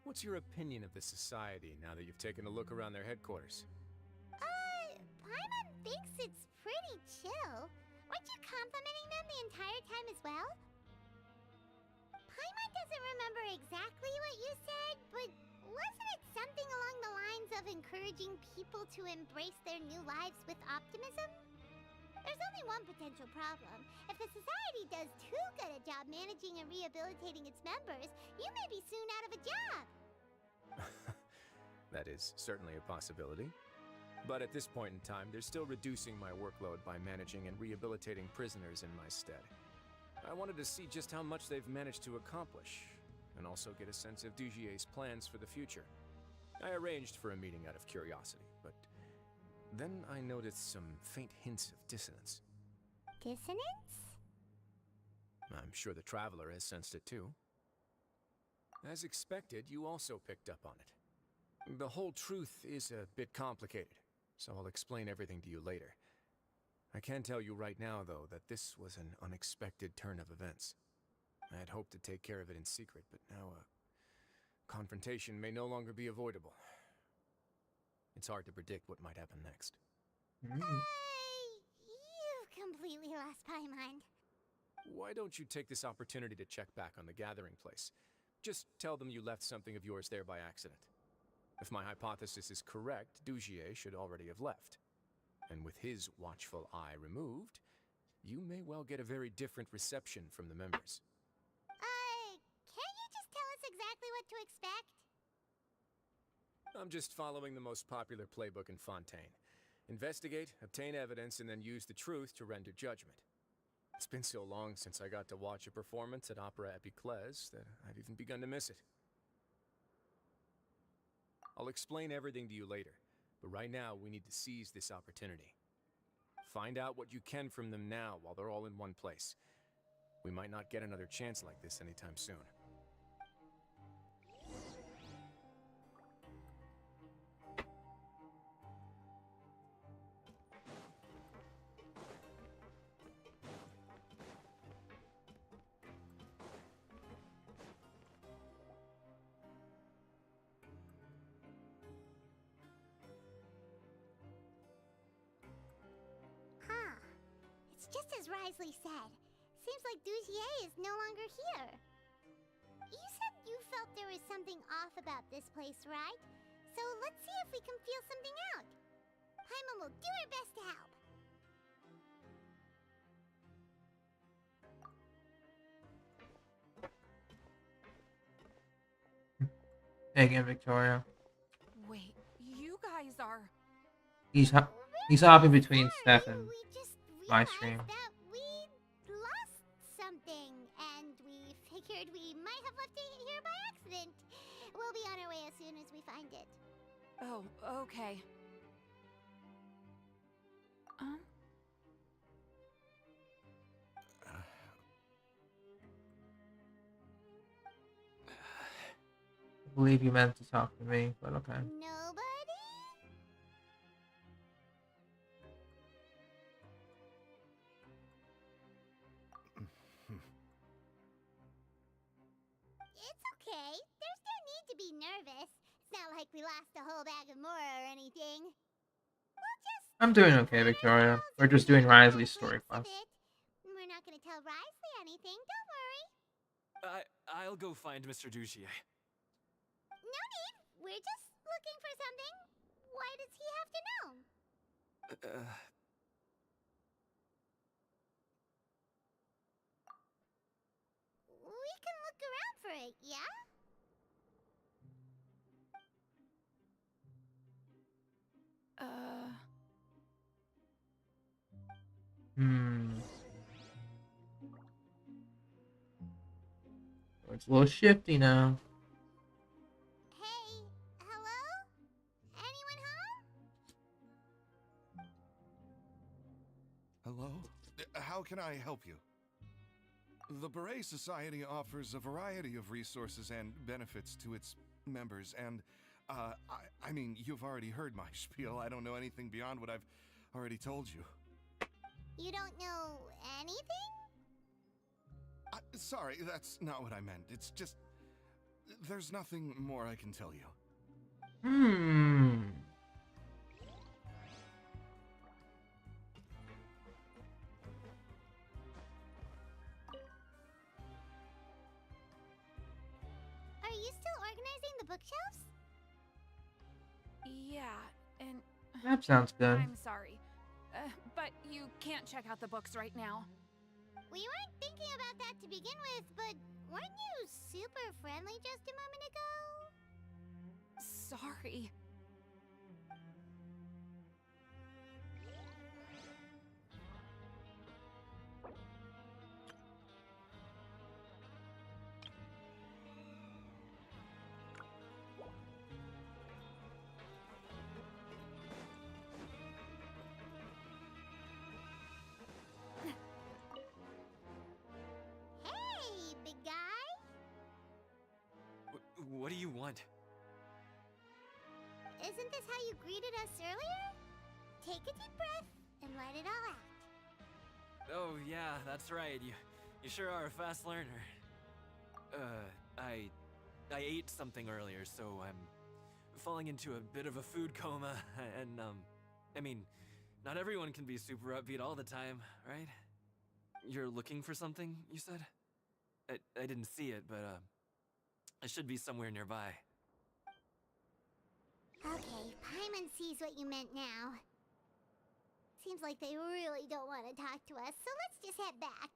what's your opinion of the society now that you've taken a look around their headquarters? Paimon thinks it's pretty chill. Weren't you complimenting them the entire time as well? Paimon doesn't remember exactly what you said, but wasn't it something along the lines of encouraging people to embrace their new lives with optimism? There's only one potential problem. If the society does too good a job managing and rehabilitating its members, you may be soon out of a job. That is certainly a possibility. But at this point in time, they're still reducing my workload by managing and rehabilitating prisoners in my stead. I wanted to see just how much they've managed to accomplish, and also get a sense of Dugier's plans for the future. I arranged for a meeting out of curiosity, but then I noticed some faint hints of dissonance. Dissonance? I'm sure the Traveler has sensed it too. As expected, you also picked up on it. The whole truth is a bit complicated, so I'll explain everything to you later. I can tell you right now, though, that this was an unexpected turn of events. I had hoped to take care of it in secret, but now a confrontation may no longer be avoidable. It's hard to predict what might happen next. You've completely lost Paimon. Why don't you take this opportunity to check back on the gathering place? Just tell them you left something of yours there by accident. If my hypothesis is correct, Dugier should already have left. And with his watchful eye removed, you may well get a very different reception from the members. Can't you just tell us exactly what to expect? I'm just following the most popular playbook in Fontaine. Investigate, obtain evidence, and then use the truth to render judgment. It's been so long since I got to watch a performance at Opera Epiclese that I've even begun to miss it. I'll explain everything to you later, but right now we need to seize this opportunity. Find out what you can from them now while they're all in one place. We might not get another chance like this anytime soon. It's just as Risley said. Seems like Dugier is no longer here. You said you felt there was something off about this place, right? So let's see if we can feel something out. Paimon will do her best to help. Again, Victoria. Wait, you guys are... He's hopping between Steph and my stream. That we lost something, and we figured we might have left it here by accident. We'll be on our way as soon as we find it. Oh, okay. I believe you meant to talk to me, but okay. Nobody? It's okay. There's no need to be nervous. It's not like we lost a whole bag of Mora or anything. We'll just... I'm doing okay, Victoria. We're just doing Risley's story quest. We're not gonna tell Risley anything, don't worry. I'll go find Mr. Dugier. No need. We're just looking for something. Why does he have to know? We can look around for it, yeah? It's a little shifty now. Hey, hello? Anyone home? Hello? How can I help you? The Beret Society offers a variety of resources and benefits to its members, and, I mean, you've already heard my spiel. I don't know anything beyond what I've already told you. You don't know anything? Sorry, that's not what I meant. It's just... there's nothing more I can tell you. Are you still organizing the bookshelves? Yeah, and That sounds good. I'm sorry, but you can't check out the books right now. We weren't thinking about that to begin with, but weren't you super friendly just a moment ago? Sorry. Hey, big guy! What do you want? Isn't this how you greeted us earlier? Take a deep breath and let it all out. Oh, yeah, that's right. You sure are a fast learner. I ate something earlier, so I'm falling into a bit of a food coma, and, I mean, not everyone can be super upbeat all the time, right? You're looking for something, you said? I didn't see it, but, it should be somewhere nearby. Okay, Paimon sees what you meant now. Seems like they really don't want to talk to us, so let's just head back.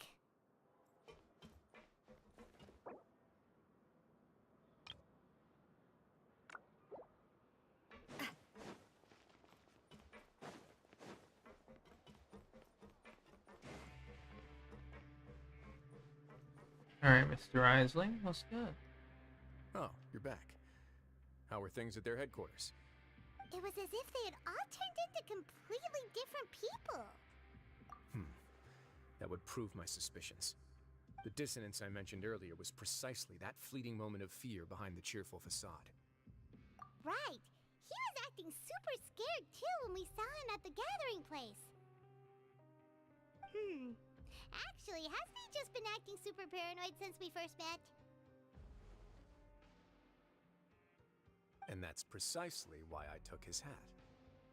Alright, Mr. Isley, what's good? Oh, you're back. How are things at their headquarters? It was as if they had all turned into completely different people. That would prove my suspicions. The dissonance I mentioned earlier was precisely that fleeting moment of fear behind the cheerful facade. Right. He was acting super scared too when we saw him at the gathering place. Actually, hasn't he just been acting super paranoid since we first met? And that's precisely why I took his hat.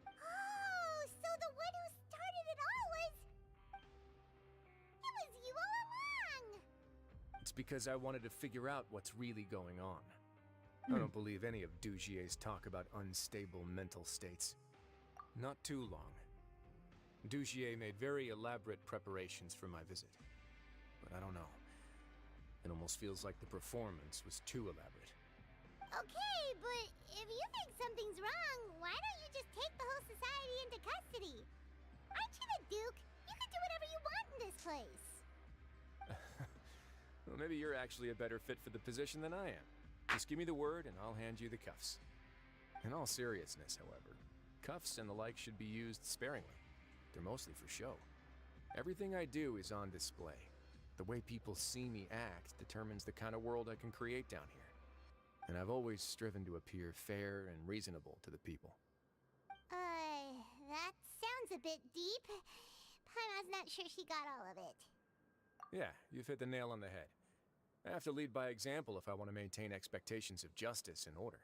Oh, so the one who started it all was... It was you all along! It's because I wanted to figure out what's really going on. I don't believe any of Dugier's talk about unstable mental states. Not too long. Dugier made very elaborate preparations for my visit. But I don't know. It almost feels like the performance was too elaborate. Okay, but if you think something's wrong, why don't you just take the whole society into custody? Aren't you the Duke? You can do whatever you want in this place. Well, maybe you're actually a better fit for the position than I am. Just give me the word and I'll hand you the cuffs. In all seriousness, however, cuffs and the like should be used sparingly. They're mostly for show. Everything I do is on display. The way people see me act determines the kind of world I can create down here. And I've always striven to appear fair and reasonable to the people. That sounds a bit deep. Paimon's not sure she got all of it. Yeah, you've hit the nail on the head. I have to lead by example if I want to maintain expectations of justice and order.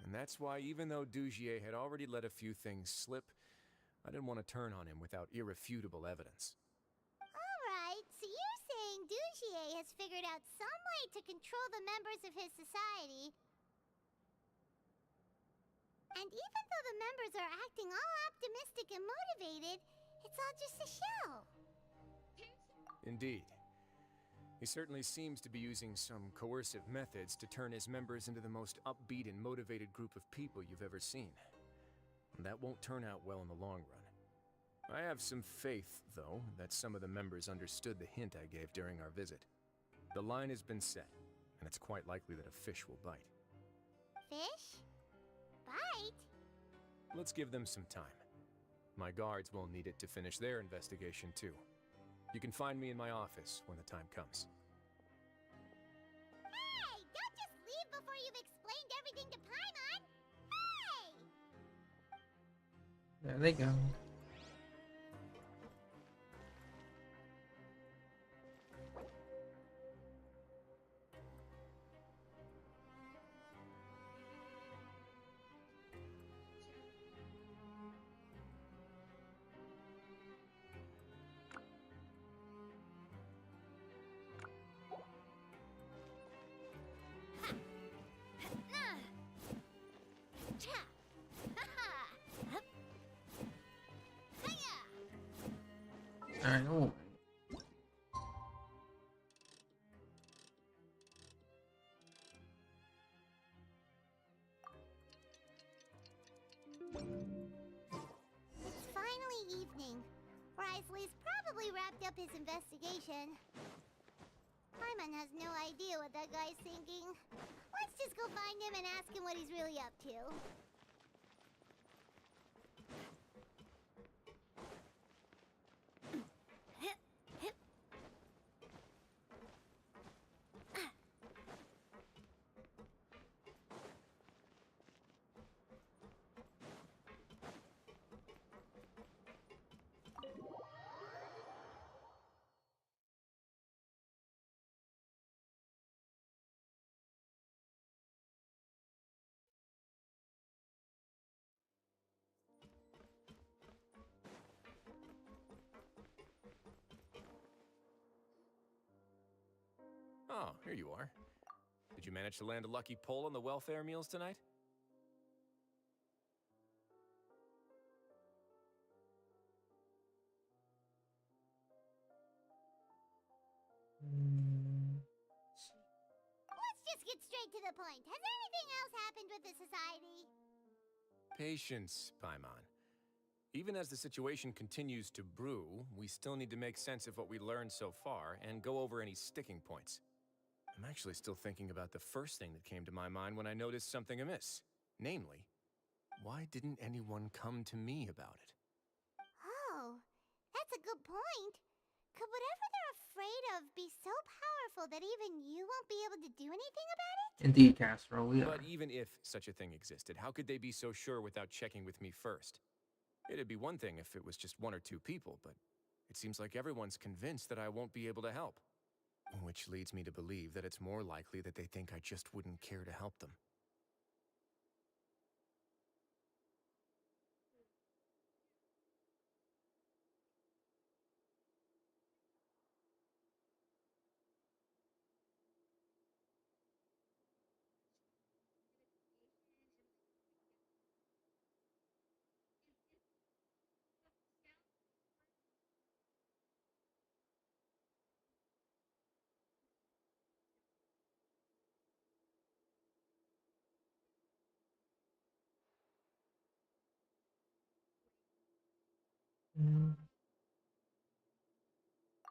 And that's why, even though Dugier had already let a few things slip, I didn't want to turn on him without irrefutable evidence. Alright, so you're saying Dugier has figured out some way to control the members of his society. And even though the members are acting all optimistic and motivated, it's all just a show. Indeed. He certainly seems to be using some coercive methods to turn his members into the most upbeat and motivated group of people you've ever seen. And that won't turn out well in the long run. I have some faith, though, that some of the members understood the hint I gave during our visit. The line has been set, and it's quite likely that a fish will bite. Fish? Bite? Let's give them some time. My guards will need it to finish their investigation, too. You can find me in my office when the time comes. Hey! Don't just leave before you've explained everything to Paimon! Hey! There they go. Alright, oh. It's finally evening. Risley's probably wrapped up his investigation. Paimon has no idea what that guy's thinking. Let's just go find him and ask him what he's really up to. Oh, here you are. Did you manage to land a lucky pull on the welfare meals tonight? Let's just get straight to the point. Has anything else happened with the society? Patience, Paimon. Even as the situation continues to brew, we still need to make sense of what we learned so far and go over any sticking points. I'm actually still thinking about the first thing that came to my mind when I noticed something amiss. Namely, why didn't anyone come to me about it? Oh, that's a good point. Could whatever they're afraid of be so powerful that even you won't be able to do anything about it? Indeed, Castro, yeah. But even if such a thing existed, how could they be so sure without checking with me first? It'd be one thing if it was just one or two people, but it seems like everyone's convinced that I won't be able to help. Which leads me to believe that it's more likely that they think I just wouldn't care to help them.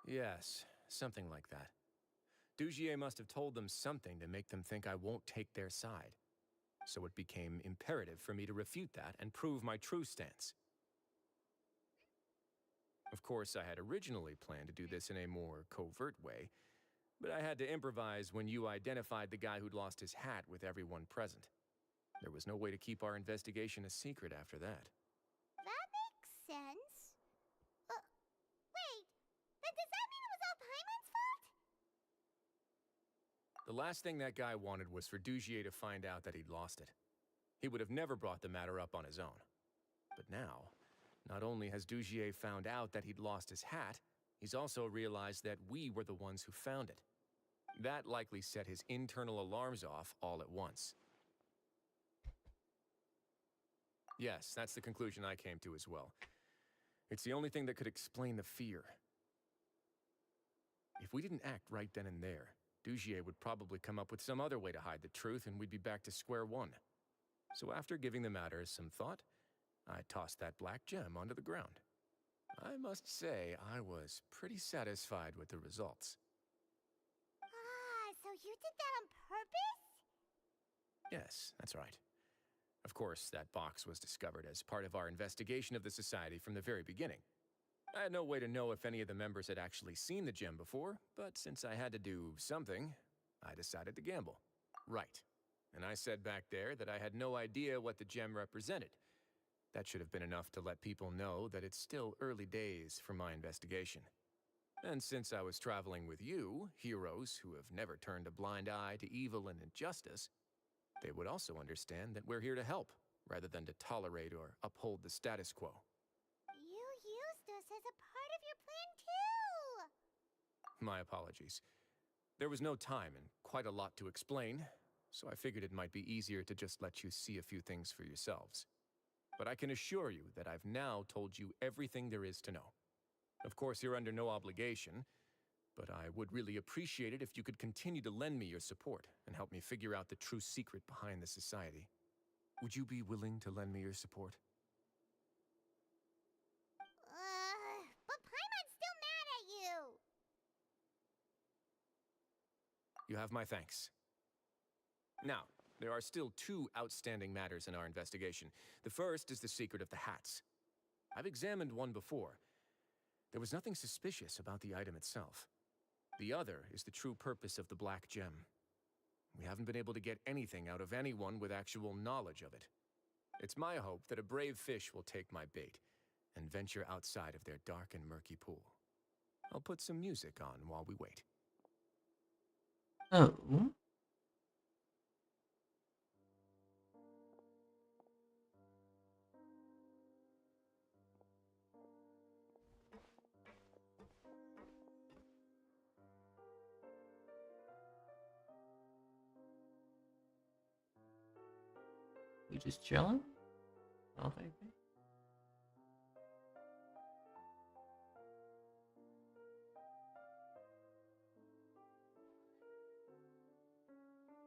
Yes, something like that. Dugier must have told them something to make them think I won't take their side. So it became imperative for me to refute that and prove my true stance. Of course, I had originally planned to do this in a more covert way, but I had to improvise when you identified the guy who'd lost his hat with everyone present. There was no way to keep our investigation a secret after that. That makes sense. Wait, then does that mean it was all Paimon's fault? The last thing that guy wanted was for Dugier to find out that he'd lost it. He would have never brought the matter up on his own. But now, not only has Dugier found out that he'd lost his hat, he's also realized that we were the ones who found it. That likely set his internal alarms off all at once. Yes, that's the conclusion I came to as well. It's the only thing that could explain the fear. If we didn't act right then and there, Dugier would probably come up with some other way to hide the truth and we'd be back to square one. So after giving the matter some thought, I tossed that black gem onto the ground. I must say, I was pretty satisfied with the results. Ah, so you did that on purpose? Yes, that's right. Of course, that box was discovered as part of our investigation of the society from the very beginning. I had no way to know if any of the members had actually seen the gem before, but since I had to do something, I decided to gamble. Right. And I said back there that I had no idea what the gem represented. That should have been enough to let people know that it's still early days for my investigation. And since I was traveling with you, heroes who have never turned a blind eye to evil and injustice, they would also understand that we're here to help, rather than to tolerate or uphold the status quo. You used us as a part of your plan too! My apologies. There was no time and quite a lot to explain, so I figured it might be easier to just let you see a few things for yourselves. But I can assure you that I've now told you everything there is to know. Of course, you're under no obligation, but I would really appreciate it if you could continue to lend me your support and help me figure out the true secret behind the society. Would you be willing to lend me your support? But Paimon's still mad at you! You have my thanks. Now, there are still two outstanding matters in our investigation. The first is the secret of the hats. I've examined one before. There was nothing suspicious about the item itself. The other is the true purpose of the black gem. We haven't been able to get anything out of anyone with actual knowledge of it. It's my hope that a brave fish will take my bait and venture outside of their dark and murky pool. I'll put some music on while we wait. Oh. We just chilling? I don't think.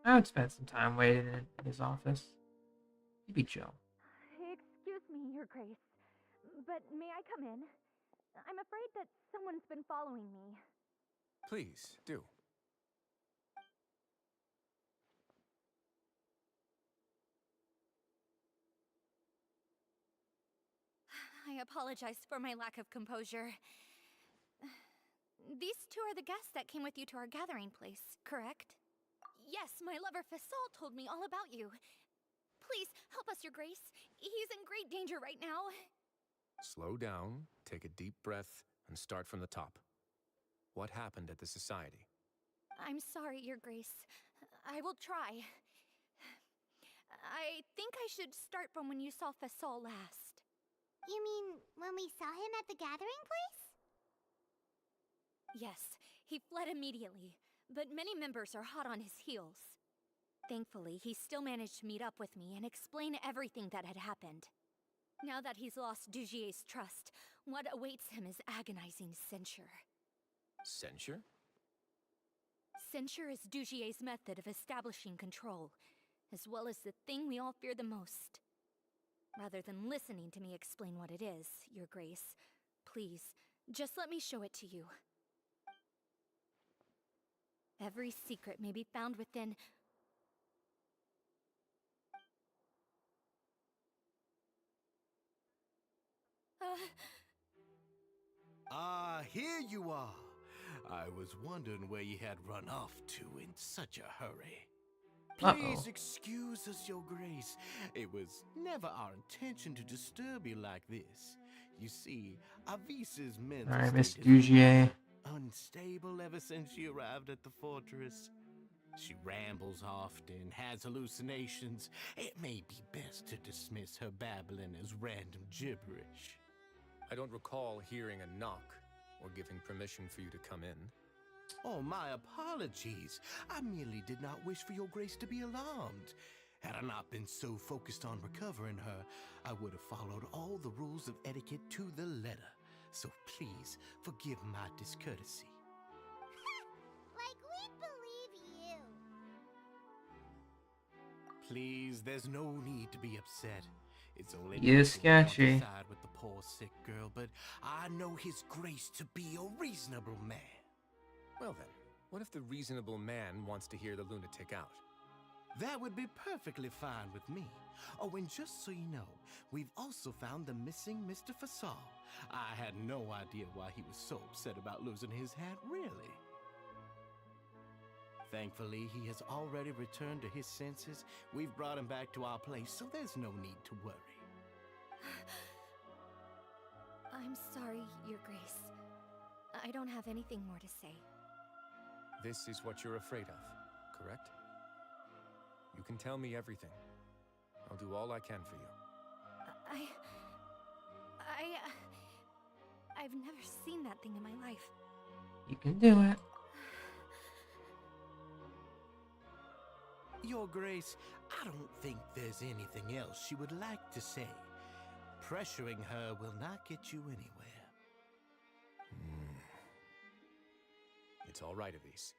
I would spend some time waiting in his office. He'd be chill. Excuse me, Your Grace, but may I come in? I'm afraid that someone's been following me. Please, do. I apologize for my lack of composure. These two are the guests that came with you to our gathering place, correct? Yes, my lover Fasol told me all about you. Please, help us, Your Grace. He's in great danger right now. Slow down, take a deep breath, and start from the top. What happened at the society? I'm sorry, Your Grace. I will try. I think I should start from when you saw Fasol last. You mean when we saw him at the gathering place? Yes, he fled immediately, but many members are hot on his heels. Thankfully, he still managed to meet up with me and explain everything that had happened. Now that he's lost Dugier's trust, what awaits him is agonizing censure. Censure? Censure is Dugier's method of establishing control, as well as the thing we all fear the most. Rather than listening to me explain what it is, Your Grace, please, just let me show it to you. Every secret may be found within... Here you are. I was wondering where you had run off to in such a hurry. Please excuse us, Your Grace. It was never our intention to disturb you like this. You see, Avisa's mental Alright, Miss state has Dugier. been unstable ever since she arrived at the fortress. She rambles often, has hallucinations. It may be best to dismiss her babbling as random gibberish. I don't recall hearing a knock or giving permission for you to come in. Oh, my apologies. I merely did not wish for Your Grace to be alarmed. Had I not been so focused on recovering her, I would have followed all the rules of etiquette to the letter. So please, forgive my discourtesy. Like we'd believe you. Please, there's no need to be upset. It's only He is sketchy. side with the poor sick girl, but I know His Grace to be a reasonable man. Well then, what if the reasonable man wants to hear the lunatic out? That would be perfectly fine with me. Oh, and just so you know, we've also found the missing Mr. Fasol. I had no idea why he was so upset about losing his hat, really. Thankfully, he has already returned to his senses. We've brought him back to our place, so there's no need to worry. I'm sorry, Your Grace. I don't have anything more to say. This is what you're afraid of, correct? You can tell me everything. I'll do all I can for you. I've never seen that thing in my life. You can do it. Your Grace, I don't think there's anything else she would like to say. Pressuring her will not get you anywhere. it's all right, Avise.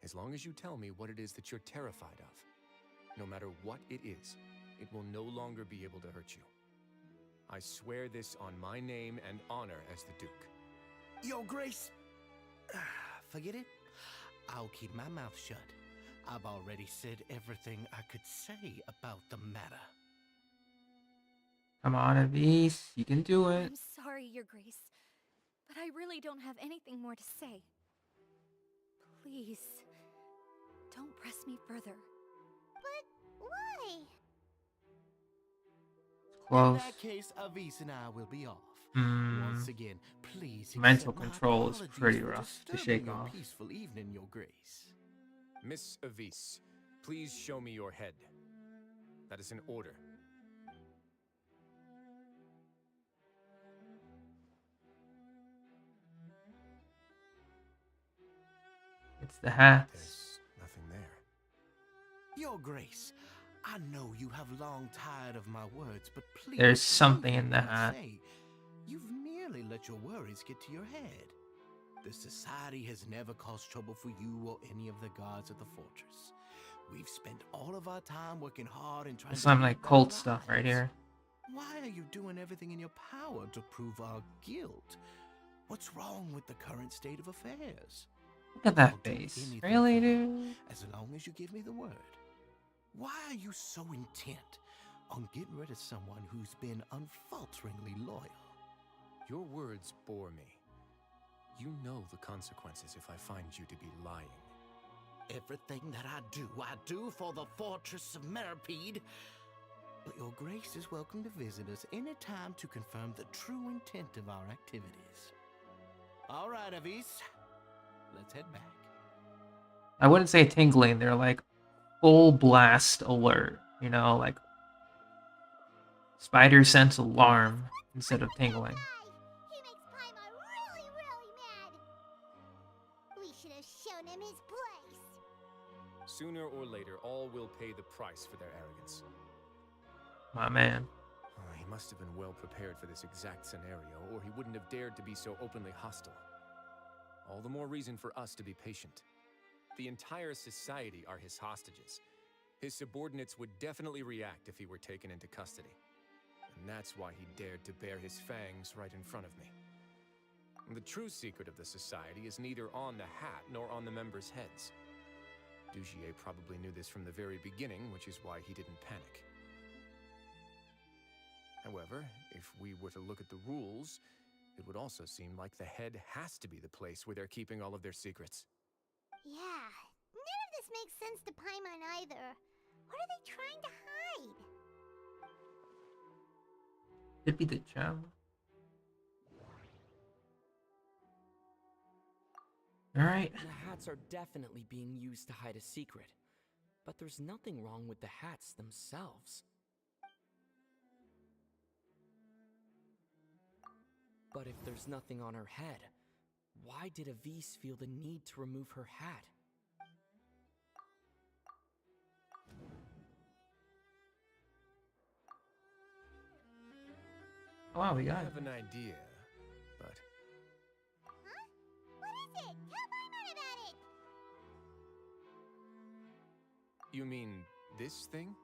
As long as you tell me what it is that you're terrified of, no matter what it is, it will no longer be able to hurt you. I swear this on my name and honor as the Duke. Your Grace, forget it. I'll keep my mouth shut. I've already said everything I could say about the matter. Come on, Avise. You can do it. I'm sorry, Your Grace, but I really don't have anything more to say. Please, don't press me further. But why? Close. In that case, Avise and I will be off. Once again, please. Mental accept my control is apologies pretty for rough to disturbing shake your off. Peaceful evening, Your Grace. Miss Avise, please show me your head. That is an order. It's the hats. There's nothing there. Your Grace, I know you have long tired of my words, but please. There's something in the believe what I hat. say. You've merely let your worries get to your head. The Society has never caused trouble for you or any of the guards at the fortress. We've spent all of our time working hard and trying There's to some lead like better cult stuff right lives. here. Why are you doing everything in your power to prove our guilt? What's wrong with the current state of affairs? Look at that I'll do face. anything Really, for you, dude? as long as you give me the word. Why are you so intent on getting rid of someone who's been unfalteringly loyal? Your words bore me. You know the consequences if I find you to be lying. Everything that I do for the fortress of Meripede. But your Grace is welcome to visit us anytime to confirm the true intent of our activities. All right, Avise. Let's head back. I wouldn't say tingling. They're like full blast alert. You know, like spider sense alarm instead of tingling. He makes Paimon really, really mad. We should have shown him his place. Sooner or later, all will pay the price for their arrogance. My man. Oh, he must have been well prepared for this exact scenario, or he wouldn't have dared to be so openly hostile. All the more reason for us to be patient. The entire society are his hostages. His subordinates would definitely react if he were taken into custody. And that's why he dared to bare his fangs right in front of me. The true secret of the society is neither on the hat nor on the members' heads. Dugier probably knew this from the very beginning, which is why he didn't panic. However, if we were to look at the rules, it would also seem like the head has to be the place where they're keeping all of their secrets. Yeah, none of this makes sense to Paimon either. What are they trying to hide? Could be the gem. Alright. The hats are definitely being used to hide a secret. But there's nothing wrong with the hats themselves. But if there's nothing on her head, why did Avise feel the need to remove her hat? Wow, we got I it. have an idea, but Huh? What is it? Tell Paimon about it! you mean this thing?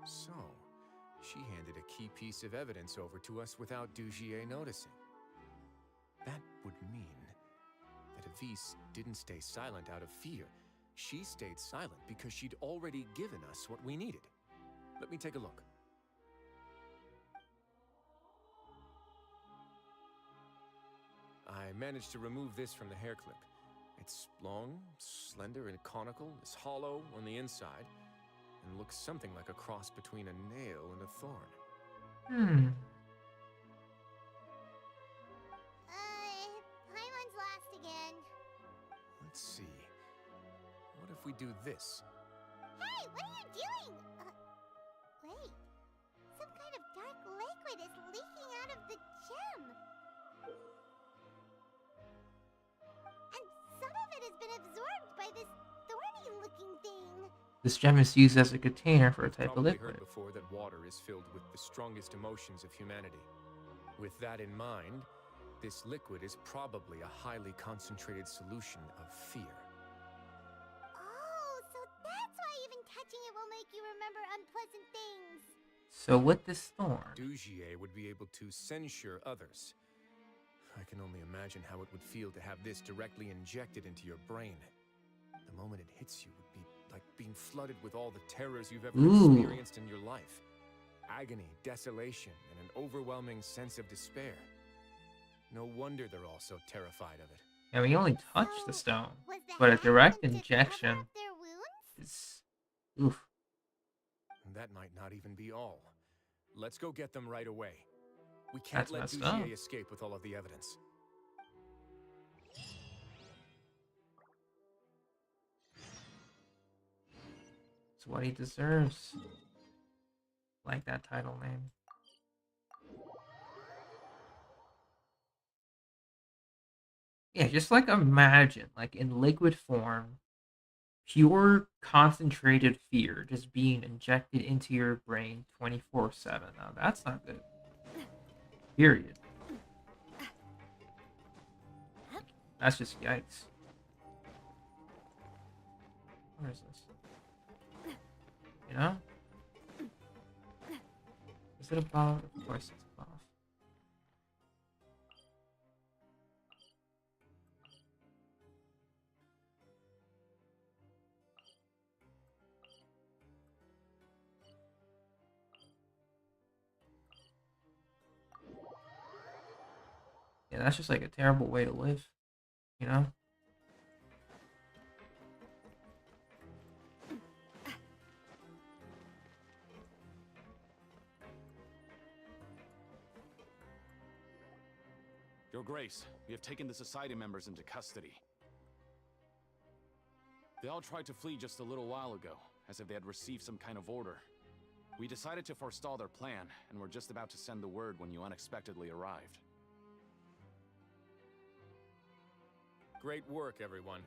So, she handed a key piece of evidence over to us without Dugier noticing. That would mean that Avise didn't stay silent out of fear. She stayed silent because she'd already given us what we needed. Let me take a look. I managed to remove this from the hair clip. It's long, slender, and conical. It's hollow on the inside, and looks something like a cross between a nail and a thorn. Paimon's lost again. Let's see. What if we do this? Hey, what are you doing? Wait. Some kind of dark liquid is leaking out of the gem. And some of it has been absorbed by this thorny-looking thing. This gem is used as a container for a type of Probably liquid. heard before that water is filled with the strongest emotions of humanity. With that in mind, This liquid is probably a highly concentrated solution of fear. Oh, so that's why even touching it will make you remember unpleasant things. So with this thorn, Dujier would be able to censure others. I can only imagine how it would feel to have this directly injected into your brain. The moment it hits you would be like being flooded with all the terrors you've ever experienced in your life. Agony, desolation, and an overwhelming sense of despair. No wonder they're all so terrified of it. and we only touched the stone, but a direct injection is oof. That might not even be all. Let's go get them right away. We can't let That's messed up. Dujier escape with all of the evidence. It's what he deserves. Like that title name. Yeah, just like imagine, like in liquid form, pure concentrated fear just being injected into your brain 24/7. Now that's not good. Period. That's just yikes. Where is this? You know? Is it above? Of course it's above. Yeah, that's just like a terrible way to live, you know? Your Grace, we have taken the Society members into custody. They all tried to flee just a little while ago, as if they had received some kind of order. We decided to forestall their plan, and were just about to send the word when you unexpectedly arrived. Great work, everyone.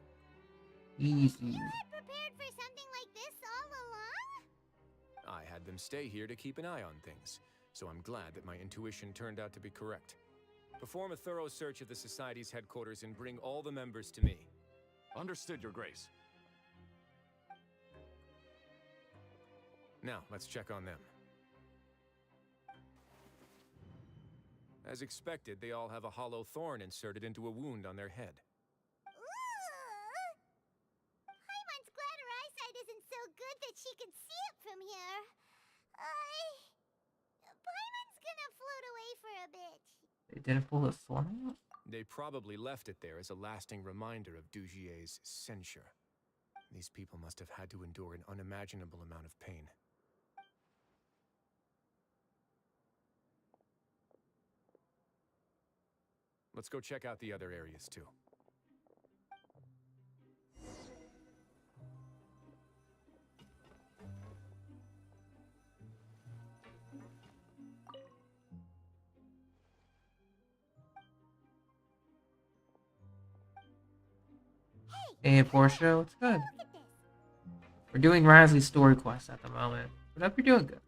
Easy. You had prepared for something like this all along? I had them stay here to keep an eye on things, so I'm glad that my intuition turned out to be correct. Perform a thorough search of the Society's headquarters and bring all the members to me. Understood, Your Grace. Now, let's check on them. As expected, they all have a hollow thorn inserted into a wound on their head. Paimon's glad her eyesight isn't so good that she can see it from here. Paimon's gonna float away for a bit. They didn't pull the thorn out? They probably left it there as a lasting reminder of Dujier's censure. These people must have had to endure an unimaginable amount of pain. Let's go check out the other areas too. Hey, Portia, it's good. We're doing Rasley's story quest at the moment, but I hope you're doing good.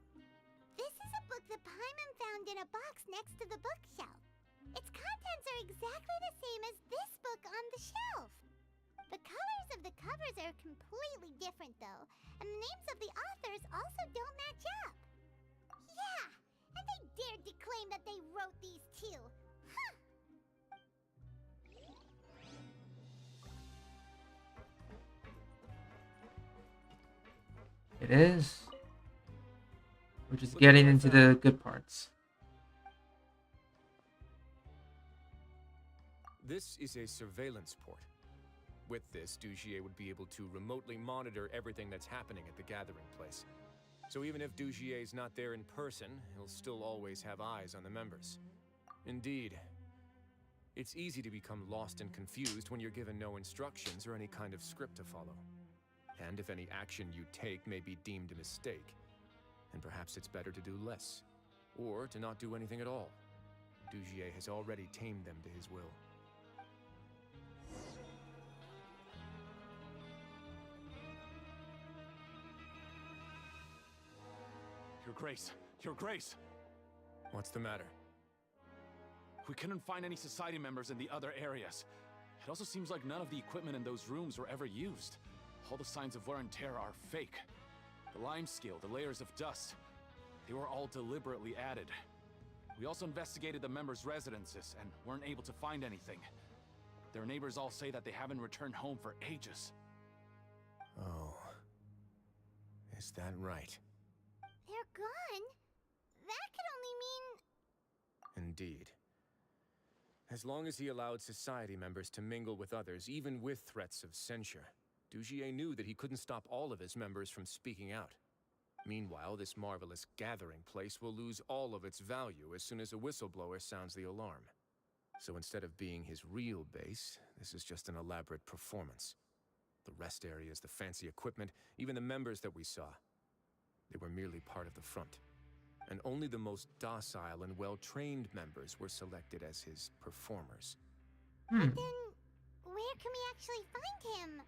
This is a book that Paimon found in a box next to the bookshelf. Its contents are exactly the same as this book on the shelf. The colors of the covers are completely different, though, and the names of the authors also don't match up. Yeah, and they dared to claim that they wrote these too. Huh! It is. We're just getting into the good parts. This is a surveillance port. With this, Dujier would be able to remotely monitor everything that's happening at the gathering place. So even if Dujier's not there in person, he'll still always have eyes on the members. Indeed. It's easy to become lost and confused when you're given no instructions or any kind of script to follow. And if any action you take may be deemed a mistake, then perhaps it's better to do less, or to not do anything at all. Dujier has already tamed them to his will. Your Grace! Your Grace! What's the matter? We couldn't find any society members in the other areas. It also seems like none of the equipment in those rooms were ever used. All the signs of wear and tear are fake. The lime scale, the layers of dust, they were all deliberately added. We also investigated the members' residences and weren't able to find anything. Their neighbors all say that they haven't returned home for ages. Oh. Is that right? They're gone? That could only mean... Indeed. As long as he allowed society members to mingle with others, even with threats of censure, Dugier knew that he couldn't stop all of his members from speaking out. Meanwhile, this marvelous gathering place will lose all of its value as soon as a whistleblower sounds the alarm. So instead of being his real base, this is just an elaborate performance. The rest areas, the fancy equipment, even the members that we saw, they were merely part of the front. And only the most docile and well-trained members were selected as his performers. But then, where can we actually find him?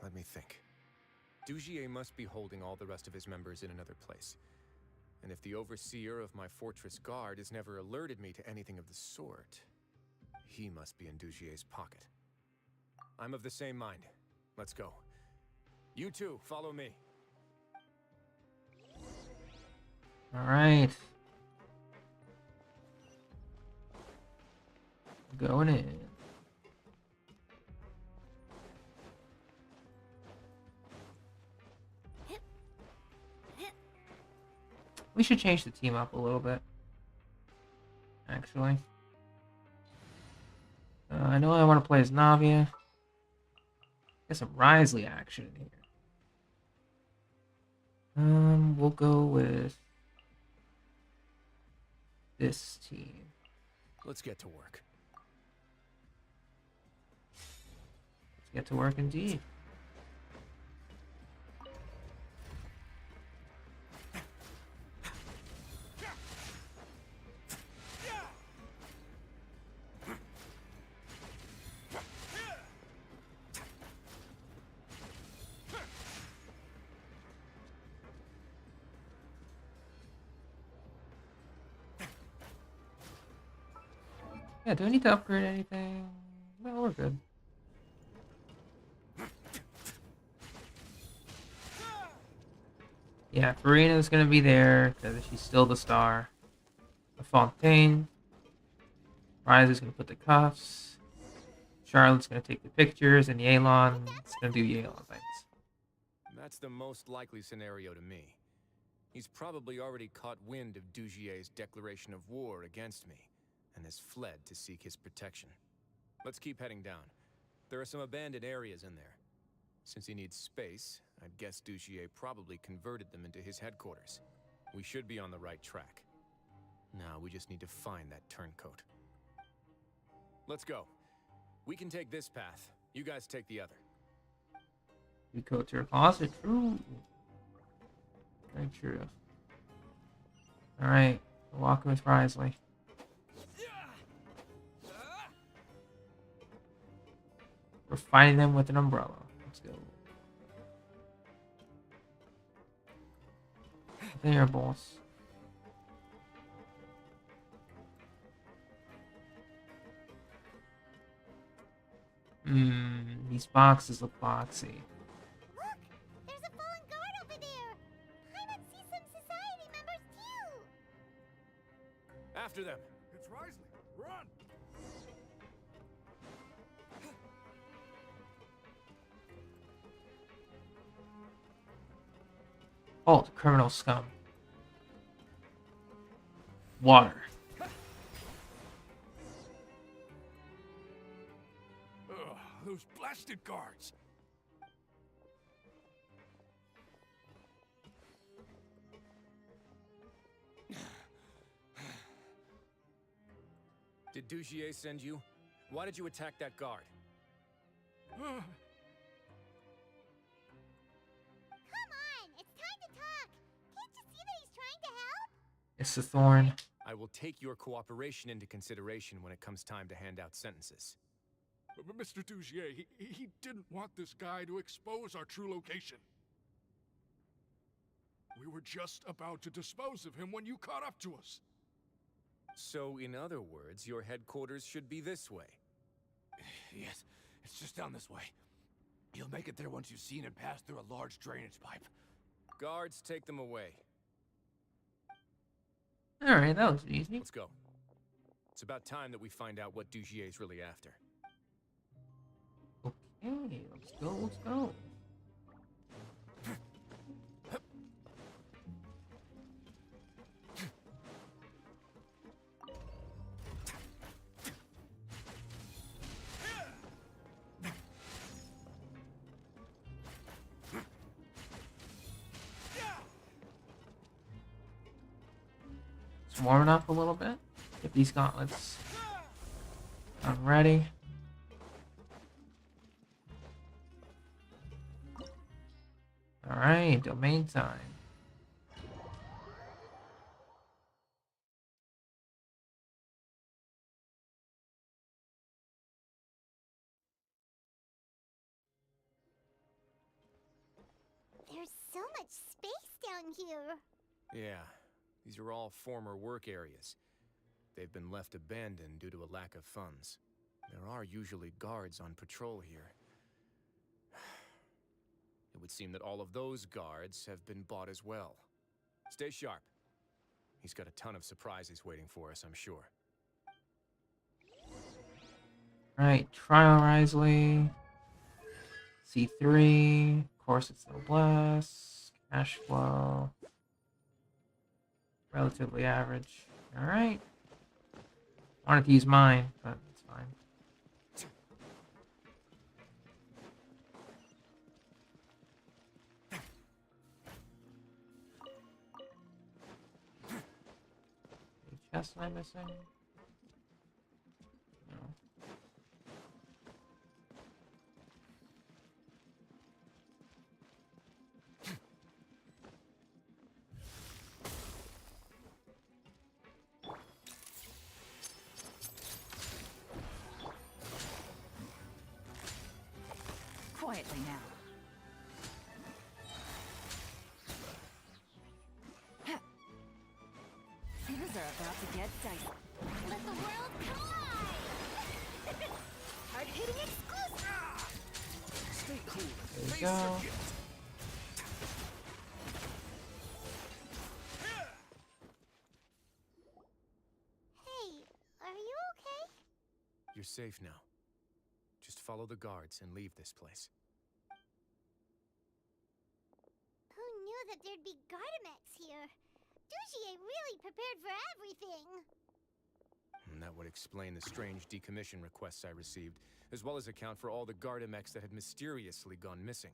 Let me think. Dugier must be holding all the rest of his members in another place. And if the overseer of my fortress guard has never alerted me to anything of the sort, he must be in Dugier's pocket. I'm of the same mind. Let's go. You two, follow me. All right. Going in. We should change the team up a little bit. Actually. I know I want to play as Navia. Get some Risley action in here. We'll go with this team. Let's get to work. Let's get to work indeed. Yeah, do I need to upgrade anything? No, we're good. Yeah, Farina's gonna be there because she's still the star. The Fontaine. Rise gonna put the cuffs. Charlotte's gonna take the pictures, and Yelan's gonna do Yelan things. That's the most likely scenario to me. He's probably already caught wind of Dugier's declaration of war against me, and has fled to seek his protection. Let's keep heading down. There are some abandoned areas in there. Since he needs space, I'd guess Dugier probably converted them into his headquarters. We should be on the right track. Now we just need to find that turncoat. Let's go. We can take this path. You guys take the other. We go to your closet. True. Very true. Alright. Walking with Risley. We're fighting them with an umbrella. Let's go. There, boss. These boxes look boxy. Look! There's a fallen guard over there! Paimon sees some society members too! After them! It's Risley! Run! Oh, the criminal scum. Water. Ugh, those blasted guards! Did Dugier send you? Why did you attack that guard? Come on! It's time to talk! Can't you see that he's trying to help? It's the thorn. I will take your cooperation into consideration when it comes time to hand out sentences. But Mr. Dugier, he didn't want this guy to expose our true location. We were just about to dispose of him when you caught up to us. So, in other words, your headquarters should be this way. Yes, it's just down this way. You'll make it there once you've seen and passed through a large drainage pipe. Guards, take them away. Alright, that was easy. Let's go. It's about time that we find out what Dugier's really after. Okay, let's go, let's go. Just warming up a little bit. Get these gauntlets ready. Alright, domain time. There's so much space down here. Yeah, these are all former work areas. They've been left abandoned due to a lack of funds. There are usually guards on patrol here. It would seem that all of those guards have been bought as well. Stay sharp. He's got a ton of surprises waiting for us, I'm sure. Right, Trial Risley. C3. Of course, it's Noblesse. Cash flow. Relatively average. Alright. Wanted to use mine, but it's fine. Any chest am I missing? No. Quietly now. Things are about to get dicey. Let the world collide! Hard-hitting exclusive! Stay cool. There we Face go. your gift. Hey, are you okay? You're safe now. Just follow the guards and leave this place. Who knew that there'd be Gardamex here? Dugier really prepared for everything! And that would explain the strange decommission requests I received, as well as account for all the Gardamex that had mysteriously gone missing.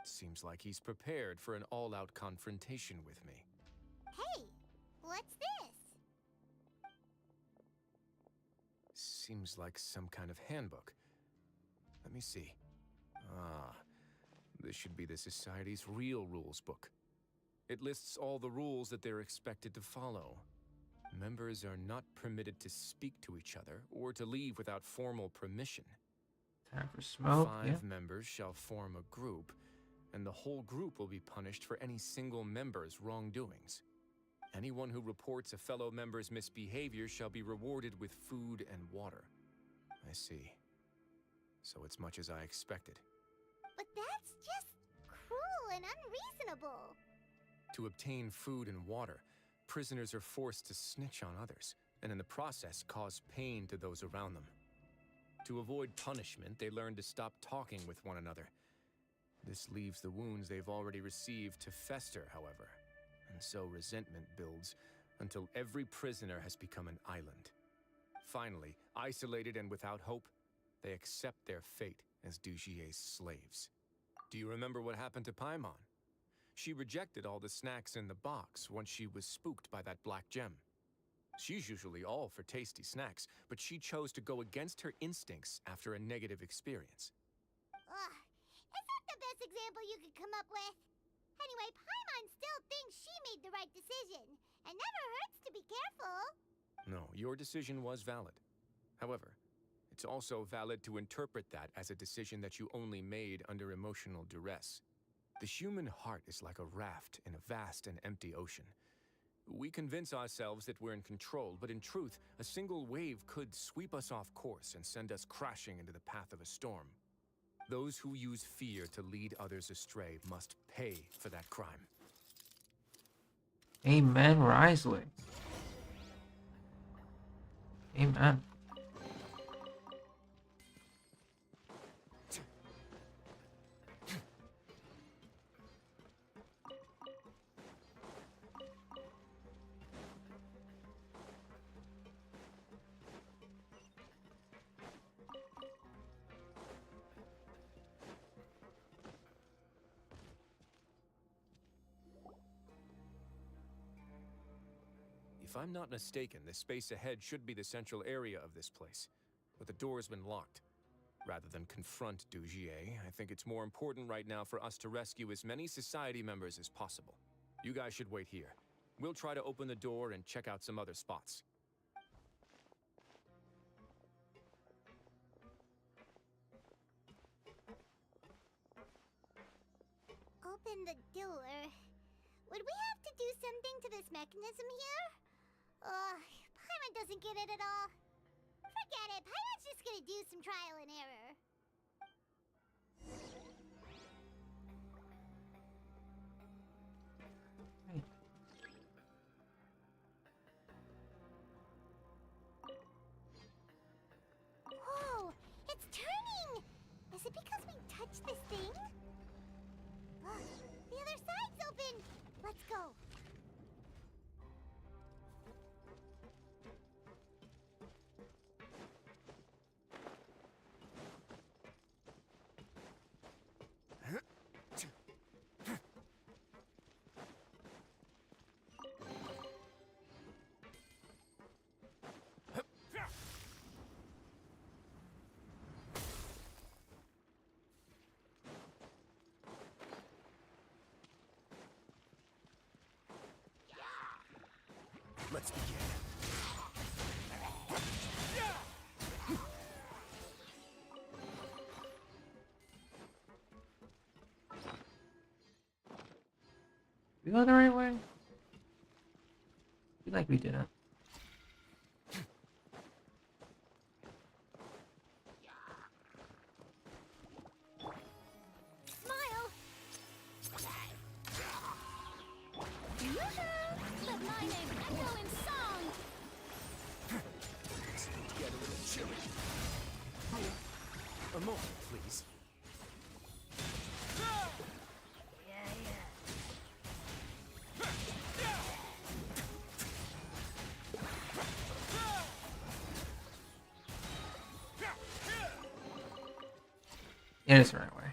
Seems like he's prepared for an all-out confrontation with me. Hey, what's this? Seems like some kind of handbook. Let me see. Ah, this should be the Society's real rules book. It lists all the rules that they're expected to follow. Members are not permitted to speak to each other or to leave without formal permission. Time for smoke. 5 Yeah. members shall form a group, and the whole group will be punished for any single member's wrongdoings. Anyone who reports a fellow member's misbehavior shall be rewarded with food and water. I see. So it's much as I expected. But that's just cruel and unreasonable. To obtain food and water, prisoners are forced to snitch on others, and in the process cause pain to those around them. To avoid punishment, they learn to stop talking with one another. This leaves the wounds they've already received to fester, however, and so resentment builds until every prisoner has become an island. Finally, isolated and without hope, they accept their fate as Dugier's slaves. Do you remember what happened to Paimon? She rejected all the snacks in the box once she was spooked by that black gem. She's usually all for tasty snacks, but she chose to go against her instincts after a negative experience. Ugh, is that the best example you could come up with? Anyway, Paimon still thinks she made the right decision. It never hurts to be careful. No, your decision was valid. However, it's also valid to interpret that as a decision that you only made under emotional duress. The human heart is like a raft in a vast and empty ocean. We convince ourselves that we're in control, but in truth, a single wave could sweep us off course and send us crashing into the path of a storm. Those who use fear to lead others astray must pay for that crime. Amen, Risley. Amen. If I'm not mistaken, the space ahead should be the central area of this place, but the door's been locked. Rather than confront Dugier, I think it's more important right now for us to rescue as many society members as possible. You guys should wait here. We'll try to open the door and check out some other spots. Open the door. Would we have to do something to this mechanism here? Paimon doesn't get it at all. Forget it. Paimon's just gonna do some trial and error. Whoa! It's turning! Is it because we touched this thing? Look, the other side's open! Let's go. Let's begin. We go the right way? I feel like we didn't. Smile! Yoo-hoo! Let my name echo in song! Get a little chilly. A moment, please. It is the right way.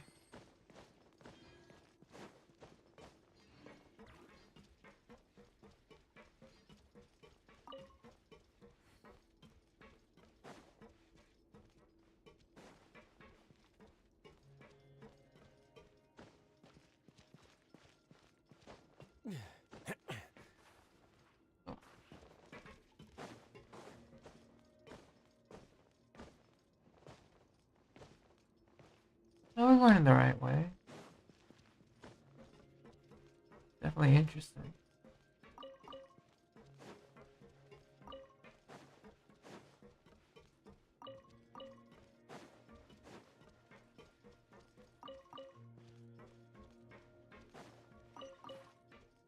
No, we're going the right way. Definitely interesting.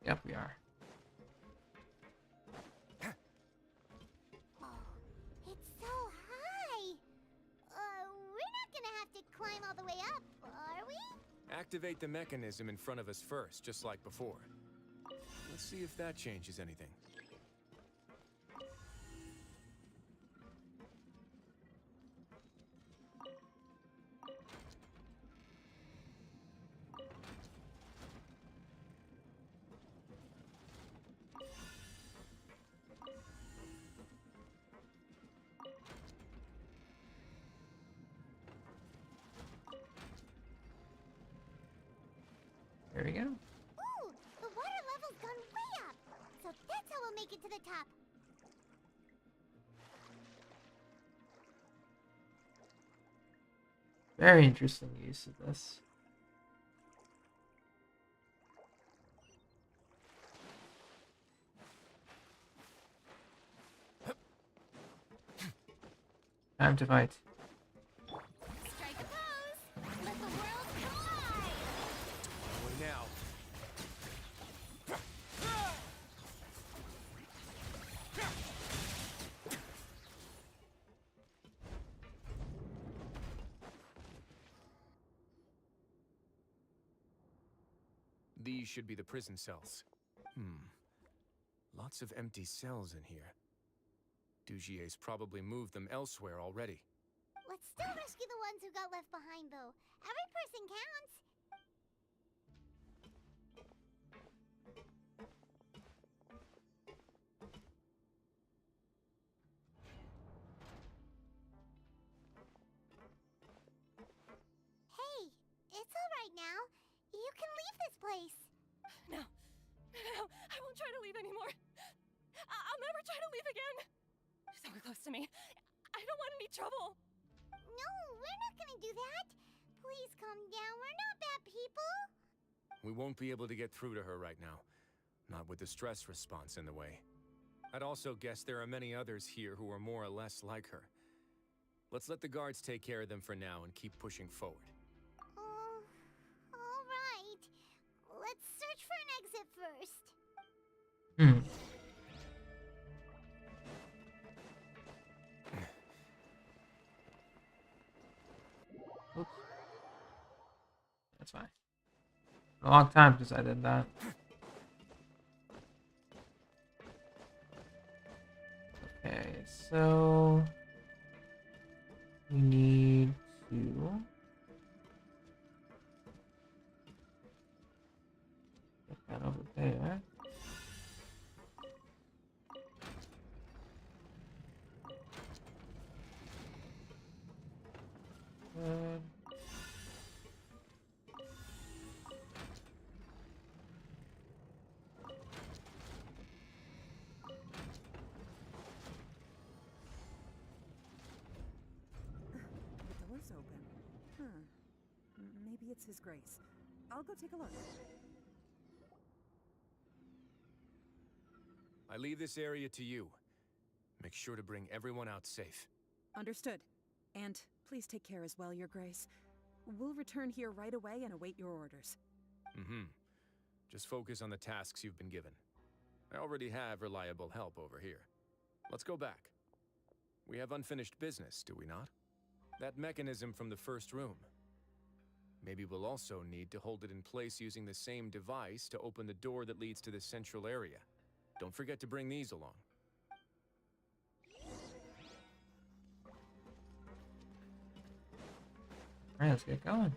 Yep, we are. Oh, it's so high! We're not gonna have to climb all the way up, are we? Activate the mechanism in front of us first, just like before. Let's see if that changes anything. There we go. Ooh, the water level's gone way up! So that's how we'll make it to the top. Very interesting use of this. Time to fight. Strike a pose! Let the world collide! What now? These should be the prison cells. Lots of empty cells in here. Dugier's probably moved them elsewhere already. Let's still rescue the ones who got left behind, though. Every person counts. Hey, it's all right now. You can leave this place. No. No, I won't try to leave anymore. I'll never try to leave again. Don't get close to me. I don't want any trouble. No, we're not gonna do that. Please calm down. We're not bad people. We won't be able to get through to her right now. Not with the stress response in the way. I'd also guess there are many others here who are more or less like her. Let's let the guards take care of them for now and keep pushing forward. Oh, all right. Let's search for an exit first. Oops. That's fine. A long time since I did that. Okay, so we need to get that over there. Good. The door's open. Huh. Maybe it's His Grace. I'll go take a look. I leave this area to you. Make sure to bring everyone out safe. Understood. And please take care as well, Your Grace. We'll return here right away and await your orders. Just focus on the tasks you've been given. I already have reliable help over here. Let's go back. We have unfinished business, do we not? That mechanism from the first room. Maybe we'll also need to hold it in place using the same device to open the door that leads to the central area. Don't forget to bring these along. Alright, let's get going.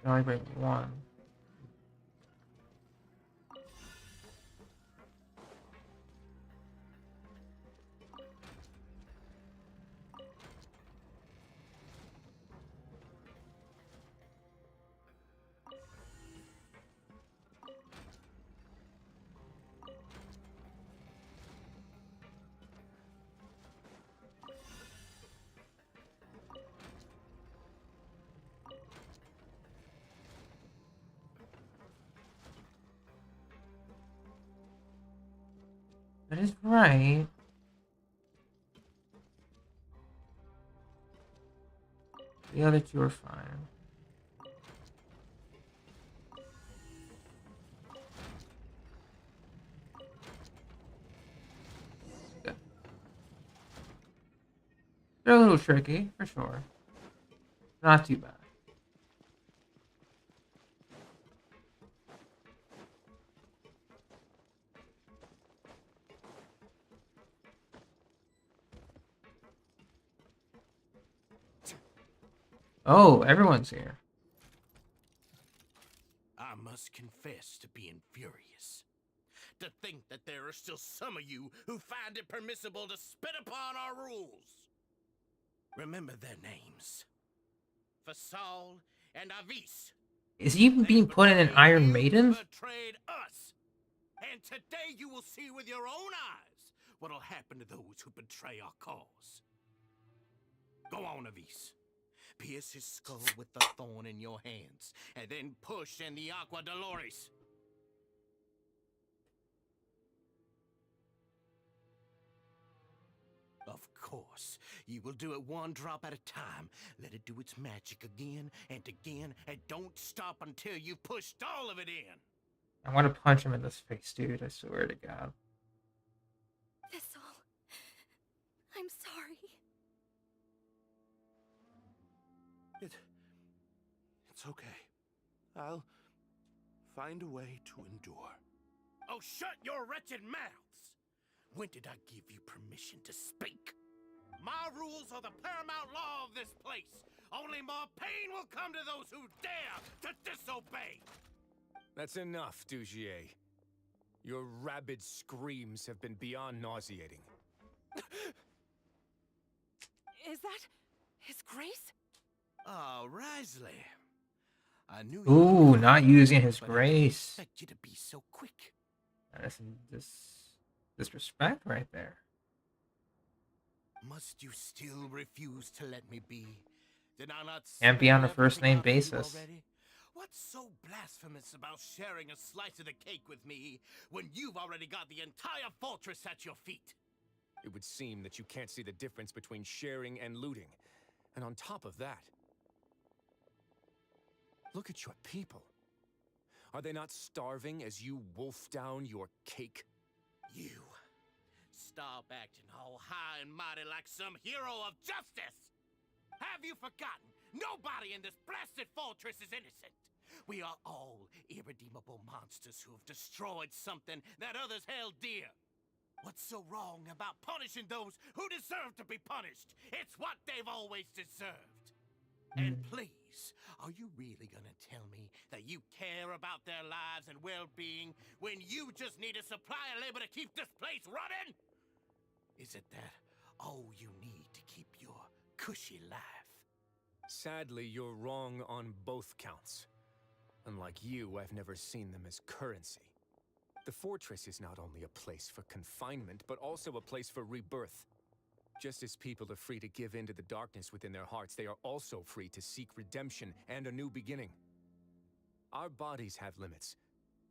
I only bring one. That is right. The other two are fine. Good. They're a little tricky, for sure. Not too bad. Oh, everyone's here. I must confess to being furious. To think that there are still some of you who find it permissible to spit upon our rules. Remember their names. Fasal and Avis. Is he even being put in an Iron Maiden? Betrayed us. And today you will see with your own eyes what'll happen to those who betray our cause. Go on, Avis. Pierce his skull with the thorn in your hands, and then push in the Aqua Dolores. Of course, you will do it one drop at a time. Let it do its magic again and again, and don't stop until you've pushed all of it in. I want to punch him in this face, dude. I swear to God. Thistle. I'm sorry. It's okay. I'll find a way to endure. Oh, shut your wretched mouths! When did I give you permission to speak? My rules are the paramount law of this place. Only more pain will come to those who dare to disobey. That's enough, Dugier. Your rabid screams have been beyond nauseating. Is that His Grace? Oh, Risley. I knew Ooh, not using his grace. I didn't expect you to be so quick. That's some disrespect right there. Must you still refuse to let me be? Did I not Can't be on a spell first name everything out for you basis. already? What's so blasphemous about sharing a slice of the cake with me when you've already got the entire fortress at your feet? It would seem that you can't see the difference between sharing and looting. And on top of that, look at your people. Are they not starving as you wolf down your cake? You stop acting all high and mighty like some hero of justice! Have you forgotten? Nobody in this blasted fortress is innocent. We are all irredeemable monsters who have destroyed something that others held dear. What's so wrong about punishing those who deserve to be punished? It's what they've always deserved. And please, are you really gonna tell me that you care about their lives and well-being when you just need a supply of labor to keep this place running? Is it that all you need to keep your cushy life? Sadly, you're wrong on both counts. Unlike you, I've never seen them as currency. The fortress is not only a place for confinement, but also a place for rebirth. Just as people are free to give in to the darkness within their hearts, they are also free to seek redemption and a new beginning. Our bodies have limits,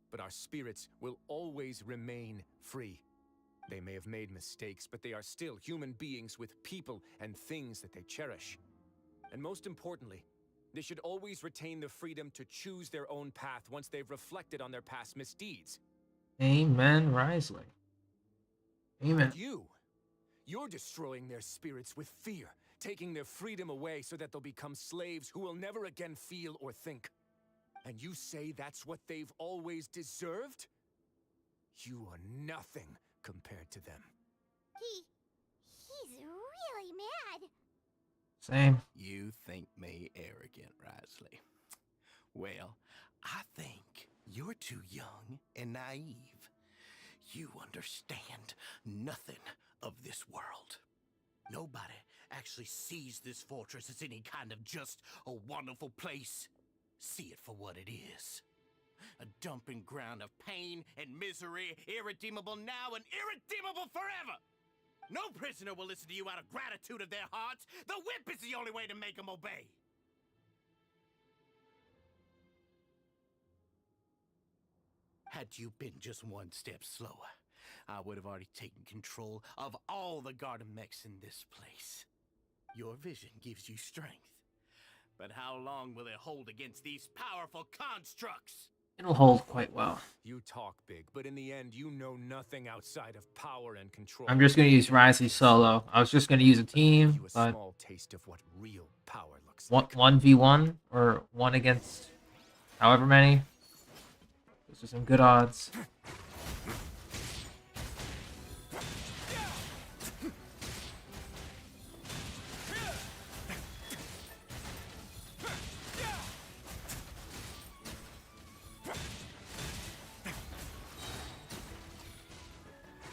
but our spirits will always remain free. They may have made mistakes, but they are still human beings with people and things that they cherish. And most importantly, they should always retain the freedom to choose their own path once they've reflected on their past misdeeds. Amen, Risley. Amen. But you're destroying their spirits with fear, taking their freedom away so that they'll become slaves who will never again feel or think. And you say that's what they've always deserved? You are nothing compared to them. He's really mad. Same. You think me arrogant, Risley. Well, I think you're too young and naive. You understand nothing of this world. Nobody actually sees this fortress as any kind of just a wonderful place. See it for what it is. A dumping ground of pain and misery, irredeemable now and irredeemable forever. No prisoner will listen to you out of gratitude of their hearts. The whip is the only way to make them obey. Had you been just one step slower, I would have already taken control of all the garden mechs in this place. Your vision gives you strength. But how long will it hold against these powerful constructs? It'll hold quite well. You talk big, but in the end, you know nothing outside of power and control. I'm just going to use Risley solo. I was just going to use a team, A but small taste of what real power looks like. 1v1 or 1 against however many. Those are some good odds.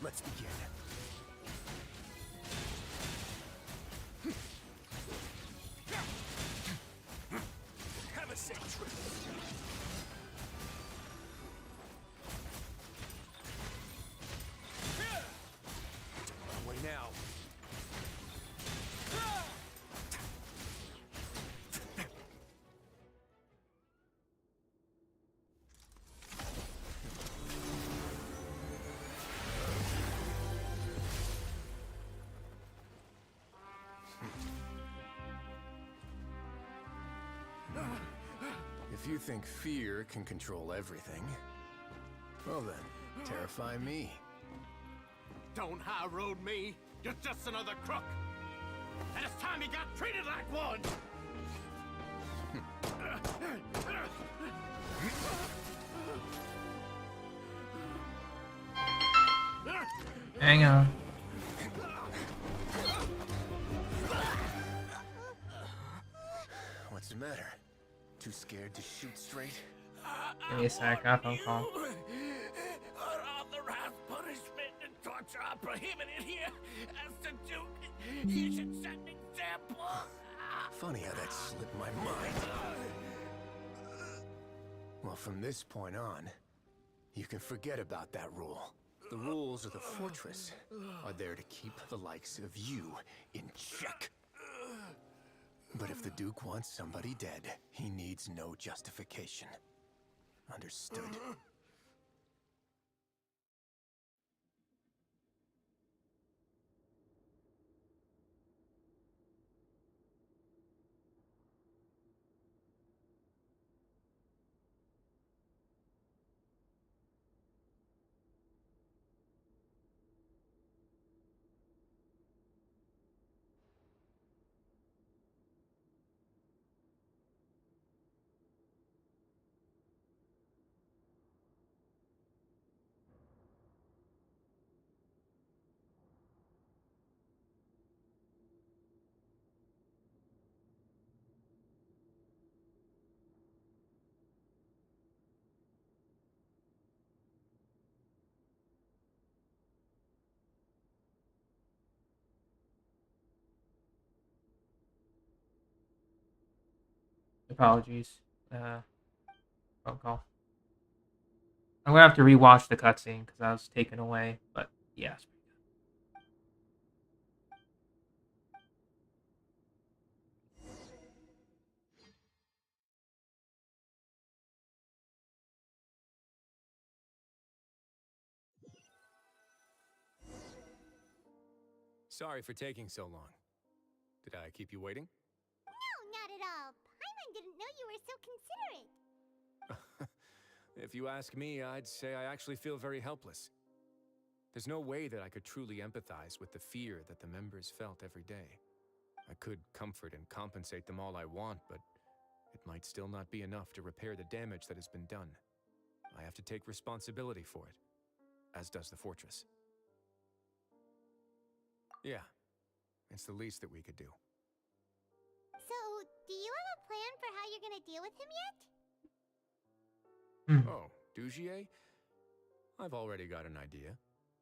Let's begin. Away now. If you think fear can control everything, well then, terrify me. Don't high road me. You're just another crook. And it's time you got treated like one. Hang on. What's the matter? Too scared to shoot straight? Give me a sec, I have a phone call. Unauthorized punishment and torture are prohibited here. As the Duke, you should set an example. Funny how that slipped my mind. Well, from this point on, you can forget about that rule. The rules of the fortress are there to keep the likes of you in check. But if the Duke wants somebody dead, he needs no justification. Understood? Apologies. Phone call. I'm gonna have to rewatch the cutscene because I was taken away. But yeah. Sorry for taking so long. Did I keep you waiting? No, not at all. Paimon didn't know you were so considerate. If you ask me, I'd say I actually feel very helpless. There's no way that I could truly empathize with the fear that the members felt every day. I could comfort and compensate them all I want, but it might still not be enough to repair the damage that has been done. I have to take responsibility for it, as does the fortress. Yeah, it's the least that we could do. So, do you have a plan for how you're gonna deal with him yet? Oh, Dugier? I've already got an idea.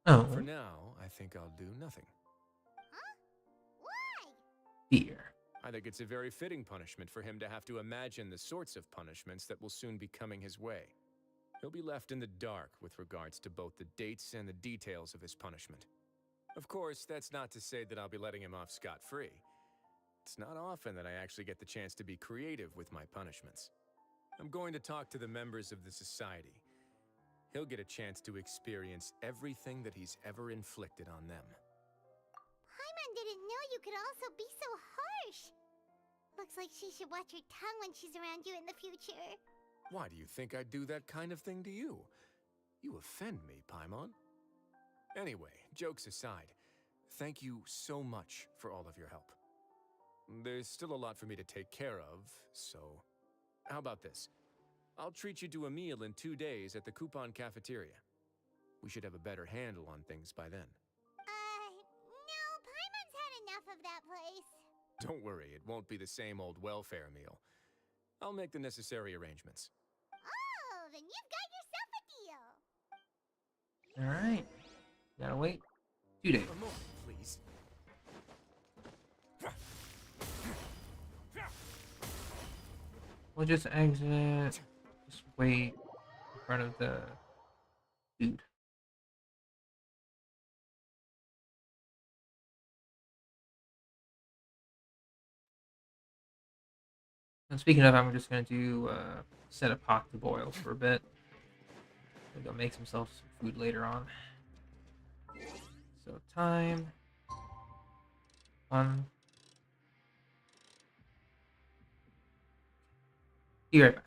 Oh. For now, I think I'll do nothing. Huh? Why? Fear. I think it's a very fitting punishment for him to have to imagine the sorts of punishments that will soon be coming his way. He'll be left in the dark with regards to both the dates and the details of his punishment. Of course, that's not to say that I'll be letting him off scot-free. It's not often that I actually get the chance to be creative with my punishments. I'm going to talk to the members of the society. He'll get a chance to experience everything that he's ever inflicted on them. Paimon didn't know you could also be so harsh. Looks like she should watch her tongue when she's around you in the future. Why do you think I'd do that kind of thing to you? You offend me, Paimon. Anyway, jokes aside, thank you so much for all of your help. There's still a lot for me to take care of, so... How about this? I'll treat you to a meal in 2 days at the Coupon Cafeteria. We should have a better handle on things by then. No, Paimon's had enough of that place. Don't worry, it won't be the same old welfare meal. I'll make the necessary arrangements. Oh, then you've got yourself a deal. Alright. Gotta wait 2 days. A moment, please. We'll just exit. Just wait in front of the dude. And speaking of, I'm just gonna do set a pot to boil for a bit. Maybe go make himself some food later on. So time 1. Be right back.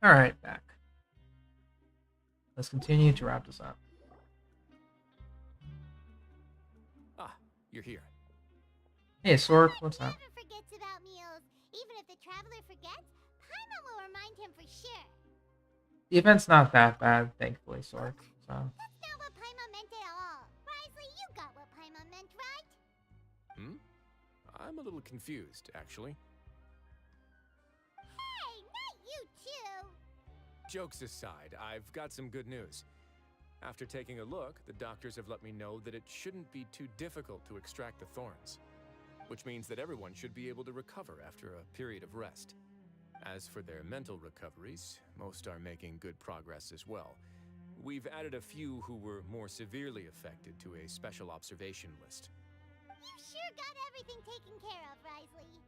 Alright, back. Let's continue to wrap this up. Ah, you're here. Hey, Sork, what's up? Never forgets about meals. Even if the traveler forgets, Paimon will remind him for sure. The event's not that bad, thankfully, Sork. So. That's not what Paimon meant at all. Risley, you got what Paimon meant, right? Hmm? I'm a little confused, actually. Hey, not you too. Jokes aside, I've got some good news. After taking a look, the doctors have let me know that it shouldn't be too difficult to extract the thorns, which means that everyone should be able to recover after a period of rest. As for their mental recoveries, most are making good progress as well. We've added a few who were more severely affected to a special observation list. You sure got everything taken care of, Risley.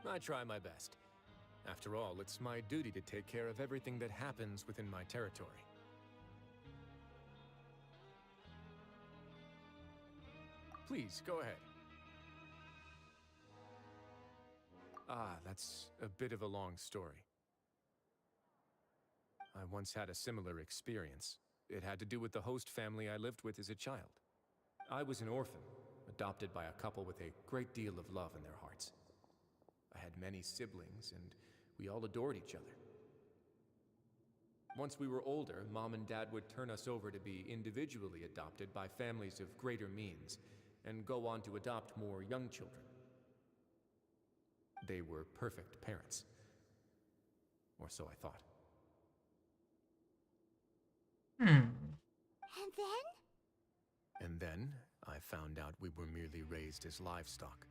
I try my best. After all, it's my duty to take care of everything that happens within my territory. Please, go ahead. Ah, that's a bit of a long story. I once had a similar experience. It had to do with the host family I lived with as a child. I was an orphan, adopted by a couple with a great deal of love in their hearts. I had many siblings, and we all adored each other. Once we were older, Mom and Dad would turn us over to be individually adopted by families of greater means, and go on to adopt more young children. They were perfect parents. Or so I thought. And then? And then, I found out we were merely raised as livestock.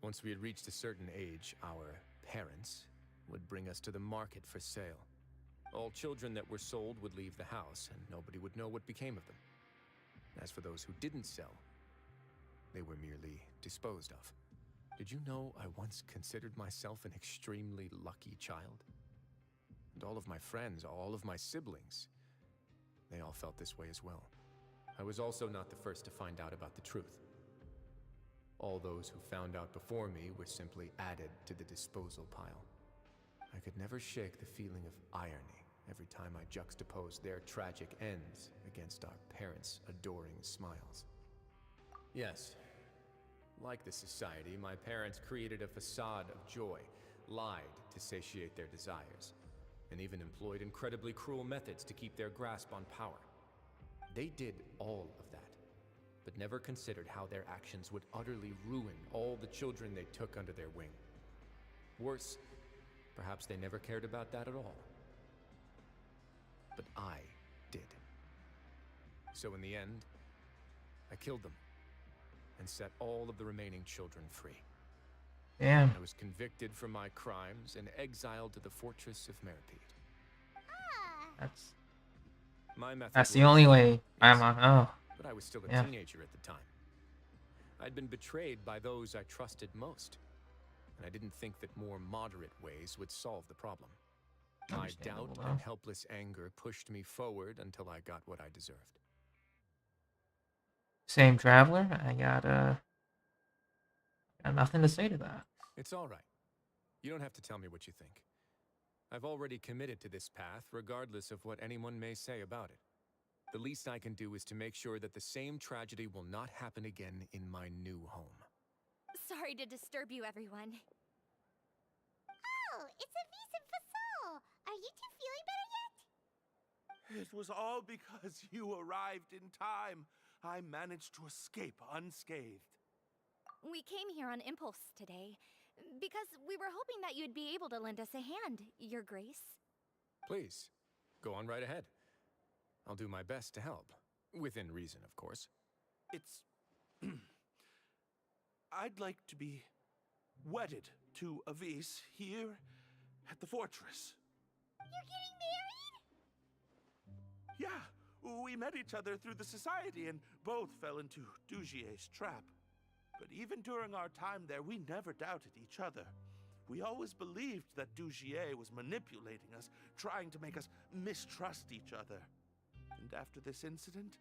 Once we had reached a certain age, our parents would bring us to the market for sale. All children that were sold would leave the house, and nobody would know what became of them. As for those who didn't sell, they were merely disposed of. Did you know I once considered myself an extremely lucky child? And all of my friends, all of my siblings, they all felt this way as well. I was also not the first to find out about the truth. All those who found out before me were simply added to the disposal pile. I could never shake the feeling of irony every time I juxtaposed their tragic ends against our parents' adoring smiles. Yes, like the society, my parents created a facade of joy, lied to satiate their desires, and even employed incredibly cruel methods to keep their grasp on power. They did all of that, but never considered how their actions would utterly ruin all the children they took under their wing. Worse, perhaps they never cared about that at all. But I did. So in the end, I killed them and set all of the remaining children free. Damn. I was convicted for my crimes and exiled to the fortress of Meripede. That's the only way I'm on. Oh. But I was still a Yeah. teenager at the time. I'd been betrayed by those I trusted most, and I didn't think that more moderate ways would solve the problem. My doubt though. and helpless anger pushed me forward until I got what I deserved. Same traveler. I got nothing to say to that. It's all right. You don't have to tell me what you think. I've already committed to this path, regardless of what anyone may say about it. The least I can do is to make sure that the same tragedy will not happen again in my new home. Sorry to disturb you, everyone. Oh, it's Avis and Fasol. Are you two feeling better yet? It was all because you arrived in time. I managed to escape unscathed. We came here on impulse today, because we were hoping that you'd be able to lend us a hand, Your Grace. Please, go on right ahead. I'll do my best to help. Within reason, of course. It's... I'd like to be wedded to Avis here at the fortress. You're getting married? Yeah, we met each other through the society and both fell into Dugier's trap. But even during our time there, we never doubted each other. We always believed that Dugier was manipulating us, trying to make us mistrust each other. And after this incident,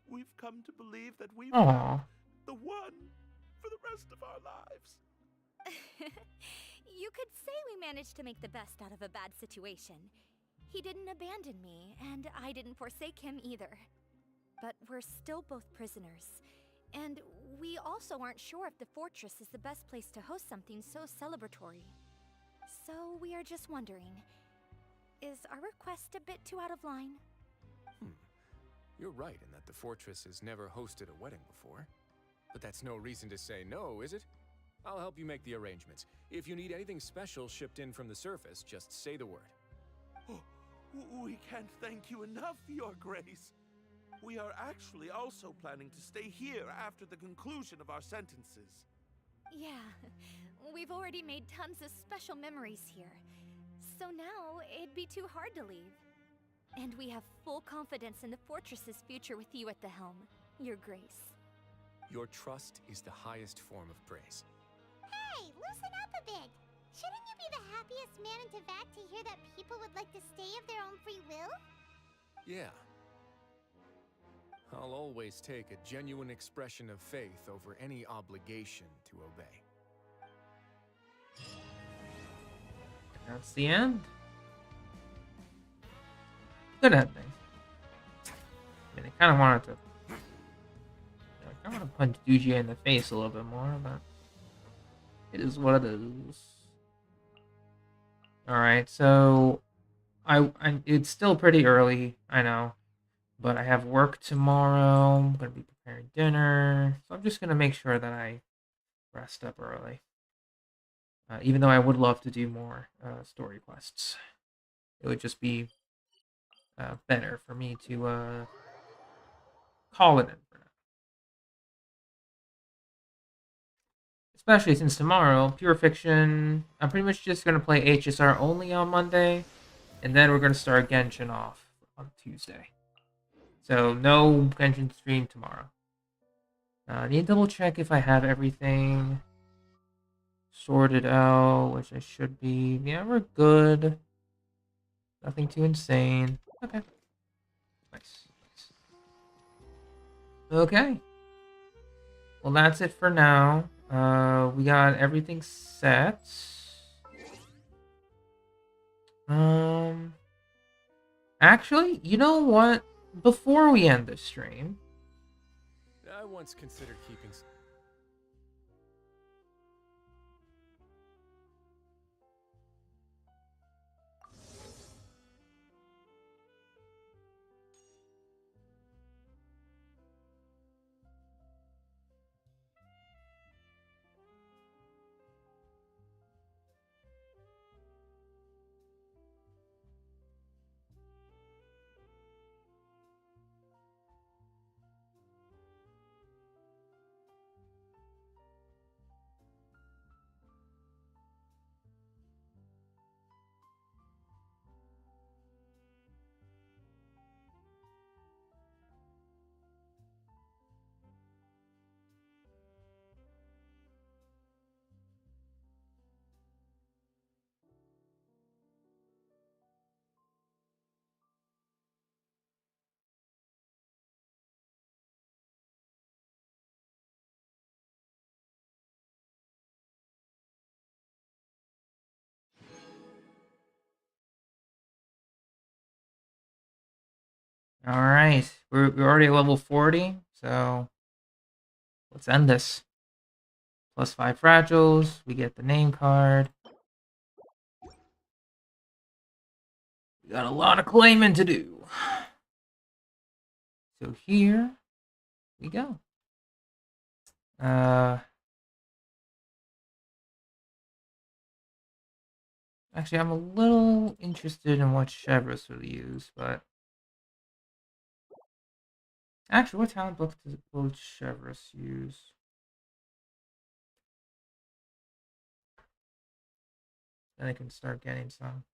we've come to believe that we've found the one for the rest of our lives. You could say we managed to make the best out of a bad situation. He didn't abandon me, and I didn't forsake him either. But we're still both prisoners. And we also aren't sure if the fortress is the best place to host something so celebratory. So we are just wondering, is our request a bit too out of line? You're right in that the fortress has never hosted a wedding before. But that's no reason to say no, is it? I'll help you make the arrangements. If you need anything special shipped in from the surface, just say the word. We can't thank you enough, Your Grace. We are actually also planning to stay here after the conclusion of our sentences. Yeah, we've already made tons of special memories here. So now, it'd be too hard to leave. And we have full confidence in the fortress's future with you at the helm, Your Grace. Your trust is the highest form of praise. Hey, loosen up a bit. Shouldn't you be the happiest man in Teyvat to hear that people would like to stay of their own free will? Yeah. I'll always take a genuine expression of faith over any obligation to obey. That's the end. Good ending. I mean, I kind of wanted to. I kind of want to punch Dujier in the face a little bit more, but it is what it is. All right, so it's still pretty early, I know, but I have work tomorrow. I'm gonna be preparing dinner, so I'm just gonna make sure that I rest up early. Even though I would love to do more story quests, it would just be better for me to call it in for now. Especially since tomorrow, Pure Fiction, I'm pretty much just going to play HSR only on Monday, and then we're going to start Genshin off on Tuesday. So no Genshin stream tomorrow. I need to double check if I have everything sorted out, which I should be. Yeah, we're good. Nothing too insane. Okay. Nice. Okay. Well, that's it for now. We got everything set. Actually, you know what? Before we end the stream, I once considered keeping... all right, we're already at level 40, so let's end this. +5 fragiles. We get the name card. We got a lot of claiming to do. So here we go. Actually, I'm a little interested in what Chevrolet will use, but actually, what talent book will Chevrolet use? Then I can start getting some.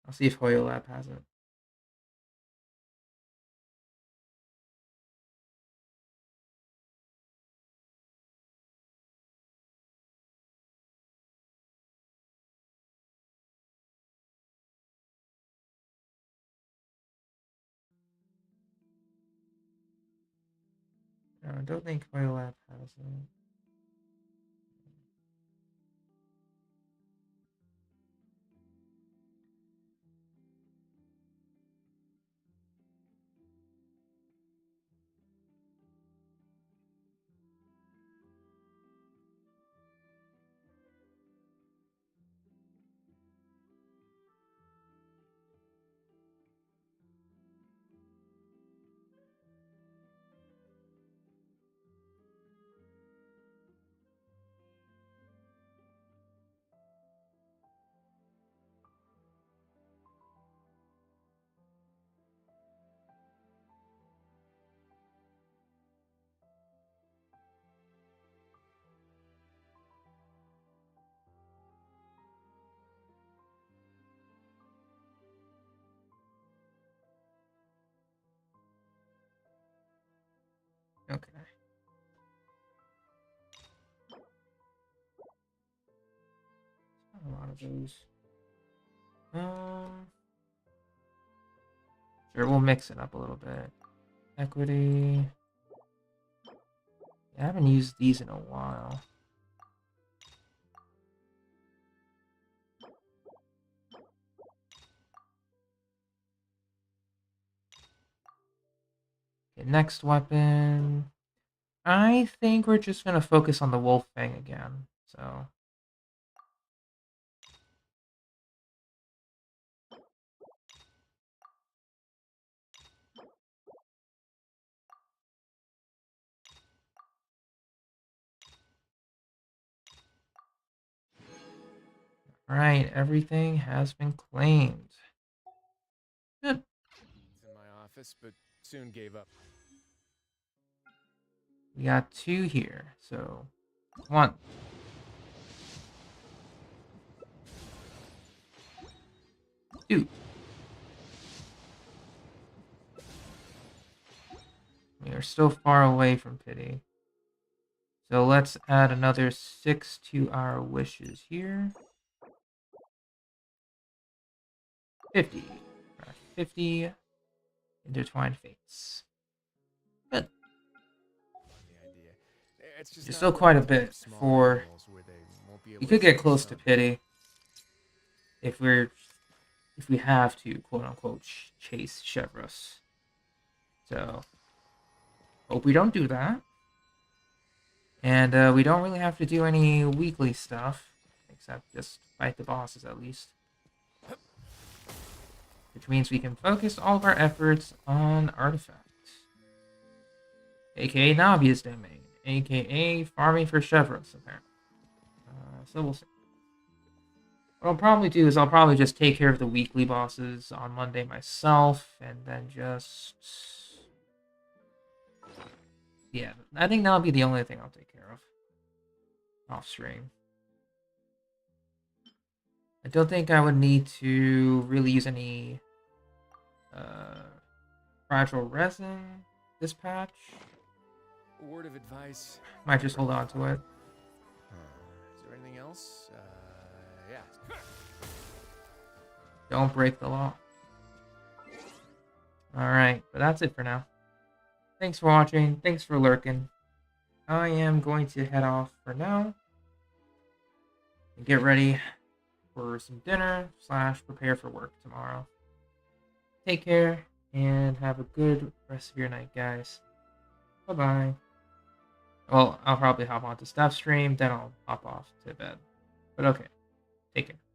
I'll see if Hoyolab has it. No, I don't think Hoyolab has it. Okay. A lot of those. Sure, we'll mix it up a little bit. Equity. I haven't used these in a while. Okay, next weapon. I think we're just gonna focus on the Wolf Fang again. So. Alright, everything has been claimed. Good. It's in my office, but soon gave up. We got 2 here, so 1. Two. We are still far away from pity. So let's add another 6 to our wishes here. 50. 50 intertwined fates. Good. There's still quite a bit for. We could get close to pity if we have to quote unquote chase Chevros. So hope we don't do that. And we don't really have to do any weekly stuff except just fight the bosses at least. Which means we can focus all of our efforts on artifacts. AKA Navia's domain. AKA farming for Chevros, apparently. So we'll see. What I'll probably do is I'll probably just take care of the weekly bosses on Monday myself, and then just... Yeah, I think that'll be the only thing I'll take care of. Off stream. I don't think I would need to really use any fragile resin this patch. Word of advice. Might just hold on to it. Is there anything else? Yeah. Don't break the law. Alright, but that's it for now. Thanks for watching. Thanks for lurking. I am going to head off for now. And get ready for some dinner / prepare for work tomorrow. Take care and have a good rest of your night, guys. Bye-bye. Well, I'll probably hop on to stuff stream, then I'll hop off to bed. But okay. Take care.